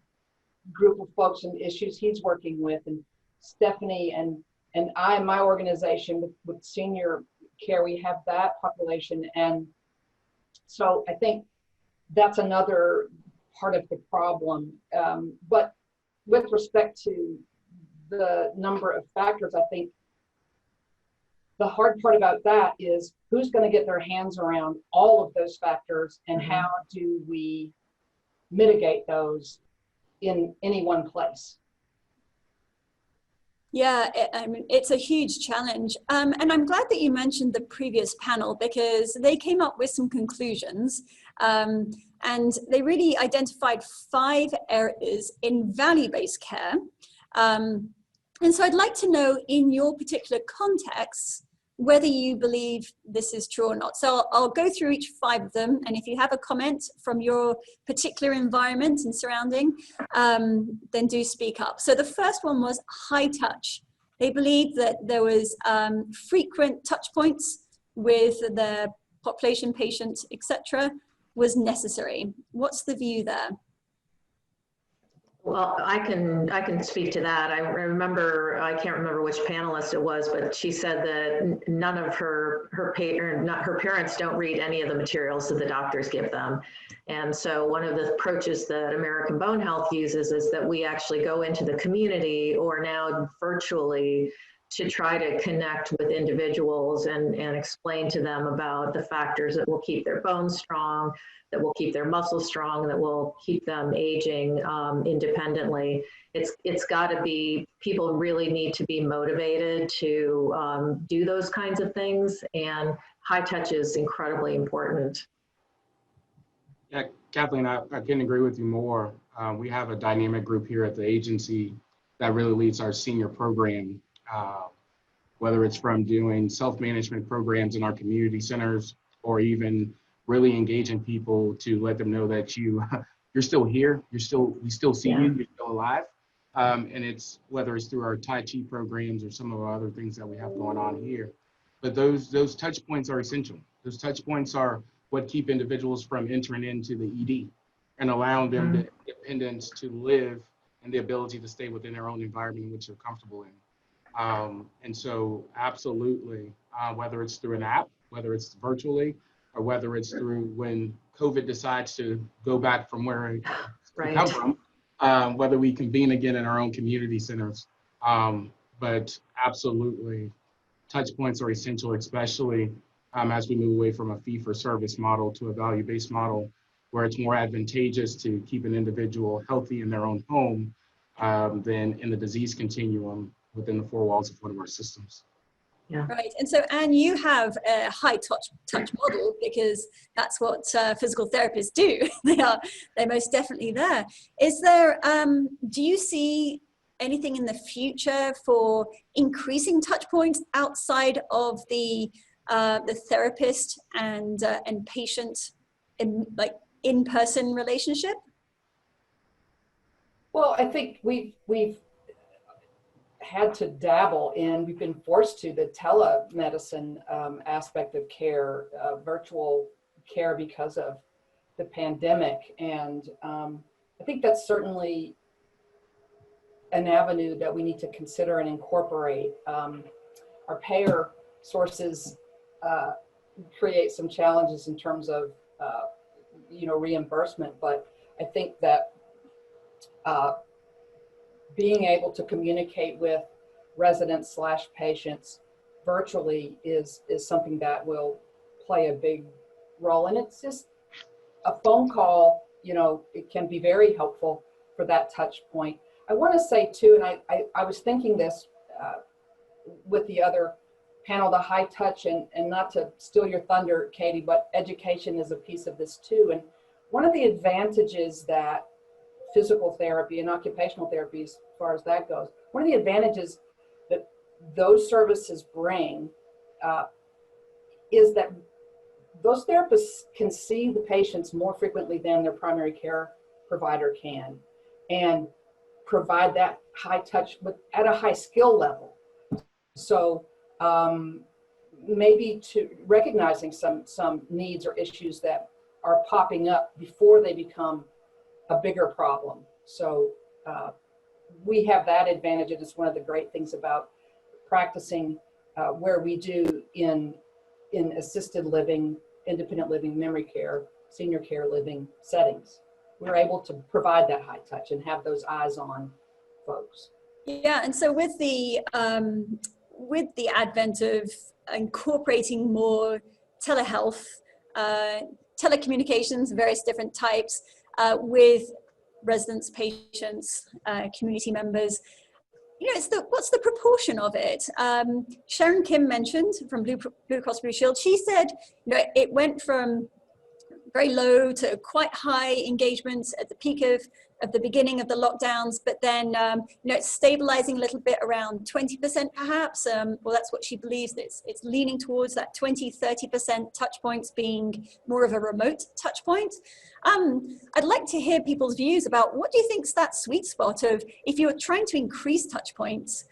group of folks and issues he's working with, and Stephanie and I, my organization with senior care, we have that population. And so I think that's another part of the problem. But with respect to the number of factors, I think the hard part about that is who's going to get their hands around all of those factors, and how do we mitigate those in any one place? Yeah, I mean, it's a huge challenge. And I'm glad that you mentioned the previous panel, because they came up with some conclusions, and they really identified 5 areas in value-based care. And so I'd like to know, in your particular context, whether you believe this is true or not. So I'll go through each 5 of them, and if you have a comment from your particular environment and surrounding, then do speak up. So the first one was high touch. They believed that there was frequent touch points with the population, patients, etc., was necessary. What's the view there? Well, I can speak to that. I can't remember which panelist it was, but she said that none of her parents don't read any of the materials that the doctors give them. And so one of the approaches that American Bone Health uses is that we actually go into the community, or now virtually, to try to connect with individuals and explain to them about the factors that will keep their bones strong, that will keep their muscles strong, that will keep them aging independently. It's got to be, people really need to be motivated to do those kinds of things, and high touch is incredibly important. Yeah, Kathleen, I couldn't agree with you more. We have a dynamic group here at the agency that really leads our senior program, whether it's from doing self-management programs in our community centers, or even really engaging people to let them know that you're still here, we still see you, you're still alive. And it's, whether it's through our Tai Chi programs or some of our other things that we have going on here. But those touch points are essential. Those touch points are what keep individuals from entering into the ED and allowing them the independence to live and the ability to stay within their own environment in which they're comfortable in. And so absolutely, whether it's through an app, whether it's virtually, or whether it's through when COVID decides to go back from where it come from, whether we convene again in our own community centers. But absolutely, touch points are essential, especially as we move away from a fee-for-service model to a value-based model, where it's more advantageous to keep an individual healthy in their own home than in the disease continuum within the 4 walls of one of our systems. Yeah. Right. And so, Anne, you have a high touch model, because that's what physical therapists do. They're most definitely there. Is there, do you see anything in the future for increasing touch points outside of the therapist and patient in-person relationship? Well, I think we've had to dabble in, we've been forced to, the telemedicine aspect of care, virtual care, because of the pandemic. And I think that's certainly an avenue that we need to consider and incorporate. Our payer sources create some challenges in terms of reimbursement, but I think that being able to communicate with residents / patients virtually is something that will play a big role. And it's just a phone call, it can be very helpful for that touch point. I want to say too, and I was thinking this with the other panel, the high touch, and not to steal your thunder, Katie, but education is a piece of this too. And one of the advantages that physical therapy and occupational therapy, as far as that goes, one of the advantages that those services bring is that those therapists can see the patients more frequently than their primary care provider can, and provide that high touch at a high skill level. So maybe to recognizing some needs or issues that are popping up before they become a bigger problem. So we have that advantage, and it's one of the great things about practicing where we do in in assisted living, independent living, memory care, senior care living settings. We're able to provide that high touch and have those eyes on folks. Yeah, and so with the advent of incorporating more telehealth, telecommunications, various different types, with residents, patients, community members, what's the proportion of it? Sharon Kim mentioned from Blue Cross Blue Shield, she said, it went from very low to quite high engagement at the peak of the beginning of the lockdowns, but then it's stabilizing a little bit around 20% perhaps. Well, that's what she believes. It's leaning towards that 20-30% touch points being more of a remote touch point. I'd like to hear people's views about what do you think is that sweet spot of, if you're trying to increase touch points,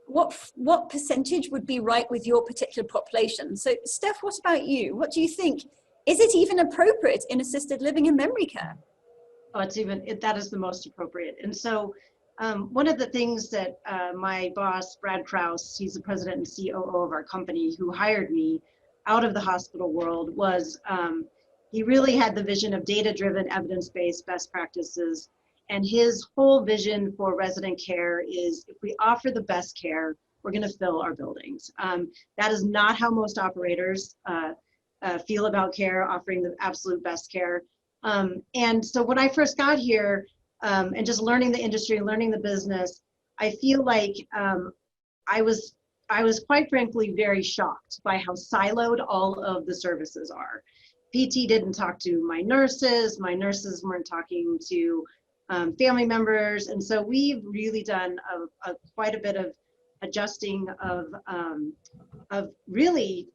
what percentage would be right with your particular population? So Steph, what about you? What do you think? Is it even appropriate in assisted living and memory care? Oh, that is the most appropriate. And so one of the things that my boss, Brad Krause, he's the president and COO of our company, who hired me out of the hospital world, was he really had the vision of data-driven, evidence-based best practices. And his whole vision for resident care is, if we offer the best care, we're going to fill our buildings. That is not how most operators feel about care, offering the absolute best care. And so when I first got here, and just learning the industry, learning the business, I feel like I was quite frankly very shocked by how siloed all of the services are. PT didn't talk to my nurses weren't talking to family members, and so we've really done quite a bit of adjusting of really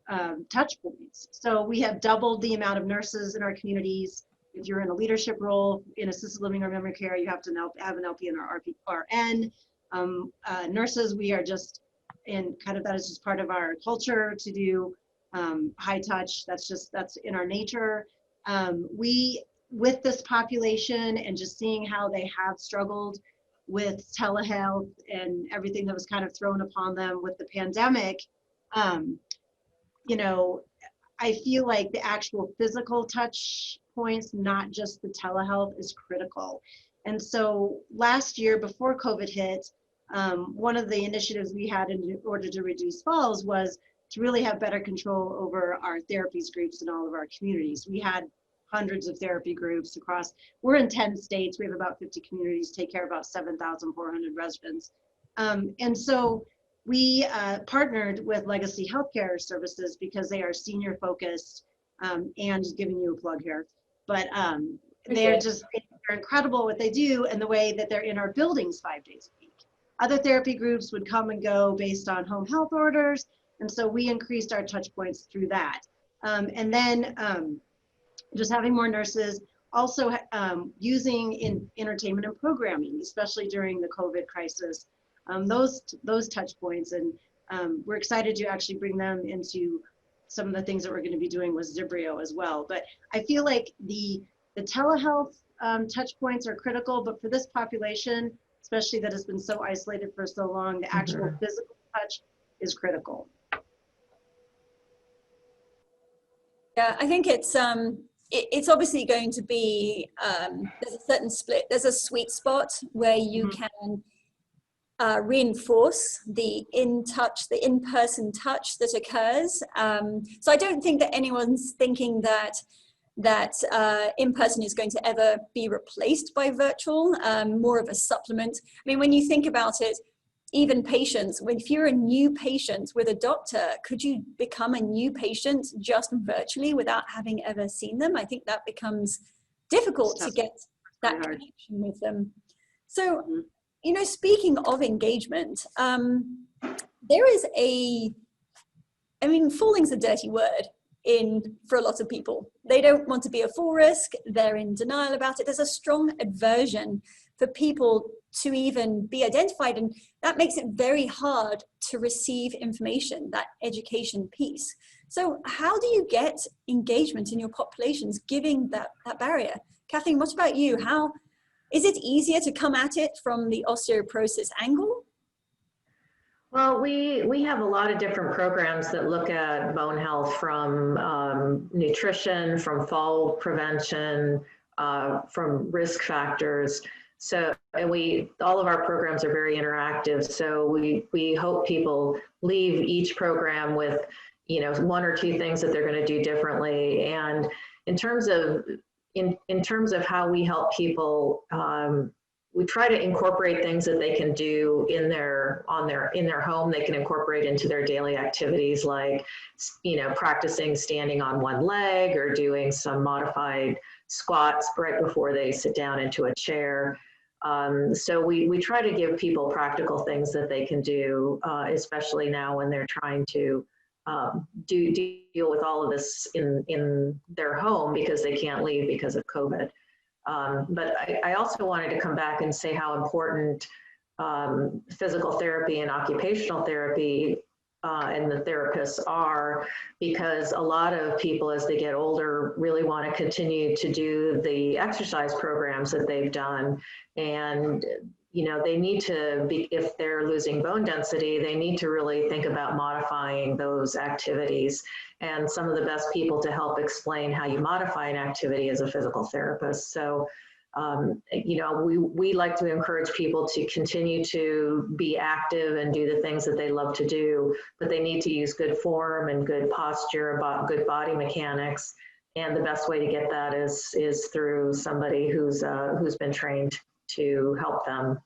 touch points. So we have doubled the amount of nurses in our communities. If you're in a leadership role in assisted living or memory care, you have to now have an LPN or RN. Nurses, we are just in that is just part of our culture to do high touch. That's in our nature. With this population and just seeing how they have struggled with telehealth and everything that was kind of thrown upon them with the pandemic, I feel like the actual physical touch points, not just the telehealth, is critical. And so last year, before COVID hit, one of the initiatives we had in order to reduce falls was to really have better control over our therapies groups in all of our communities. We had hundreds of therapy groups across, we're in 10 states, we have about 50 communities, take care of about 7,400 residents. And so we partnered with Legacy Healthcare Services because they are senior focused, and giving you a plug here, but they're incredible what they do and the way that they're in our buildings 5 days a week. Other therapy groups would come and go based on home health orders, and so we increased our touch points through that. And then just having more nurses, also using in entertainment and programming, especially during the COVID crisis, those touch points. And we're excited to actually bring them into some of the things that we're going to be doing with ZIBRIO as well. But I feel like the telehealth touch points are critical, but for this population, especially that has been so isolated for so long, the actual physical touch is critical. Yeah, I think it's obviously going to be, there's a certain split, there's a sweet spot where you can reinforce the in-person touch that occurs. So I don't think that anyone's thinking that in-person is going to ever be replaced by virtual, more of a supplement. I mean, when you think about it, even patients, if you're a new patient with a doctor, could you become a new patient just virtually without having ever seen them? I think that becomes difficult to get that connection with them. So, speaking of engagement, there is falling's a dirty word for a lot of people. They don't want to be a full risk. They're in denial about it. There's a strong aversion for people to even be identified, and that makes it very hard to receive information, that education piece. So how do you get engagement in your populations given that barrier? Kathleen, what about you? How is it easier to come at it from the osteoporosis angle? Well, we have a lot of different programs that look at bone health, from nutrition, from fall prevention, from risk factors. So, and all of our programs are very interactive. So we hope people leave each program with, you know, one or two things that they're going to do differently. And in terms of how we help people, we try to incorporate things that they can do in their home. They can incorporate into their daily activities, like, you know, practicing standing on one leg or doing some modified squats right before they sit down into a chair. So we try to give people practical things that they can do, especially now when they're trying to deal with all of this in their home because they can't leave because of COVID. But I also wanted to come back and say how important physical therapy and occupational therapy and the therapists are, because a lot of people as they get older really want to continue to do the exercise programs that they've done. And, you know, they need to be, if they're losing bone density, they need to really think about modifying those activities. And some of the best people to help explain how you modify an activity is a physical therapist. So, you know, we like to encourage people to continue to be active and do the things that they love to do, but they need to use good form and good posture, good body mechanics. And the best way to get that is through somebody who's been trained to help them.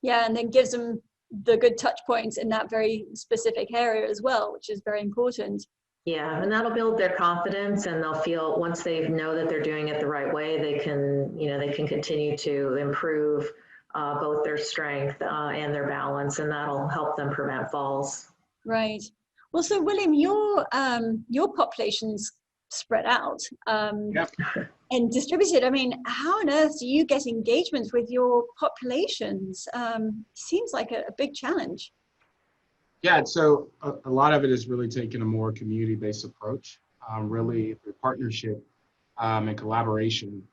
Yeah, and then gives them the good touch points in that very specific area as well, which is very important. Yeah, and that'll build their confidence, and they'll feel, once they know that they're doing it the right way, they can, you know, they can continue to improve both their strength and their balance, and that'll help them prevent falls. Right. Well, so William, your population's spread out and distributed. I mean, how on earth do you get engagement with your populations? Seems like a big challenge. Yeah, so a lot of it is really taking a more community-based approach, really through partnership and collaboration.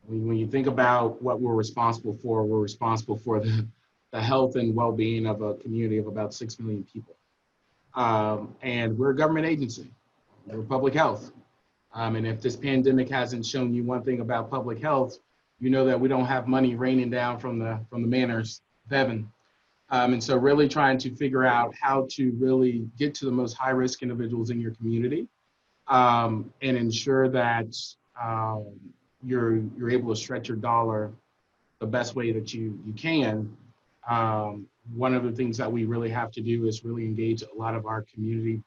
When you think about what we're responsible for the health and well-being of a community of about 6 million people. And we're a government agency, we're public health. And if this pandemic hasn't shown you one thing about public health, you know that we don't have money raining down from the manors of heaven. And so really trying to figure out how to really get to the most high-risk individuals in your community and ensure that you're able to stretch your dollar the best way that you can. One of the things that we really have to do is really engage a lot of our community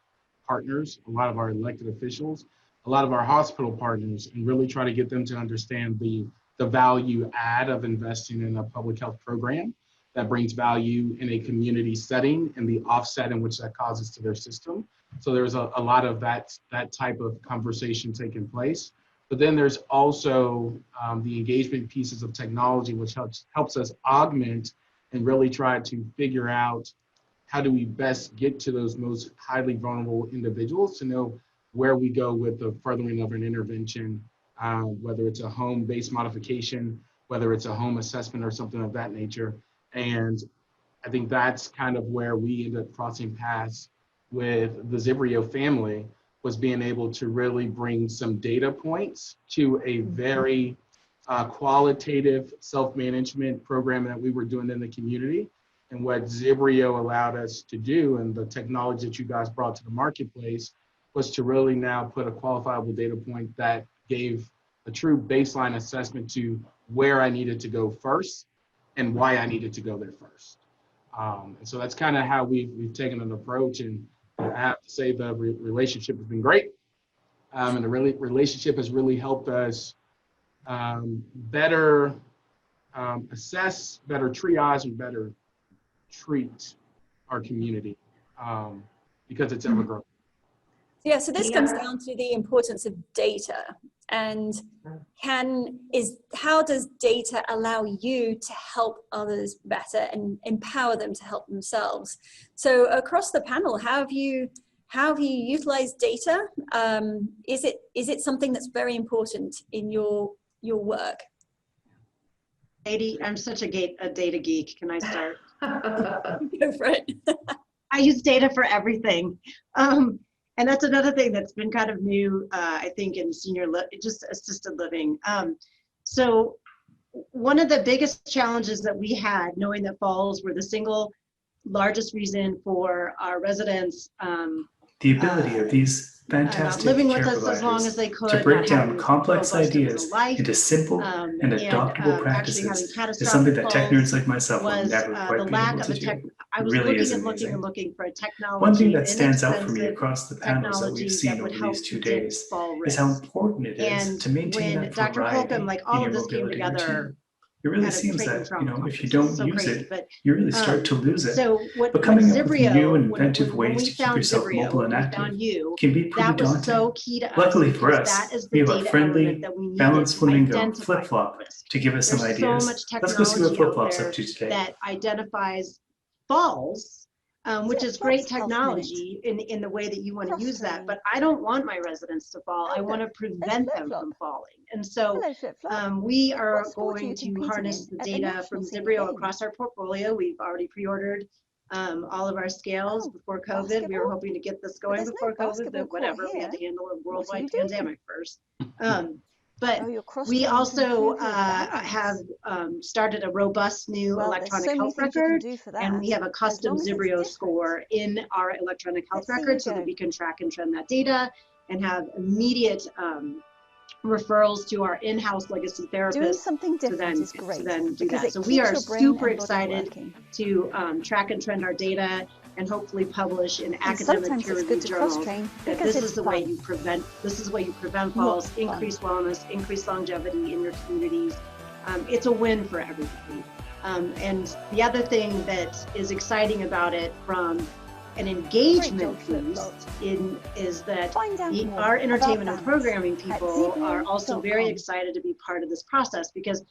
partners, a lot of our elected officials, a lot of our hospital partners, and really try to get them to understand the value add of investing in a public health program that brings value in a community setting and the offset in which that causes to their system. So there's a lot of that type of conversation taking place. But then there's also the engagement pieces of technology, which helps us augment and really try to figure out how do we best get to those most highly vulnerable individuals to know where we go with the furthering of an intervention, whether it's a home-based modification, whether it's a home assessment or something of that nature. And I think that's kind of where we ended up crossing paths with the ZIBRIO family, was being able to really bring some data points to a very qualitative self-management program that we were doing in the community. And what ZIBRIO allowed us to do, and the technology that you guys brought to the marketplace, was to really now put a qualifiable data point that gave a true baseline assessment to where I needed to go first and why I needed to go there first. And so that's kind of how we've taken an approach. And I have to say the relationship has been great. And the relationship has really helped us better assess, better triage, and better treat our community because it's ever growing. Yeah, so this comes down to the importance of data, and how does data allow you to help others better and empower them to help themselves? So across the panel, how have you utilized data? Is it something that's very important in your work? Katie, I'm such a data geek. Can I start? Go for it. I use data for everything. And that's another thing that's been kind of new, I think, in just assisted living. So one of the biggest challenges that we had, knowing that falls were the single largest reason for our residents the ability of these fantastic living with care us as long as they providers could, to break not down having complex robust ideas life, into simple and adoptable actually having practices catastrophic is something that tech falls nerds like myself will was never the quite be lack able of to a tech. do. I It was really looking is and looking amazing. and looking for a technology. One thing that stands out for me inexpensive across the panels that we've technology seen that would over help these 2 predict days fall is how risk. important it is And to maintain when that Dr. variety Holcomb, like in all your of this came mobility together, routine. It really kind of seems trading that, trauma if you conferences, don't so use crazy, it, but you really start to lose it. so what But coming up with ZIBRIO, new and inventive when ways we to keep found yourself ZIBRIO, mobile and when we active found you, can be pretty that was daunting. so key to us. Luckily for because us, that is we the have a data element friendly, that we needed balanced to flamingo identify flip-flop risk. to give us some There's so ideas. much Let's go see what technology out flip-flop's there up to today. that identifies falls, which is great technology in the way that you want to use that. But I don't want my residents to fall. I want to prevent them from falling. And so we are going to harness the data from ZIBRIO across our portfolio. We've already pre-ordered all of our scales before COVID. We were hoping to get this going before COVID, but whatever, we had to handle a worldwide pandemic first. But we also have started a robust new electronic health record, and we have a custom ZIBRIO score in our electronic health record so that we can track and trend that data and have immediate referrals to our in-house legacy therapists to then do that. So we are super excited to track and trend our data and hopefully publish in academic peer-reviewed journals that this is the way you prevent falls, increase wellness, increase longevity in your communities. It's a win for everybody. And the other thing that is exciting about it from an engagement piece is that our entertainment and programming people are also very excited to be part of this process, because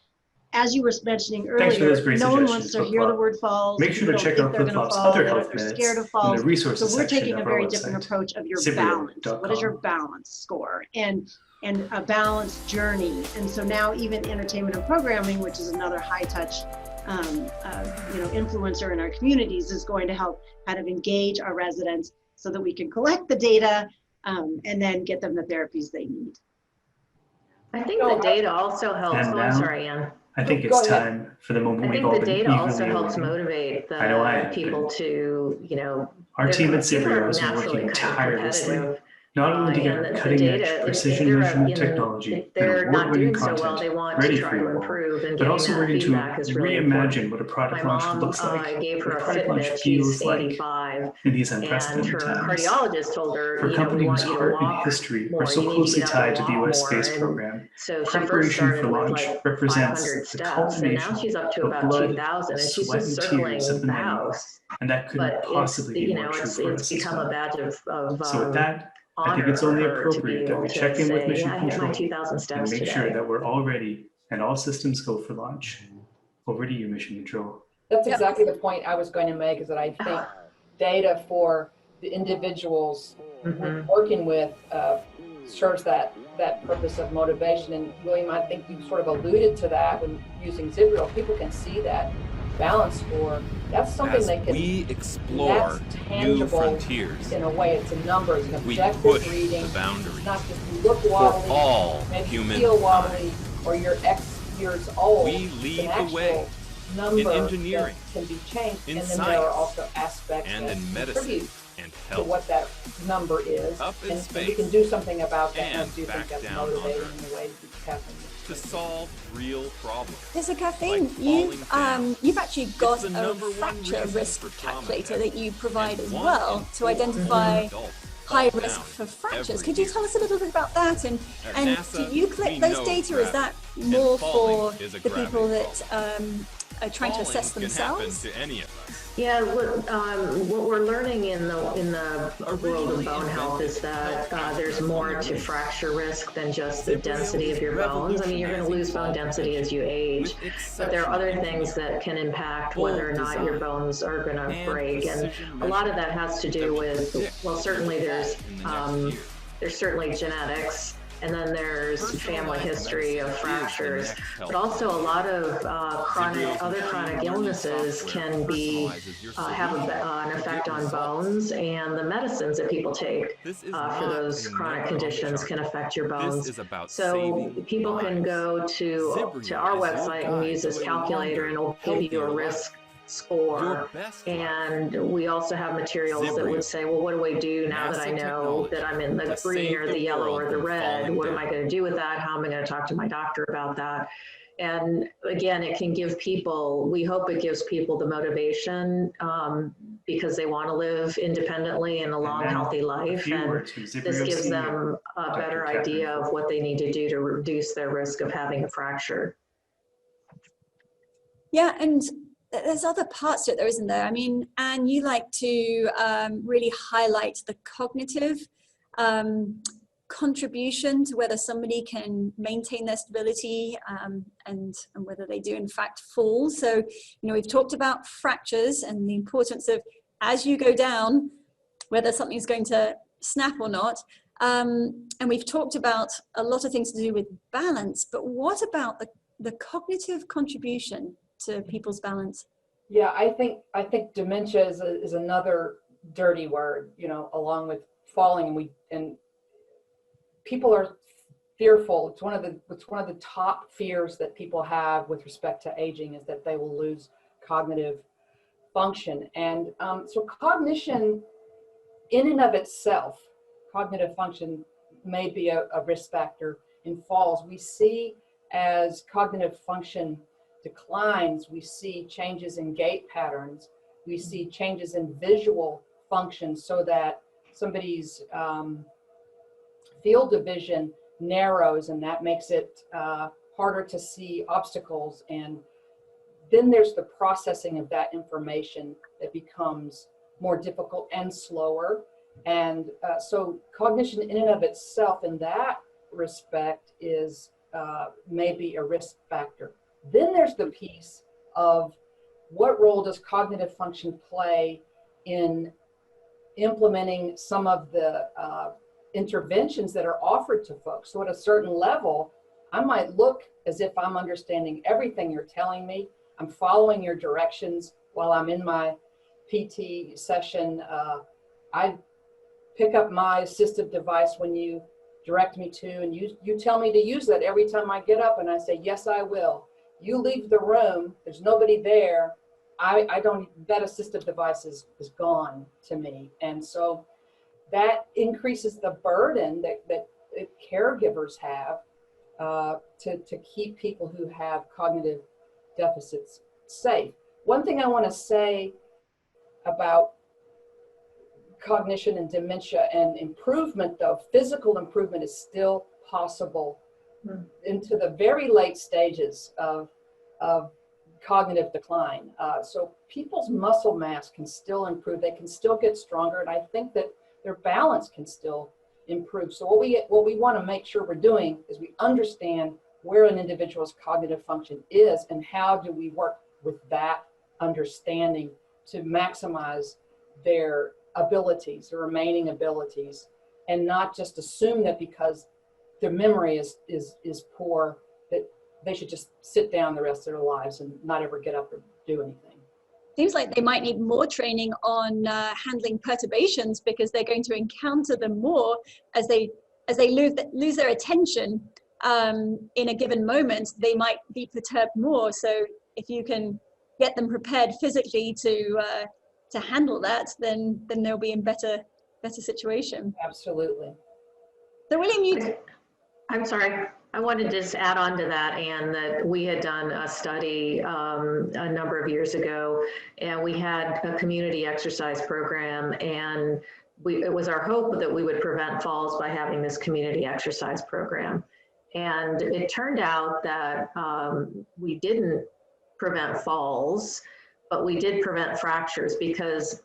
as you were mentioning earlier, no one wants to hear the word falls. Make sure to check out Flip-Flop's other health minutes scared of falls. in the resources So we're section taking a of our very website, different approach of your ZIBRIO.com. balance. What is your balance score? And a balanced journey. And so now even entertainment and programming, which is another high touch influencer in our communities, is going to help kind of engage our residents so that we can collect the data and then get them the therapies they need. I think the data also helps. And Oh, I'm now, sorry, Ann. I think it's time for the moment I we've think all the been data also eagerly helps awaiting. motivate I know I the have people been. to, Our team at people are ZIBRIO has been naturally working kind of tirelessly, competitive. not only to get And our the cutting-edge data, precision if they're, measurement you know, technology if and they're not award-winning doing so well, content they want ready to for try you to all, improve, and but getting also that working to feedback is really reimagine important. what a product My launch mom looks like, gave her what a a product launch Fitbit. She's feels like 85, in these and unprecedented her times. cardiologist told her, For a you know, we company want whose you to heart and walk history more. are so You need to closely get out and tied to the walk U.S. more. space And program, so she first preparation started for with launch like represents 500 the steps, and now culmination she's up to of about blood, 2,000, and she's sweat, just and circling tears of the the many more. house. And that couldn't But possibly be more true for it's us as become well. a badge of So with that, I think honor it's only for her to be appropriate that able we to check in with say, Mission yeah, I hit my Control 2,000 and steps make today. sure that we're all ready and all systems go for launch. Over to you, Mission Control. That's exactly the point I was going to make, is that I think data for the individuals we're working with serves that purpose of motivation. And William, I think you sort of alluded to that when using ZIBRIO. People can see that balance score. That's something As they can. we explore that's new tangible frontiers, in a way. It's a number. It's an we objective push reading. the boundaries It's not just you look for wobbly, all maybe human you feel wobbly, or you're X years old. We It's lead an the actual way number in engineering, that can be changed, in and then there are science, also aspects and that in medicine contribute and to health. what that number is, Up in and space you can do something about that. and I do back think that's down on motivating Earth. in the way that Catherine to solve real problems. So Kathleen, like falling you've actually got It's the a number one fracture reason risk for trauma calculator death, that you provide and as 1 well in to 4 identify adults high fall risk down for fractures. every Could you year. tell us a little bit about that? And At and NASA, do you we collect those know data? Is that gravity, more and for falling is a the people gravity that are trying to Falling assess can themselves? happen to any of us. Yeah, what we're learning in the world of bone health is that there's more to fracture risk than just the density of your bones. I mean, you're going to lose bone density as you age, but there are other things that can impact whether or not your bones are going to break, and a lot of that has to do with, well, certainly there's certainly genetics. And then there's family history of fractures, but also a lot of other chronic illnesses can be have an effect on bones, and the medicines that people take for those chronic conditions can affect your bones. So people can go to our website and use this calculator, and it'll give you a risk score. And we also have materials that would say, well, what do I do now that I know that I'm in the green or the yellow or the red? What am I going to do with that? How am I going to talk to my doctor about that? And again, it can give people, we hope it gives people the motivation because they want to live independently and a long, healthy life. And this gives them a better idea of what they need to do to reduce their risk of having a fracture. Yeah, and there's other parts to it, though, isn't there? I mean, Anne, you like to really highlight the cognitive contribution to whether somebody can maintain their stability and whether they do in fact fall. So, you know, we've talked about fractures and the importance of, as you go down, whether something's going to snap or not. And we've talked about a lot of things to do with balance, but what about the cognitive contribution to people's balance? Yeah, I think dementia is another dirty word, you know, along with falling, and people are fearful. It's one of the top fears that people have with respect to aging is that they will lose cognitive function. And so cognition in and of itself, cognitive function may be a risk factor in falls. We see as cognitive function declines, we see changes in gait patterns, we see changes in visual function, so that somebody's field of vision narrows, and that makes it harder to see obstacles. And then there's the processing of that information that becomes more difficult and slower. And so cognition in and of itself in that respect is maybe a risk factor. Then there's the piece of what role does cognitive function play in implementing some of the interventions that are offered to folks. So at a certain level, I might look as if I'm understanding everything you're telling me. I'm following your directions while I'm in my PT session. I pick up my assistive device when you direct me to, and you tell me to use that every time I get up, and I say, yes, I will. You leave the room, there's nobody there, I don't, that assistive device is gone to me. And so that increases the burden that caregivers have to keep people who have cognitive deficits safe. One thing I want to say about cognition and dementia and improvement, though, physical improvement is still possible into the very late stages of cognitive decline. So people's muscle mass can still improve. They can still get stronger, and I think that their balance can still improve. So what we want to make sure we're doing is we understand where an individual's cognitive function is and how do we work with that understanding to maximize their abilities, their remaining abilities, and not just assume that because their memory is poor that they should just sit down the rest of their lives and not ever get up or do anything. Seems like they might need more training on handling perturbations, because they're going to encounter them more as they lose their attention in a given moment. They might be perturbed more. So if you can get them prepared physically to handle that, then they'll be in better situation. Absolutely. So William, I'm sorry. I wanted to just add on to that, Anne, that we had done a study a number of years ago, and we had a community exercise program, and it was our hope that we would prevent falls by having this community exercise program. And it turned out that we didn't prevent falls, but we did prevent fractures, because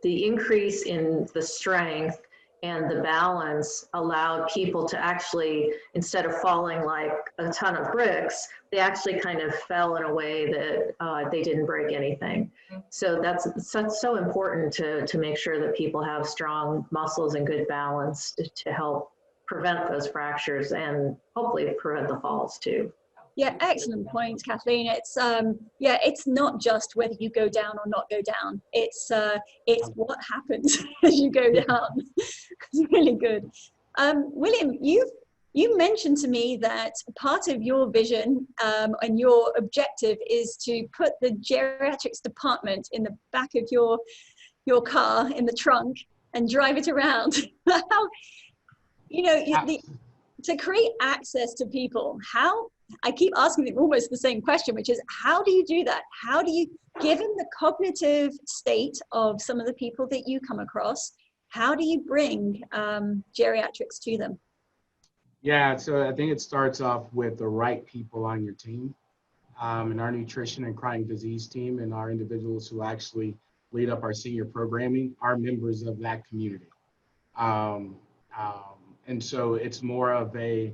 the increase in the strength and the balance allowed people to actually, instead of falling like a ton of bricks, they actually kind of fell in a way that they didn't break anything. So that's so important to make sure that people have strong muscles and good balance to help prevent those fractures and hopefully prevent the falls too. Yeah, excellent point, Kathleen. It's yeah, it's not just whether you go down or not go down. It's what happens as you go down. It's really good. William, you mentioned to me that part of your vision and your objective is to put the geriatrics department in the back of your car in the trunk and drive it around. How, you know, to create access to people, how, I keep asking them almost the same question, which is, how do you do that? How do you, given the cognitive state of some of the people that you come across, how do you bring geriatrics to them? Yeah, so I think it starts off with the right people on your team, and our nutrition and chronic disease team, and our individuals who actually lead up our senior programming are members of that community. And so it's more of a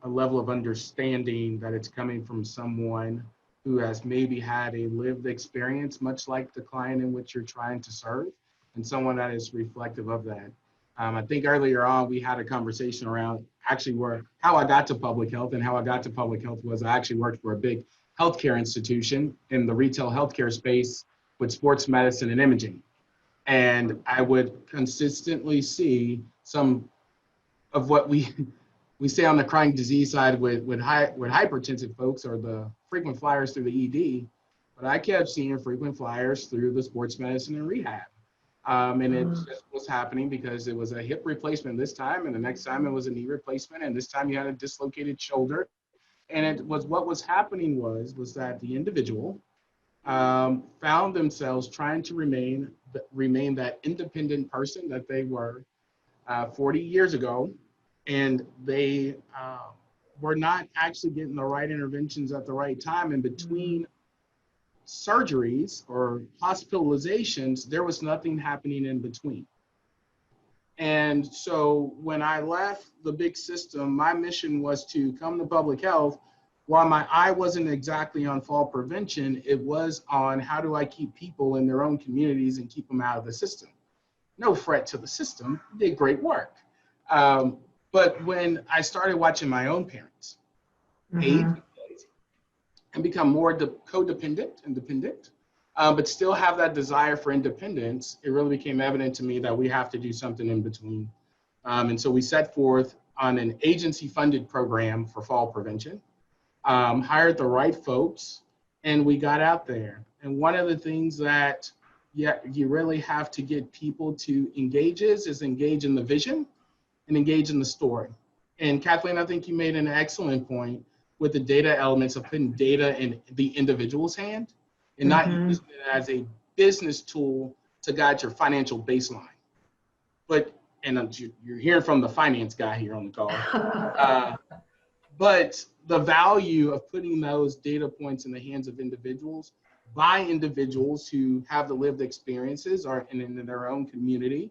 level of understanding that it's coming from someone who has maybe had a lived experience, much like the client in which you're trying to serve, and someone that is reflective of that. I think earlier on we had a conversation around actually how I got to public health, and how I got to public health was I actually worked for a big healthcare institution in the retail healthcare space with sports medicine and imaging. And I would consistently see some of what we say on the chronic disease side with hypertensive folks, or the frequent flyers through the ED, but I kept seeing frequent flyers through the sports medicine and rehab. And it just was happening because it was a hip replacement this time, and the next time it was a knee replacement, and this time you had a dislocated shoulder. And it was, what was happening was that the individual found themselves trying to remain that independent person that they were 40 years ago, and they were not actually getting the right interventions at the right time. And between surgeries or hospitalizations, there was nothing happening in between. And so when I left the big system, my mission was to come to public health. While my eye wasn't exactly on fall prevention, it was on how do I keep people in their own communities and keep them out of the system. No threat to the system, did great work. But when I started watching my own parents age and become more codependent and dependent, but still have that desire for independence, it really became evident to me that we have to do something in between. And so we set forth on an agency-funded program for fall prevention, hired the right folks, and we got out there. And one of the things that you really have to get people to engage is engage in the vision and engage in the story. And Kathleen, I think you made an excellent point with the data elements of putting data in the individual's hand and not using it as a business tool to guide your financial baseline. But, and you're hearing from the finance guy here on the call, but the value of putting those data points in the hands of individuals by individuals who have the lived experiences or in their own community,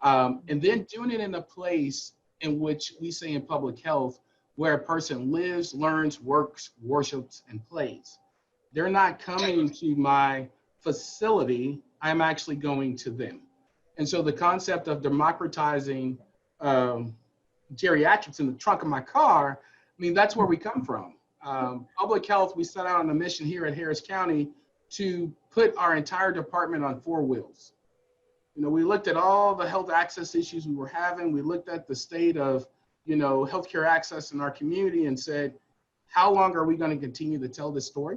and then doing it in a place in which we say in public health, where a person lives, learns, works, worships, and plays. They're not coming to my facility, I'm actually going to them. And so the concept of democratizing geriatrics in the trunk of my car, I mean, that's where we come from. Public health, we set out on a mission here at Harris County to put our entire department on 4 wheels. You know, we looked at all the health access issues we were having. We looked at the state of, you know, healthcare access in our community and said, how long are we going to continue to tell this story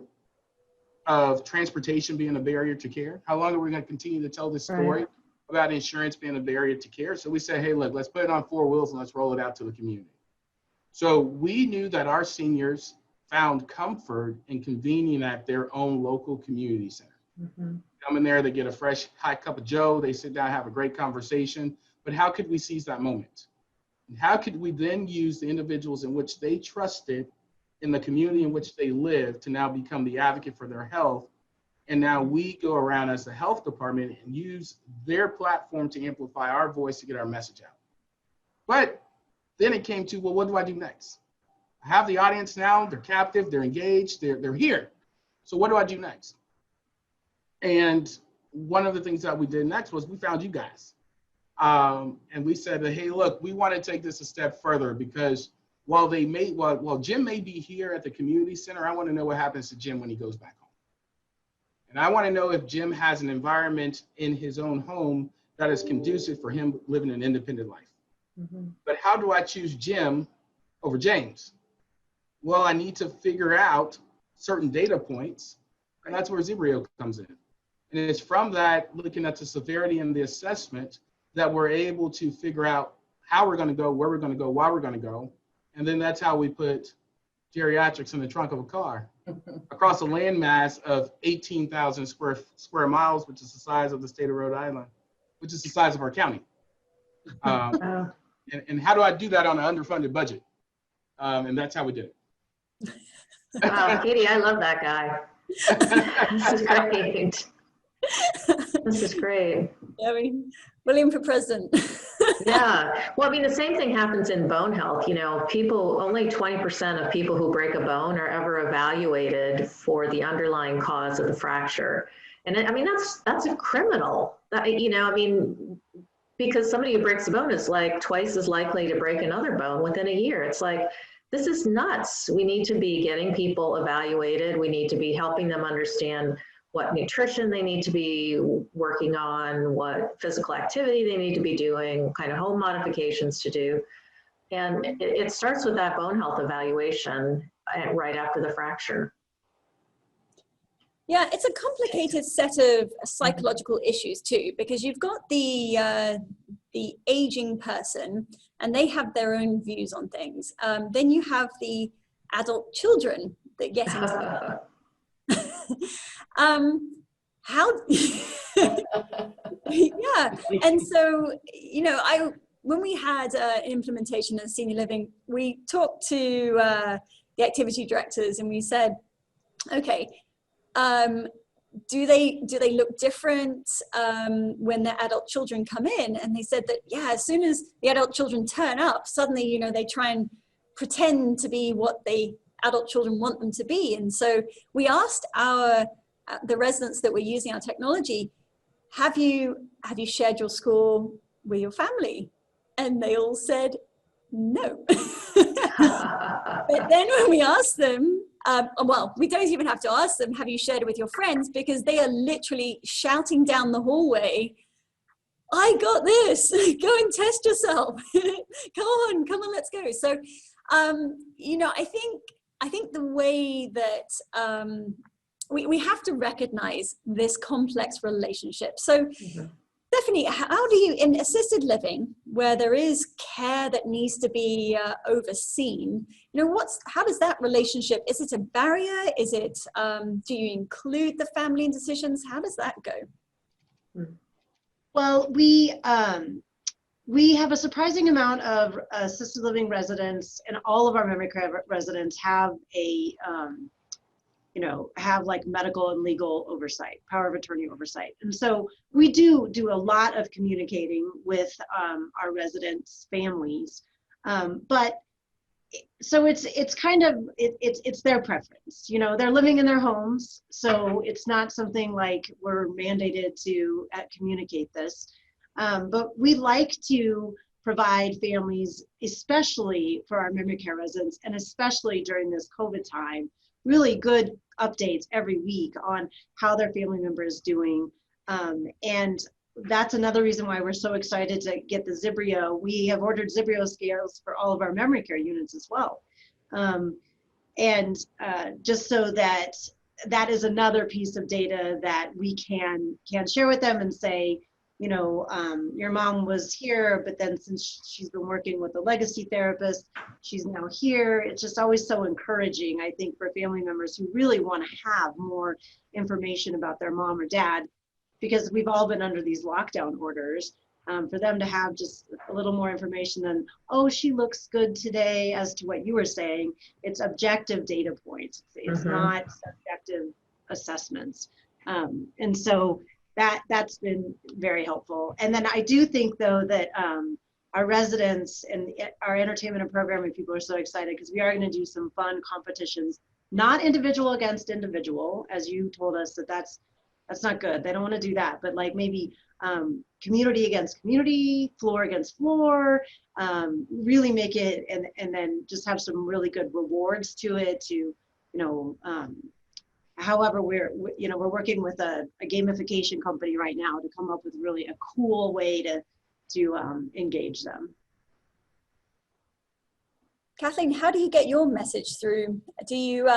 of transportation being a barrier to care? How long are we going to continue to tell this story about insurance being a barrier to care? So we said, hey, look, let's put it on 4 wheels and let's roll it out to the community. So we knew that our seniors found comfort in convening at their own local community center. Come in there, they get a fresh hot cup of joe, they sit down, have a great conversation. But how could we seize that moment? And how could we then use the individuals in which they trusted in the community in which they live to now become the advocate for their health? And now we go around as the health department and use their platform to amplify our voice to get our message out. But then it came to, well, what do I do next? I have the audience now, they're captive, they're engaged, they're here. So what do I do next? And one of the things that we did next was we found you guys. And we said, hey, look, we want to take this a step further, because while Jim may be here at the community center, I want to know what happens to Jim when he goes back home. And I want to know if Jim has an environment in his own home that is conducive for him living an independent life. But how do I choose Jim over James? Well, I need to figure out certain data points, and that's where ZIBRIO comes in. And it's from that, looking at the severity and the assessment, that we're able to figure out how we're going to go, where we're going to go, why we're going to go. And then that's how we put geriatrics in the trunk of a car across a landmass of 18,000 square miles, which is the size of the state of Rhode Island, which is the size of our county. And how do I do that on an underfunded budget? And that's how we did it. Wow, Katie, I love that guy. This is great. This is great. I mean, William for president. Yeah. Well, I mean, the same thing happens in bone health. You know, only 20% of people who break a bone are ever evaluated for the underlying cause of the fracture. And I mean, that's a criminal. You know, I mean, because somebody who breaks a bone is like twice as likely to break another bone within a year. It's like, this is nuts. We need to be getting people evaluated. We need to be helping them understand what nutrition they need to be working on, what physical activity they need to be doing, what kind of home modifications to do. And it starts with that bone health evaluation right after the fracture. Yeah, it's a complicated set of psychological issues too, because you've got the aging person, and they have their own views on things. Then you have the adult children that get into how yeah, and so, you know, when we had an implementation of senior living, we talked to the activity directors, and we said, okay, do they look different when their adult children come in? And they said that, yeah, as soon as the adult children turn up, suddenly, you know, they try and pretend to be what the adult children want them to be. And so we asked the residents that were using our technology, have you shared your score with your family? And they all said no. But then when we asked them, well, we don't even have to ask them, have you shared it with your friends? Because they are literally shouting down the hallway, I got this, go and test yourself. come on, let's go. So, you know, I think the way that we have to recognize this complex relationship. So Stephanie, how do you, in assisted living, where there is care that needs to be overseen, you know, how does that relationship, is it a barrier? Is it, do you include the family in decisions? How does that go? Well, we have a surprising amount of assisted living residents, and all of our memory care residents have a, you know, have like medical and legal oversight, power of attorney oversight. And so we do a lot of communicating with our residents' families. But so it's kind of, it's their preference. You know, they're living in their homes, so it's not something like we're mandated to communicate this. But we like to provide families, especially for our memory care residents, and especially during this COVID time, really good updates every week on how their family member is doing. And that's another reason why we're so excited to get the ZIBRIO. We have ordered ZIBRIO scales for all of our memory care units as well. Just so that is another piece of data that we can share with them and say, you know, your mom was here, but then since she's been working with a legacy therapist, she's now here. It's just always so encouraging, I think, for family members who really want to have more information about their mom or dad, because we've all been under these lockdown orders. For them to have just a little more information than, oh, she looks good today, as to what you were saying. It's objective data points. It's not subjective assessments. And so that's been very helpful. And then I do think, though, that our residents and our entertainment and programming people are so excited, because we are going to do some fun competitions, not individual against individual, as you told us that's That's not good. They don't want to do that. But like maybe community against community, floor against floor, really make it, and then just have some really good rewards to it. To, you know, however we're working with a gamification company right now to come up with really a cool way to engage them. Kathleen, how do you get your message through? Do you,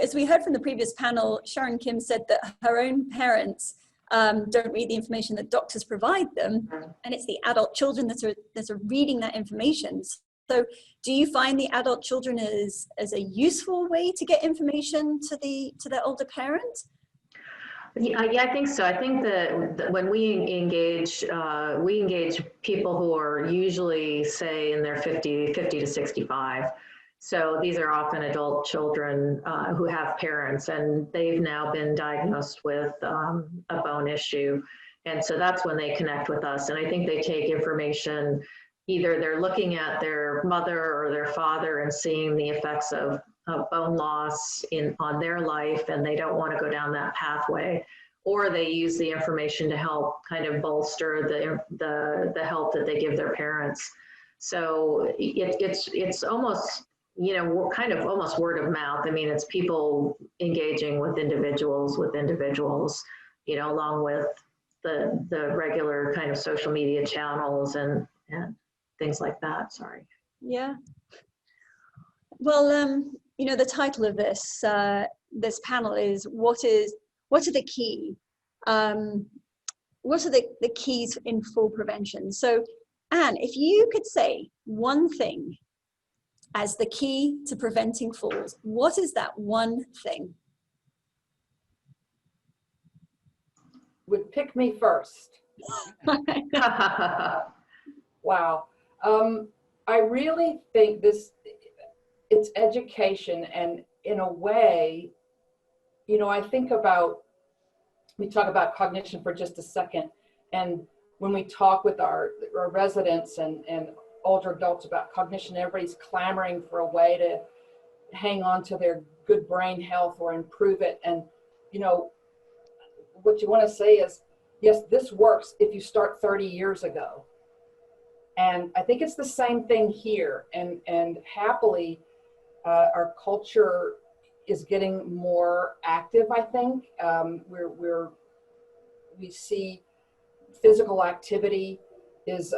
as we heard from the previous panel, Sharon Kim said that her own parents don't read the information that doctors provide them, and it's the adult children that are reading that information. So do you find the adult children as a useful way to get information to their older parents? Yeah, I think so. I think that when we engage people who are usually, say, in their 50 to 65. So these are often adult children who have parents, and they've now been diagnosed with a bone issue. And so that's when they connect with us. And I think they take information, either they're looking at their mother or their father and seeing the effects of bone loss on their life, and they don't want to go down that pathway, or they use the information to help kind of bolster the help that they give their parents. So it's almost, you know, kind of almost word of mouth. I mean, it's people engaging with individuals, you know, along with the regular kind of social media channels and things like that. Sorry. Yeah. Well, you know, the title of this panel is what are the key? What are the keys in fall prevention? So, Anne, if you could say one thing as the key to preventing falls, what is that one thing? Would pick me first. Wow. I really think it's education, and in a way, you know, I think about, we talk about cognition for just a second, and when we talk with our residents and older adults about cognition, everybody's clamoring for a way to hang on to their good brain health or improve it. And, you know, what you want to say is, yes, this works if you start 30 years ago. And I think it's the same thing here. And happily, our culture is getting more active, I think. We see physical activity is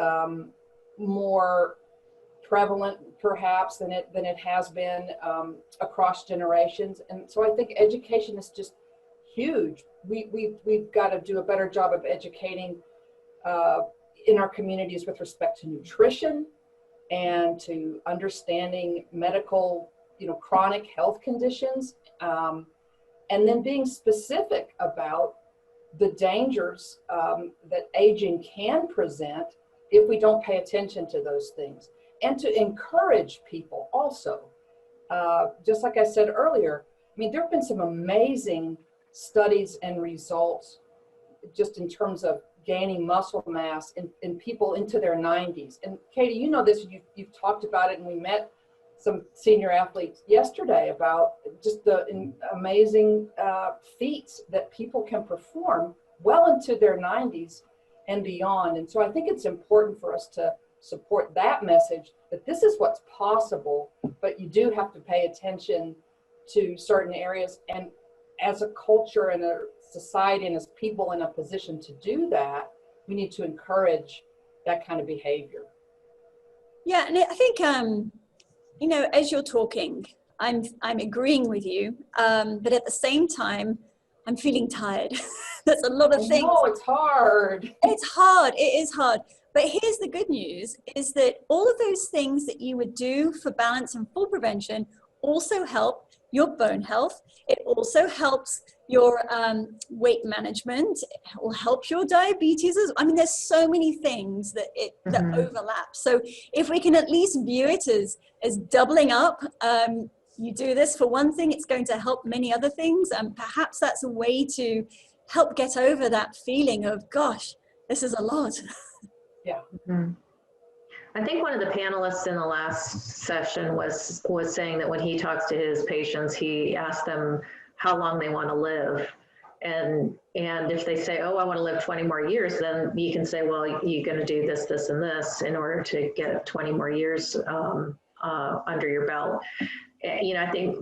more prevalent perhaps than it has been across generations. And so I think education is just huge. We've got to do a better job of educating in our communities with respect to nutrition and to understanding medical, you know, chronic health conditions, and then being specific about the dangers that aging can present if we don't pay attention to those things, and to encourage people also. Just like I said earlier, I mean, there have been some amazing studies and results just in terms of gaining muscle mass in people into their 90s. And Katie, you know this, you've talked about it, and we met some senior athletes yesterday about just the amazing feats that people can perform well into their 90s and beyond. And so I think it's important for us to support that message, that this is what's possible, but you do have to pay attention to certain areas. And as a culture and a society and as people in a position to do that, we need to encourage that kind of behavior. Yeah, and I think, you know, as you're talking, I'm agreeing with you, but at the same time, I'm feeling tired. There's a lot of things. No, it's hard. It's hard. It is hard. But here's the good news, is that all of those things that you would do for balance and fall prevention also help your bone health. It also helps your weight management. It will help your diabetes. I mean, there's so many things that that overlap. So if we can at least view it as doubling up, you do this for one thing, it's going to help many other things. And perhaps that's a way to help get over that feeling of, gosh, this is a lot. Yeah. I think one of the panelists in the last session was saying that when he talks to his patients, he asks them how long they want to live. And if they say, oh, I want to live 20 more years, then you can say, well, you're going to do this, this, and this in order to get 20 more years under your belt. You know, I think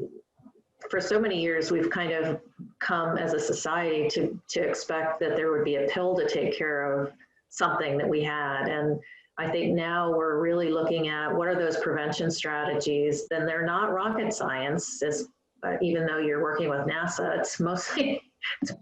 for so many years, we've kind of come as a society to expect that there would be a pill to take care of something that we had. And I think now we're really looking at what are those prevention strategies. Then they're not rocket science, even though you're working with NASA, it's mostly, it's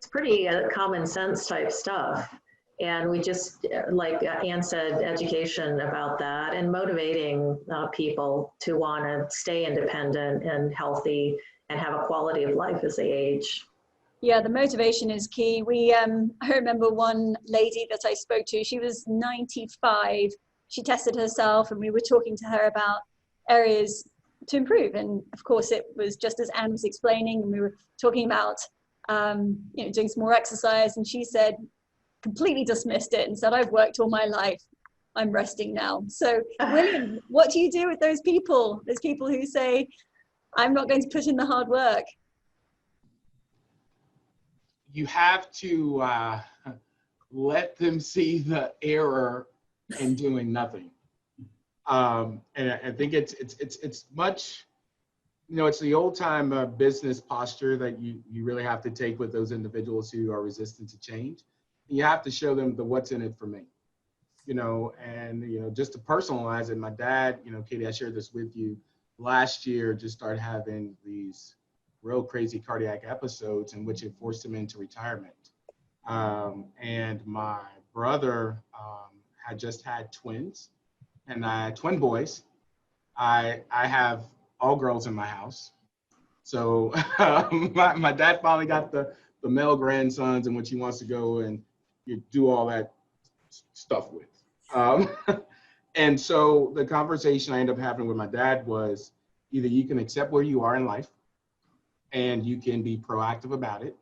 pretty common sense type stuff. And we just, like Anne said, education about that and motivating people to want to stay independent and healthy and have a quality of life as they age. Yeah, the motivation is key. I remember one lady that I spoke to, she was 95. She tested herself and we were talking to her about areas to improve. And of course, it was just as Anne was explaining, and we were talking about doing some more exercise. And she said, completely dismissed it and said, I've worked all my life. I'm resting now. So, William, what do you do with those people? Those people who say, I'm not going to put in the hard work. You have to let them see the error in doing nothing. And I think it's much, it's the old time business posture that you really have to take with those individuals who are resistant to change. You have to show them the what's in it for me, and just to personalize it. My dad, Katie, I shared this with you last year, just started having these real crazy cardiac episodes in which it forced him into retirement. And my brother had just had twins, and I had twin boys. I have all girls in my house. So my dad finally got the male grandsons in which he wants to go and do all that stuff with. And so the conversation I ended up having with my dad was either you can accept where you are in life and you can be proactive about it,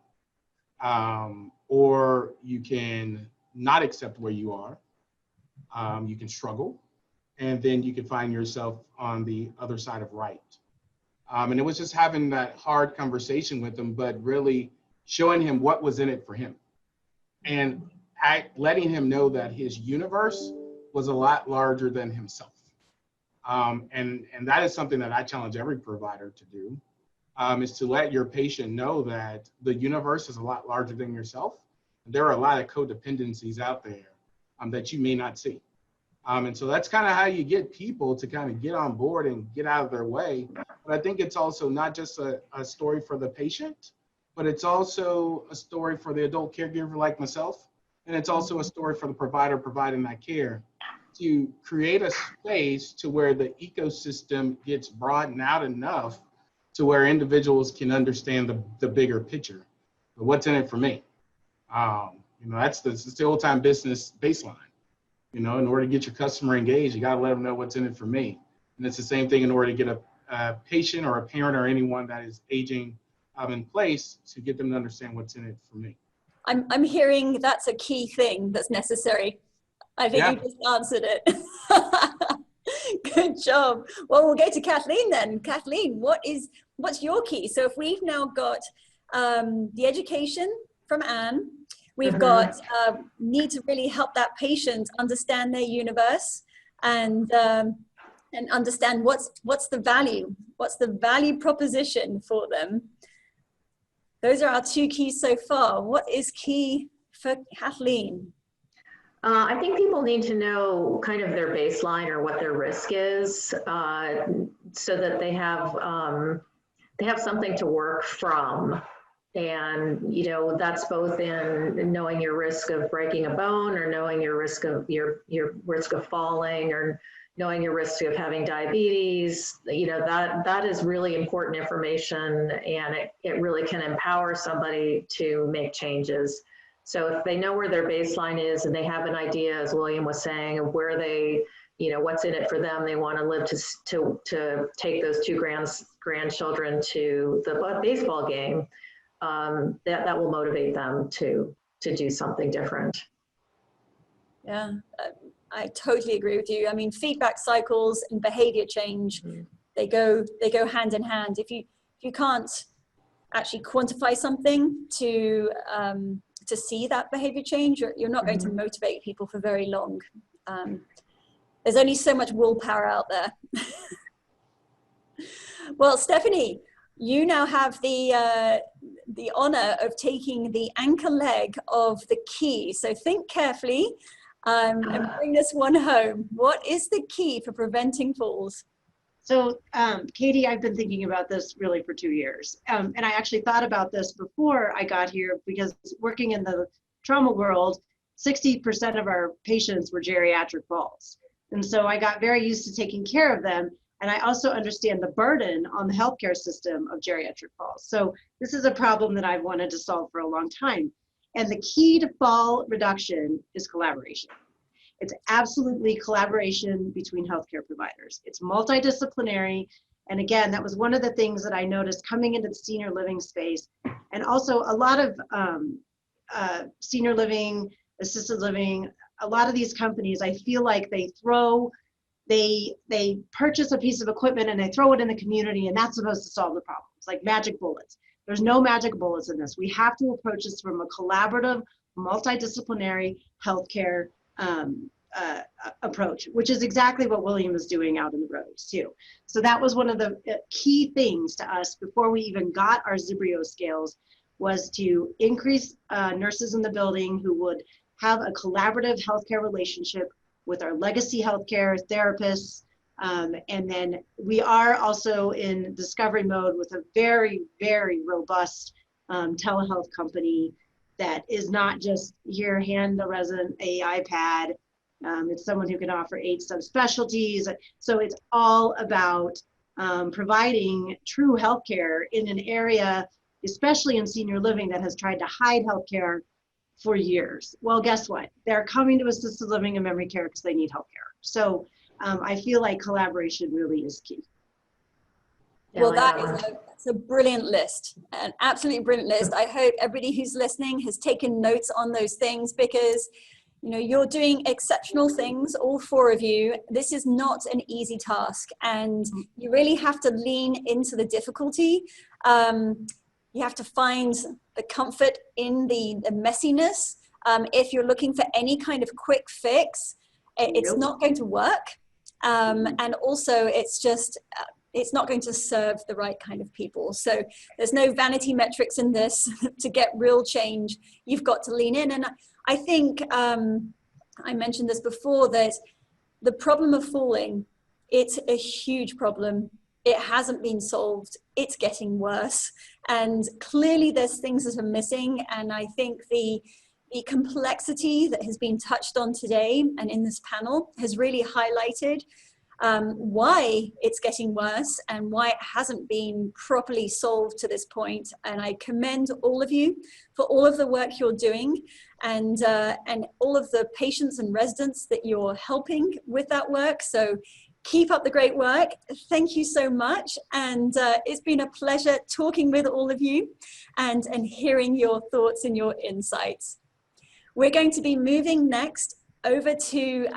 or you can not accept where you are. You can struggle, and then you can find yourself on the other side of right. And it was just having that hard conversation with him, but really showing him what was in it for him. And letting him know that his universe was a lot larger than himself. And that is something that I challenge every provider to do, is to let your patient know that the universe is a lot larger than yourself. There are a lot of codependencies out there that you may not see. And so that's kind of how you get people to kind of get on board and get out of their way. But I think it's also not just a story for the patient, but it's also a story for the adult caregiver like myself. And it's also a story for the provider providing that care, to create a space to where the ecosystem gets broadened out enough to where individuals can understand the bigger picture. But what's in it for me? That's the old time business baseline. In order to get your customer engaged, you got to let them know what's in it for me. And it's the same thing in order to get a patient or a parent or anyone that is aging in place, to get them to understand what's in it for me. I'm hearing that's a key thing that's necessary. I think you just answered it. Good job. Well, we'll go to Kathleen then. Kathleen, what's your key? So if we've now got the education from Anne, we've got need to really help that patient understand their universe and understand what's the value proposition for them. Those are our two keys so far. What is key for Kathleen? I think people need to know kind of their baseline or what their risk is, so that they have something to work from. And that's both in knowing your risk of breaking a bone, or knowing your risk of your risk of falling, or knowing your risk of having diabetes. That is really important information, and it really can empower somebody to make changes. So if they know where their baseline is and they have an idea, as William was saying, of where they, what's in it for them, they want to live to take those two grandchildren to the baseball game, that will motivate them to do something different. Yeah, I totally agree with you. I mean, feedback cycles and behavior change, they go hand in hand. If you can't actually quantify something to see that behavior change, you're not going to motivate people for very long. There's only so much willpower out there. Well, Stephanie, you now have the honor of taking the anchor leg of the key. So think carefully and bring this one home. What is the key for preventing falls? So, Katie, I've been thinking about this really for 2 years. And I actually thought about this before I got here, because working in the trauma world, 60% of our patients were geriatric falls. And so I got very used to taking care of them. And I also understand the burden on the healthcare system of geriatric falls. So this is a problem that I've wanted to solve for a long time. And the key to fall reduction is collaboration. It's absolutely collaboration between healthcare providers. It's multidisciplinary. And again, that was one of the things that I noticed coming into the senior living space. And also a lot of senior living, assisted living, a lot of these companies, I feel like they purchase a piece of equipment and they throw it in the community, and that's supposed to solve the problem. It's like magic bullets. There's no magic bullets in this. We have to approach this from a collaborative, multidisciplinary healthcare approach, which is exactly what William is doing out in the roads too. So that was one of the key things to us before we even got our ZIBRIO scales, was to increase nurses in the building who would have a collaborative healthcare relationship with our legacy healthcare therapists. And then we are also in discovery mode with a very, very robust telehealth company that is not just here, hand the resident a iPad. It's someone who can offer 8 subspecialties. So it's all about providing true healthcare in an area, especially in senior living, that has tried to hide healthcare for years. Well, guess what? They're coming to assisted living and memory care because they need healthcare. So I feel like collaboration really is key. Well, that's a brilliant list, an absolutely brilliant list. I hope everybody who's listening has taken notes on those things, because you're doing exceptional things, all 4 of you. This is not an easy task, and you really have to lean into the difficulty. You have to find the comfort in the messiness. If you're looking for any kind of quick fix, it's not going to work. And also it's not going to serve the right kind of people. So there's no vanity metrics in this. To get real change, you've got to lean in. And I think I mentioned this before, that the problem of falling, it's a huge problem. It hasn't been solved. It's getting worse. And clearly there's things that are missing. And I think the complexity that has been touched on today and in this panel has really highlighted why it's getting worse and why it hasn't been properly solved to this point. And I commend all of you for all of the work you're doing, and all of the patients and residents that you're helping with that work. So keep up the great work. Thank you so much. And it's been a pleasure talking with all of you and hearing your thoughts and your insights. We're going to be moving next over to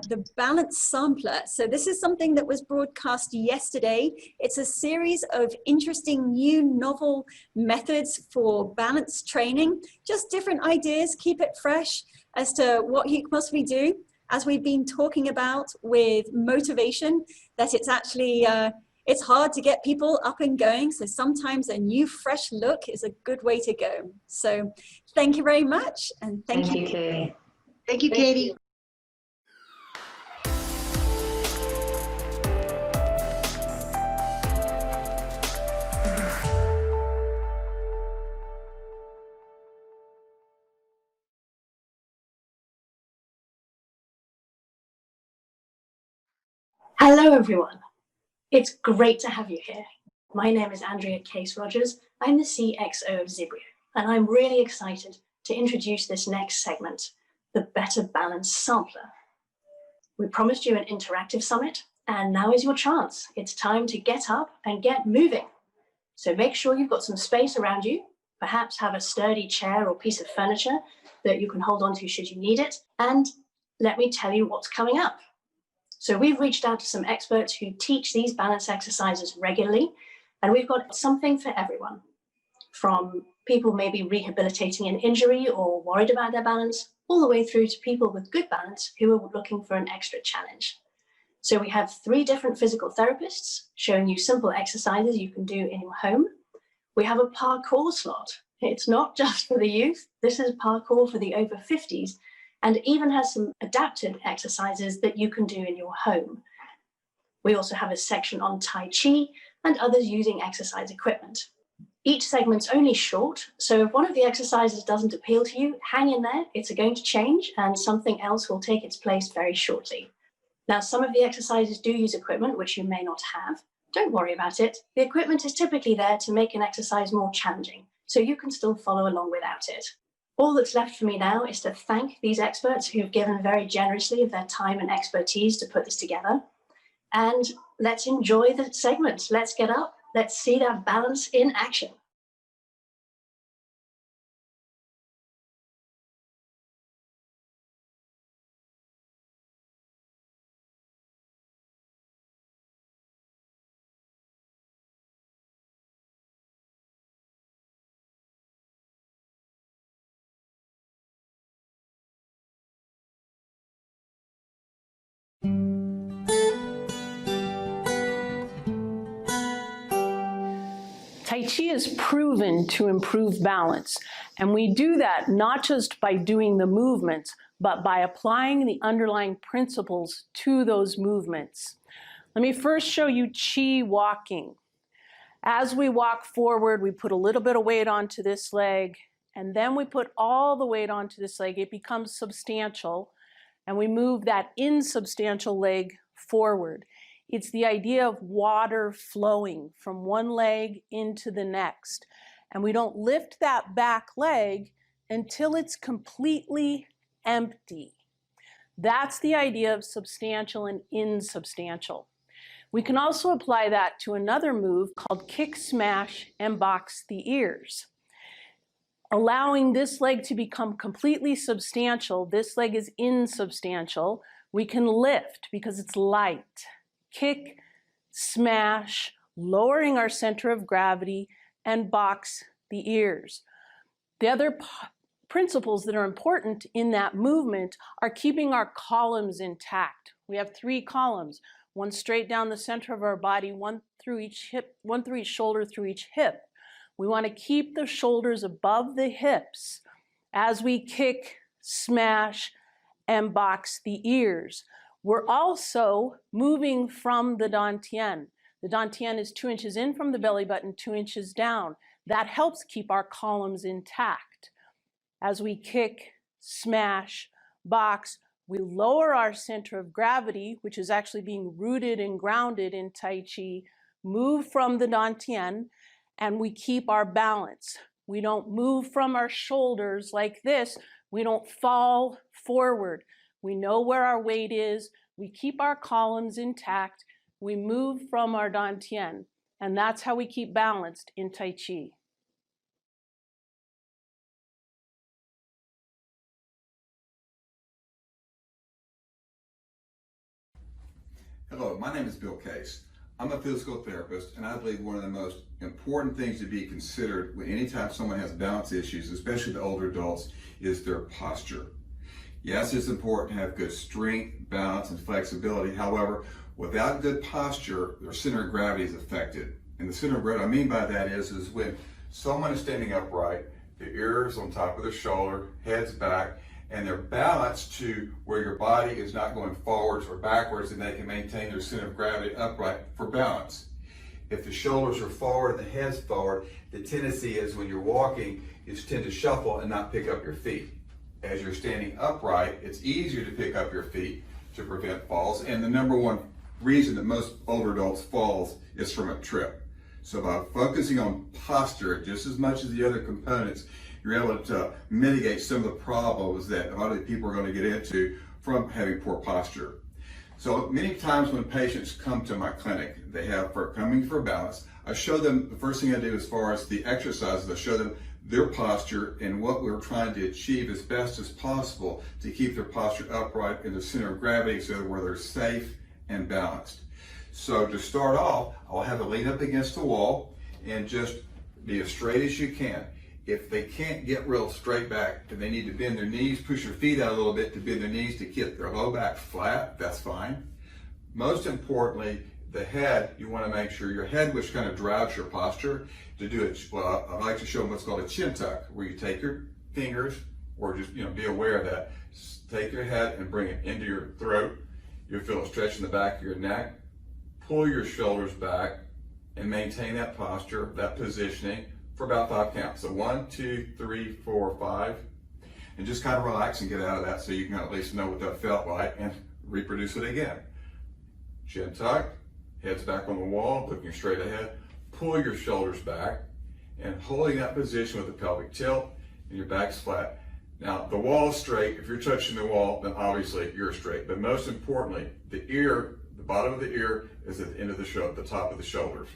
the balance sampler. So this is something that was broadcast yesterday. It's a series of interesting new novel methods for balance training, just different ideas, keep it fresh as to what you can possibly do. As we've been talking about with motivation, that it's actually, it's hard to get people up and going. So sometimes a new fresh look is a good way to go. So thank you very much. And thank you, Katie. Thank you, Katie. Hello, everyone. It's great to have you here. My name is Andrea Case-Rogers. I'm the CXO of ZIBRIO, and I'm really excited to introduce this next segment, the Better Balance Sampler. We promised you an interactive summit, and now is your chance. It's time to get up and get moving. So make sure you've got some space around you, perhaps have a sturdy chair or piece of furniture that you can hold on to should you need it, and let me tell you what's coming up. So we've reached out to some experts who teach these balance exercises regularly, and we've got something for everyone. from people maybe rehabilitating an injury or worried about their balance, all the way through to people with good balance who are looking for an extra challenge. So we have 3 different physical therapists showing you simple exercises you can do in your home. We have a parkour slot. It's not just for the youth. This is parkour for the over 50s, and it even has some adapted exercises that you can do in your home. We also have a section on Tai Chi and others using exercise equipment. Each segment's only short, so if one of the exercises doesn't appeal to you, hang in there, it's going to change and something else will take its place very shortly. Now, some of the exercises do use equipment which you may not have. Don't worry about it. The equipment is typically there to make an exercise more challenging, so you can still follow along without it. All that's left for me now is to thank these experts who've given very generously of their time and expertise to put this together. And let's enjoy the segment. Let's get up. Let's see that balance in action. Tai Chi is proven to improve balance, and we do that not just by doing the movements, but by applying the underlying principles to those movements. Let me first show you Qi walking. As we walk forward, we put a little bit of weight onto this leg, and then we put all the weight onto this leg. It becomes substantial, and we move that insubstantial leg forward. It's the idea of water flowing from one leg into the next. And we don't lift that back leg until it's completely empty. That's the idea of substantial and insubstantial. We can also apply that to another move called kick, smash, and box the ears. Allowing this leg to become completely substantial, this leg is insubstantial, we can lift because it's light. Kick, smash, lowering our center of gravity, and box the ears. The other principles that are important in that movement are keeping our columns intact. We have 3 columns, one straight down the center of our body, one through each hip, one through each shoulder, through each hip. We want to keep the shoulders above the hips as we kick, smash, and box the ears. We're also moving from the dantian. The dantian is 2 inches in from the belly button, 2 inches down. That helps keep our columns intact. As we kick, smash, box, we lower our center of gravity, which is actually being rooted and grounded in Tai Chi, move from the dantian, and we keep our balance. We don't move from our shoulders like this. We don't fall forward. We know where our weight is. We keep our columns intact. We move from our dantian. And that's how we keep balanced in Tai Chi. Hello, my name is Bill Case. I'm a physical therapist, and I believe one of the most important things to be considered when anytime someone has balance issues, especially the older adults, is their posture. Yes, it's important to have good strength, balance, and flexibility. However, without good posture, their center of gravity is affected. And the center of gravity, what I mean by that is when someone is standing upright, the ears on top of their shoulder, head's back, and they're balanced to where your body is not going forwards or backwards, and they can maintain their center of gravity upright for balance. If the shoulders are forward and the head's forward, the tendency is when you're walking, you tend to shuffle and not pick up your feet. As you're standing upright, it's easier to pick up your feet to prevent falls. And the number one reason that most older adults falls is from a trip. So by focusing on posture just as much as the other components, you're able to mitigate some of the problems that a lot of people are going to get into from having poor posture. So many times when patients come to my clinic, they have coming for balance. I show them, the first thing I do as far as the exercises, I show them their posture and what we're trying to achieve as best as possible to keep their posture upright in the center of gravity so where they're safe and balanced. So to start off, I'll have them lean up against the wall and just Be as straight as you can. If they can't get real straight back and they need to bend their knees, push your feet out a little bit to bend their knees to get their low back flat, that's fine. Most importantly, the head, you want to make sure your head, which kind of drives your posture, to do it. Well, I like to show them what's called a chin tuck, where you take your fingers, or just be aware of that. Just take your head and bring it into your throat. You'll feel a stretch in the back of your neck. Pull your shoulders back and maintain that posture, that positioning for about 5 counts. So 1, 2, 3, 4, 5, and just kind of relax and get out of that so you can at least know what that felt like and reproduce it again. Chin tuck, head's back on the wall, looking straight ahead. Pull your shoulders back and holding that position with the pelvic tilt and your back's flat. Now the wall is straight. If you're touching the wall, then obviously you're straight. But most importantly, the ear, the bottom of the ear is at the end of the shoulder, the top of the shoulders.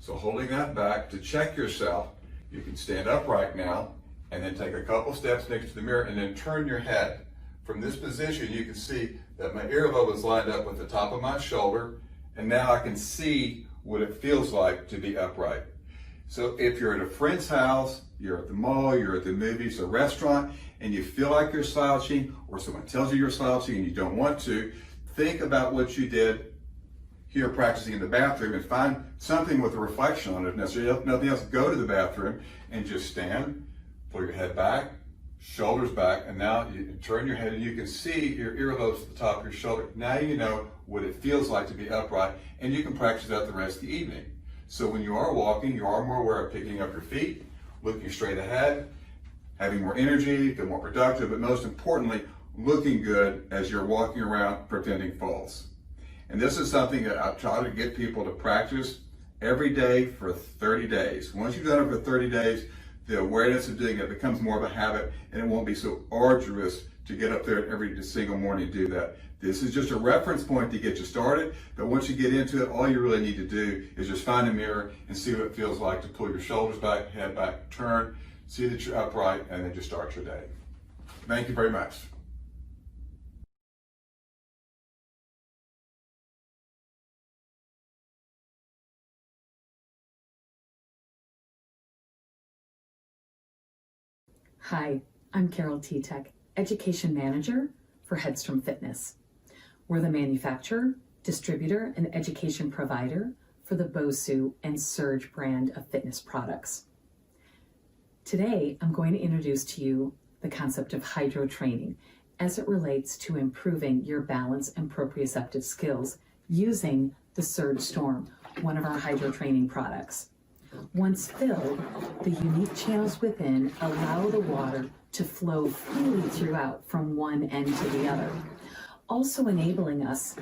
So holding that back, to check yourself, you can stand upright now and then take a couple steps next to the mirror and then turn your head. From this position, you can see that my earlobe is lined up with the top of my shoulder, and now I can see what it feels like to be upright. So if you're at a friend's house, you're at the mall, you're at the movies, a restaurant, and you feel like you're slouching, or someone tells you you're slouching and you don't want to, think about what you did here practicing in the bathroom and find something with a reflection on it. If necessarily nothing else, go to the bathroom and just stand, pull your head back, shoulders back, and now you turn your head and you can see your earlobes at the top of your shoulder. Now you know what it feels like to be upright, and you can practice that the rest of the evening. So when you are walking, you are more aware of picking up your feet, looking straight ahead, having more energy, feel more productive, but most importantly, looking good as you're walking around, preventing falls. And this is something that I try to get people to practice every day for 30 days. Once you've done it for 30 days, the awareness of doing it becomes more of a habit, and it won't be so arduous to get up there every single morning and do that. This is just a reference point to get you started, but once you get into it, all you really need to do is just find a mirror and see what it feels like to pull your shoulders back, head back, turn, see that you're upright, and then just start your day. Thank you very much. Hi, I'm Carol T-Tech, Education Manager for Headstrom Fitness. We're the manufacturer, distributor, and education provider for the Bosu and Surge brand of fitness products. Today, I'm going to introduce to you the concept of hydro training as it relates to improving your balance and proprioceptive skills using the Surge Storm, one of our hydro training products. Once filled, the unique channels within allow the water to flow freely throughout from one end to the other, also enabling us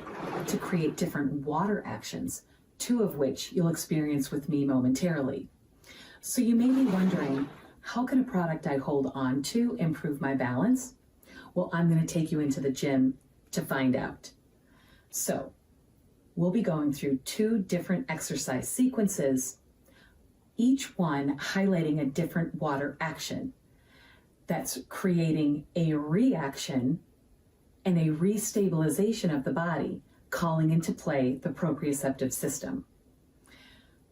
to create different water actions, 2 of which you'll experience with me momentarily. So you may be wondering, how can a product I hold on to improve my balance? Well, I'm going to take you into the gym to find out. So we'll be going through 2 different exercise sequences, each one highlighting a different water action that's creating a reaction and a restabilization of the body, calling into play the proprioceptive system.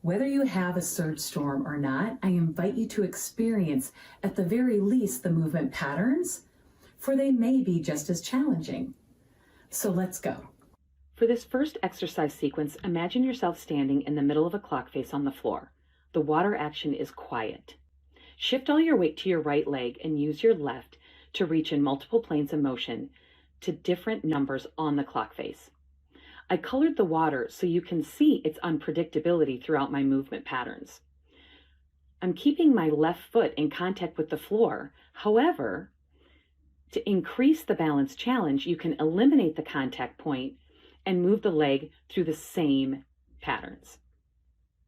Whether you have a Surge Storm or not, I invite you to experience, at the very least, the movement patterns, for they may be just as challenging. So let's go. For this first exercise sequence, imagine yourself standing in the middle of a clock face on the floor. The water action is quiet. Shift all your weight to your right leg and use your left to reach in multiple planes of motion to different numbers on the clock face. I colored the water so you can see its unpredictability throughout my movement patterns. I'm keeping my left foot in contact with the floor. However, to increase the balance challenge, you can eliminate the contact point and move the leg through the same patterns.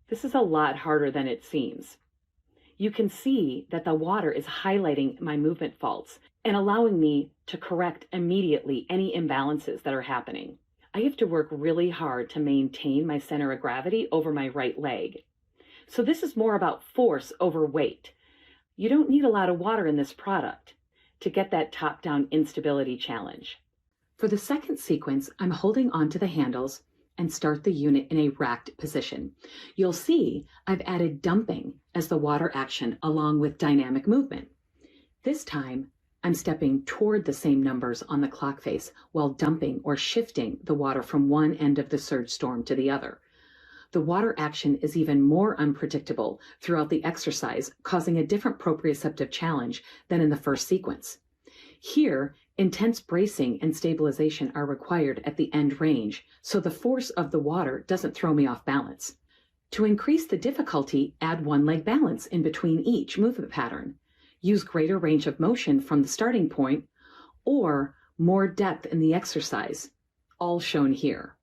This is a lot harder than it seems. You can see that the water is highlighting my movement faults and allowing me to correct immediately any imbalances that are happening. I have to work really hard to maintain my center of gravity over my right leg. So this is more about force over weight. You don't need a lot of water in this product to get that top-down instability challenge. For the second sequence, I'm holding onto the handles and start the unit in a racked position. You'll see I've added dumping as the water action along with dynamic movement. This time, I'm stepping toward the same numbers on the clock face while dumping or shifting the water from one end of the surge storm to the other. The water action is even more unpredictable throughout the exercise, causing a different proprioceptive challenge than in the first sequence. Here, intense bracing and stabilization are required at the end range, so the force of the water doesn't throw me off balance. To increase the difficulty, add one leg balance in between each movement pattern. Use greater range of motion from the starting point, or more depth in the exercise, all shown here.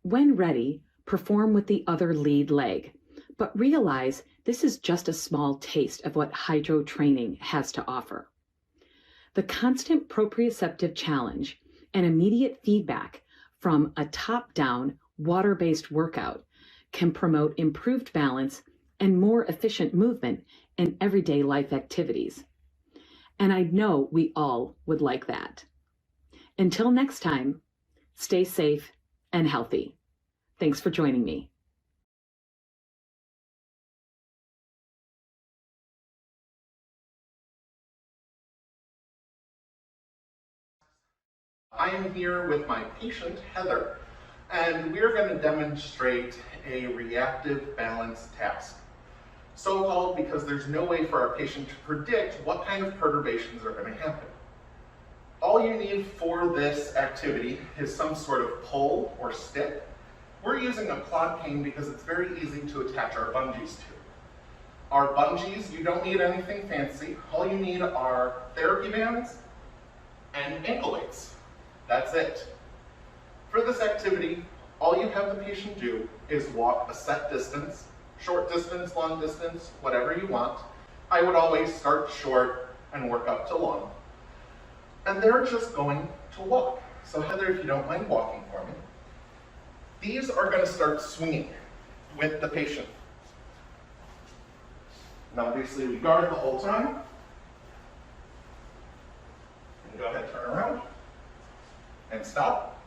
When ready, perform with the other lead leg, but realize this is just a small taste of what hydro training has to offer. The constant proprioceptive challenge and immediate feedback from a top-down, water-based workout can promote improved balance and more efficient movement in everyday life activities. And I know we all would like that. Until next time, stay safe and healthy. Thanks for joining me. I am here with my patient, Heather, and we're going to demonstrate a reactive balance task. So called because there's no way for our patient to predict what kind of perturbations are going to happen. All you need for this activity is some sort of pole or stick. We're using a quad cane because it's very easy to attach our bungees to. Our bungees, you don't need anything fancy. All you need are therapy bands and ankle weights. That's it. For this activity, all you have the patient do is walk a set distance, short distance, long distance, whatever you want. I would always start short and work up to long. And they're just going to walk. So Heather, if you don't mind walking for me. These are going to start swinging with the patient. And obviously we guard the whole time. And go ahead, turn around and stop.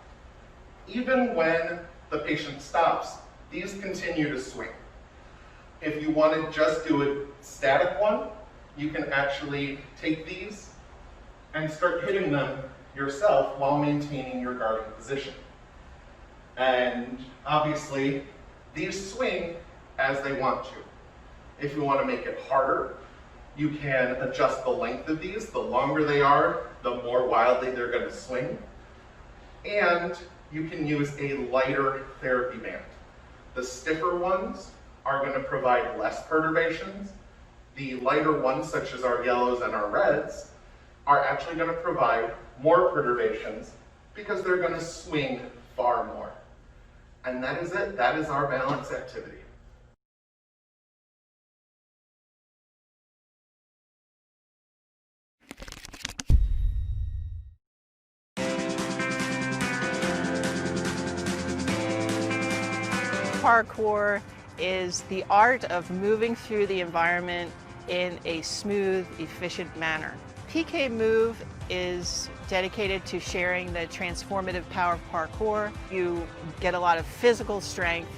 Even when the patient stops, these continue to swing. If you want to just do a static one, you can actually take these and start hitting them yourself while maintaining your guarding position. And obviously, these swing as they want to. If you want to make it harder, you can adjust the length of these. The longer they are, the more wildly they're going to swing. And you can use a lighter therapy band. The stiffer ones are going to provide less perturbations. The lighter ones, such as our yellows and our reds, are actually going to provide more perturbations because they're going to swing far more. And that is it. That is our balance activity. Parkour is the art of moving through the environment in a smooth, efficient manner. PK Move is dedicated to sharing the transformative power of parkour. You get a lot of physical strength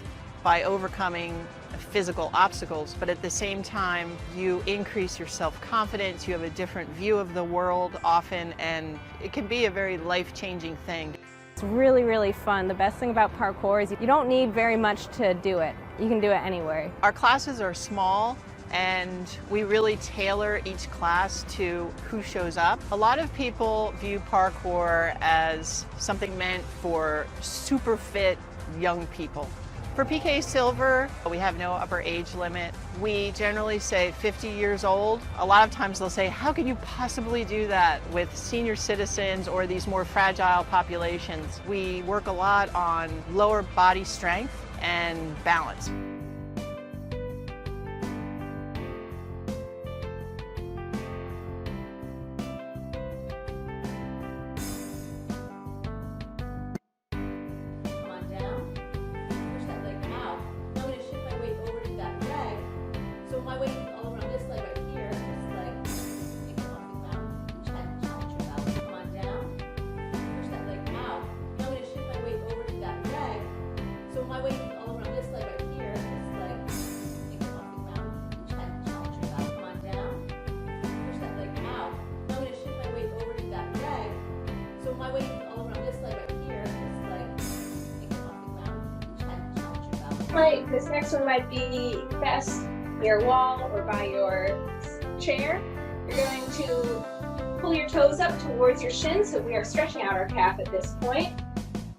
by overcoming physical obstacles, but at the same time, you increase your self-confidence, you have a different view of the world often, and it can be a very life-changing thing. It's really, really fun. The best thing about parkour is you don't need very much to do it. You can do it anywhere. Our classes are small, and we really tailor each class to who shows up. A lot of people view parkour as something meant for super fit young people. For PK Silver, we have no upper age limit. We generally say 50 years old. A lot of times they'll say, how can you possibly do that with senior citizens or these more fragile populations? We work a lot on lower body strength and balance. Right, this next one might be best near a wall or by your chair. You're going to pull your toes up towards your shin, so we are stretching out our calf at this point.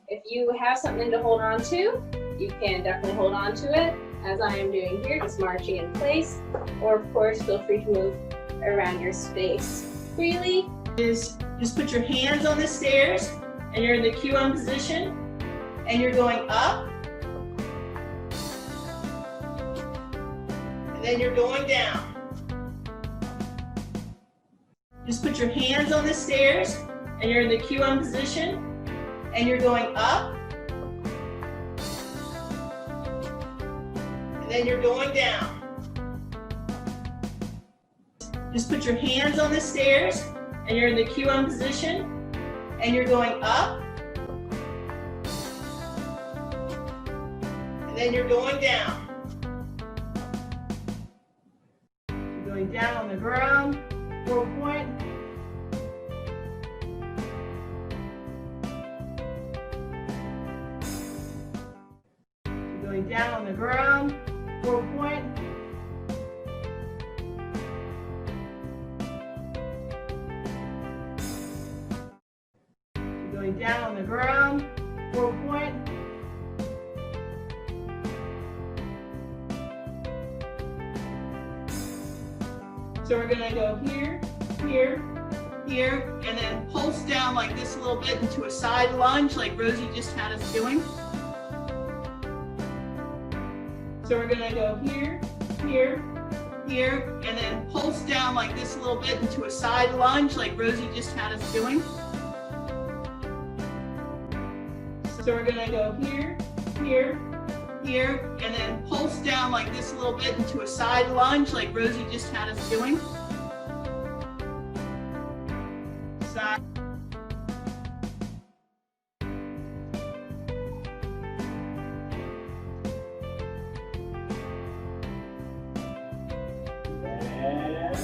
If you have something to hold on to, you can definitely hold on to it, as I am doing here, just marching in place. Or of course, feel free to move around your space freely. Just put your hands on the stairs, and you're in the Q1 position, and you're going up, and then you're going down. Just put your hands on the stairs, and you're in the Q1 position, and you're going up, and then you're going down. Just put your hands on the stairs, and you're in the Q1 position, and you're going up, and then you're going down. You're going down on the ground, 4 point. You're going down on the ground, 4 point. Going down on the ground, 4 point. So we're gonna go here, here, here, and then pulse down like this a little bit into a side lunge like Rosie just had us doing. So we're gonna go here, here, here, and then pulse down like this a little bit into a side lunge like Rosie just had us doing. So we're gonna go here, here, here, and then pulse down like this a little bit into a side lunge like Rosie just had us doing. Side. And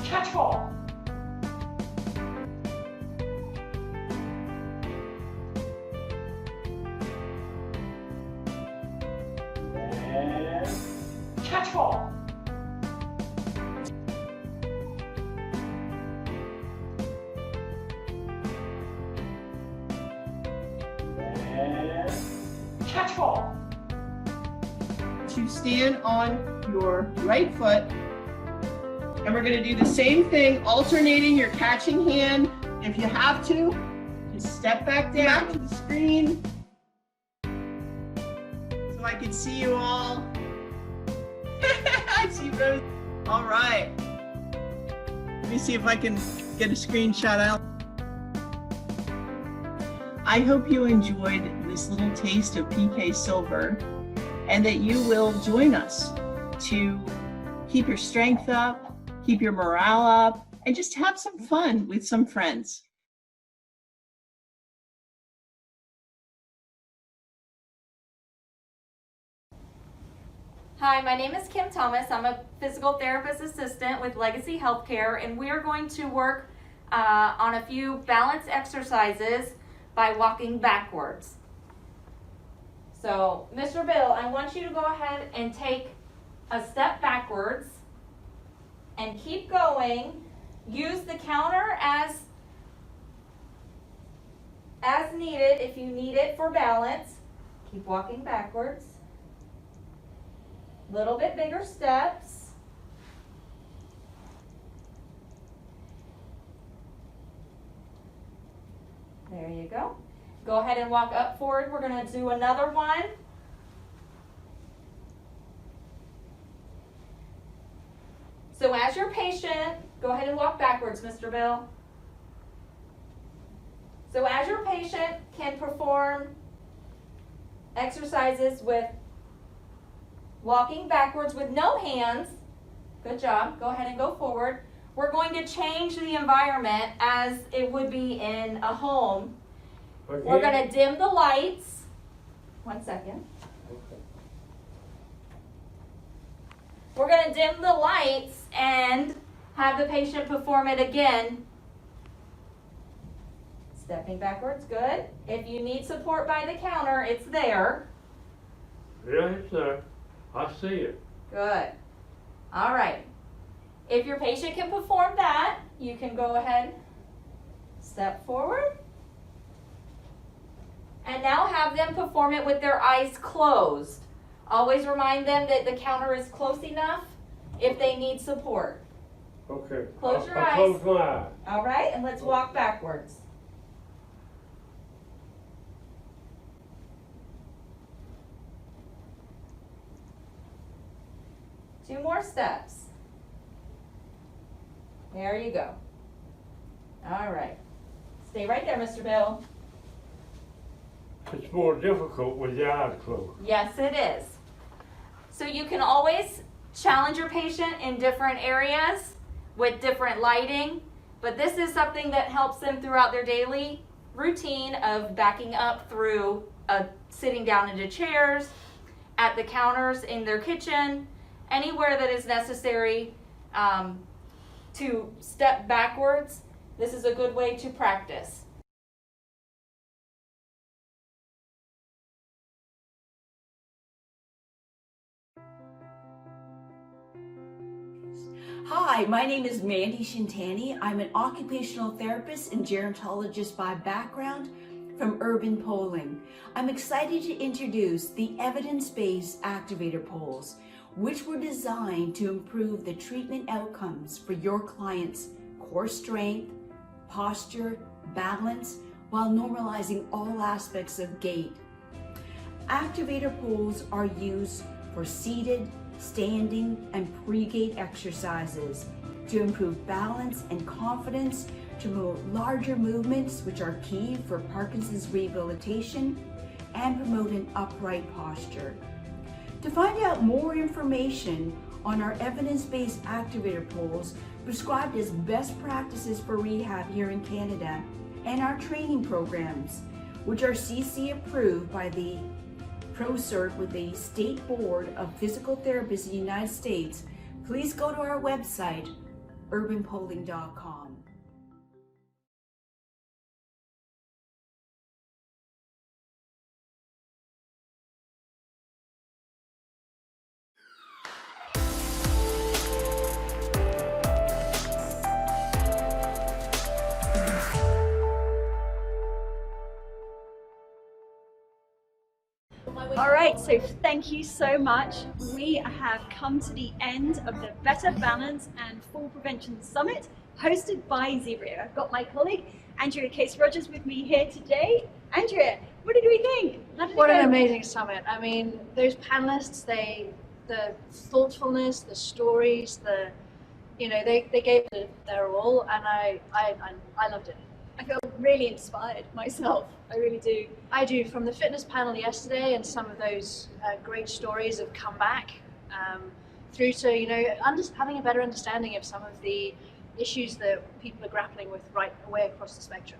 catch ball. Catch ball. And catch ball. To stand on your right foot, and we're going to do the same thing, alternating your catching hand. If you have to, just step back down to the screen so I can see you all. I see Rose. All right. Let me see if I can get a screenshot out. I hope you enjoyed this little taste of PK Silver and that you will join us to keep your strength up, keep your morale up, and just have some fun with some friends. Hi, my name is Kim Thomas. I'm a physical therapist assistant with Legacy Healthcare, and we are going to work on a few balance exercises by walking backwards. So, Mr. Bill, I want you to go ahead and take a step backwards and keep going. Use the counter as needed if you need it for balance. Keep walking backwards. Little bit bigger steps. There you go. Go ahead and walk up forward. We're going to do another one. So as your patient, go ahead and walk backwards, Mr. Bill. So as your patient can perform exercises with walking backwards with no hands. Good job. Go ahead and go forward. We're going to change the environment as it would be in a home. Okay. We're going to dim the lights. 1 second. Okay. We're going to dim the lights and have the patient perform it again. Stepping backwards. Good. If you need support by the counter, it's there. Yes, sir. I see it. Good. All right. If your patient can perform that, you can go ahead, step forward. And now have them perform it with their eyes closed. Always remind them that the counter is close enough if they need support. Okay. Close your eyes. Close my eyes. All right, and let's walk backwards. Two more steps. There you go. All right. Stay right there, Mr. Bill. It's more difficult with the eyes closed. Yes, it is. So you can always challenge your patient in different areas with different lighting, but this is something that helps them throughout their daily routine of backing up through sitting down into chairs, at the counters in their kitchen, anywhere that is necessary to step backwards. This is a good way to practice. Hi, my name is Mandy Shintani. I'm an occupational therapist and gerontologist by background from Urban Polling. I'm excited to introduce the evidence-based activator polls, which were designed to improve the treatment outcomes for your clients' core strength, posture, balance, while normalizing all aspects of gait. Activator polls are used for seated, standing, and pre-gait exercises to improve balance and confidence, to promote larger movements, which are key for Parkinson's rehabilitation, and promote an upright posture. To find out more information on our evidence-based activator polls prescribed as best practices for rehab here in Canada, and our training programs, which are CC approved by the ProCert with the State Board of Physical Therapists in the United States, please go to our website, urbanpolling.com. All right, so thank you so much. We have come to the end of the Better Balance and Fall Prevention Summit hosted by ZIBRIO. I've got my colleague, Andrea Case-Rogers, with me here today. Andrea, what did we think? What an amazing summit. I mean, those panelists, the thoughtfulness, the stories, they gave it their all, and I loved it. I feel really inspired myself. I really do. I do. From the fitness panel yesterday and some of those great stories of comeback, through to having a better understanding of some of the issues that people are grappling with right away across the spectrum.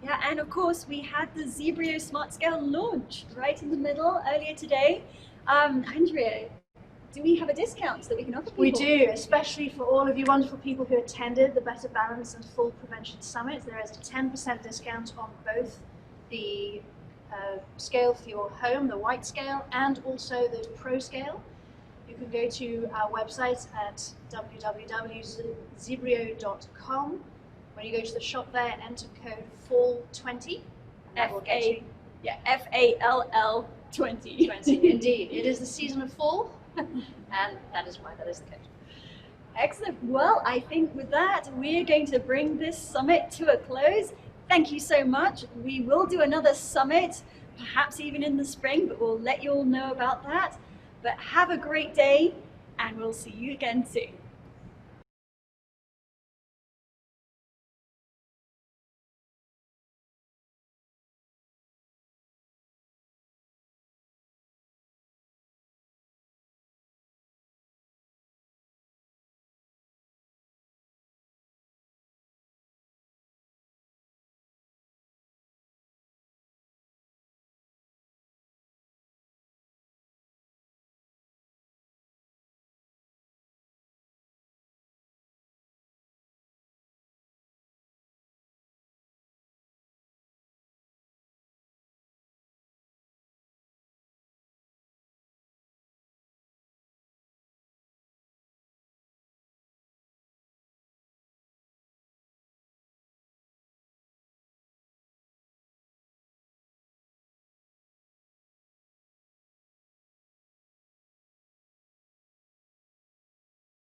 Yeah, and of course we had the ZIBRIO Smart Scale launch right in the middle earlier today. Andrea, do we have a discount that we can offer people? We do, especially for all of you wonderful people who attended the Better Balance and Fall Prevention Summit. There is a 10% discount on both the scale for your home, the white scale, and also the pro scale. You can go to our website at www.zibrio.com. When you go to the shop there and enter code FALL20, that will get you. Yeah, FALL 20. 20, indeed. It is the season of fall, and that is why that is the code. Excellent. Well, I think with that, we're going to bring this summit to a close. Thank you so much. We will do another summit, perhaps even in the spring, but we'll let you all know about that. But have a great day, and we'll see you again soon.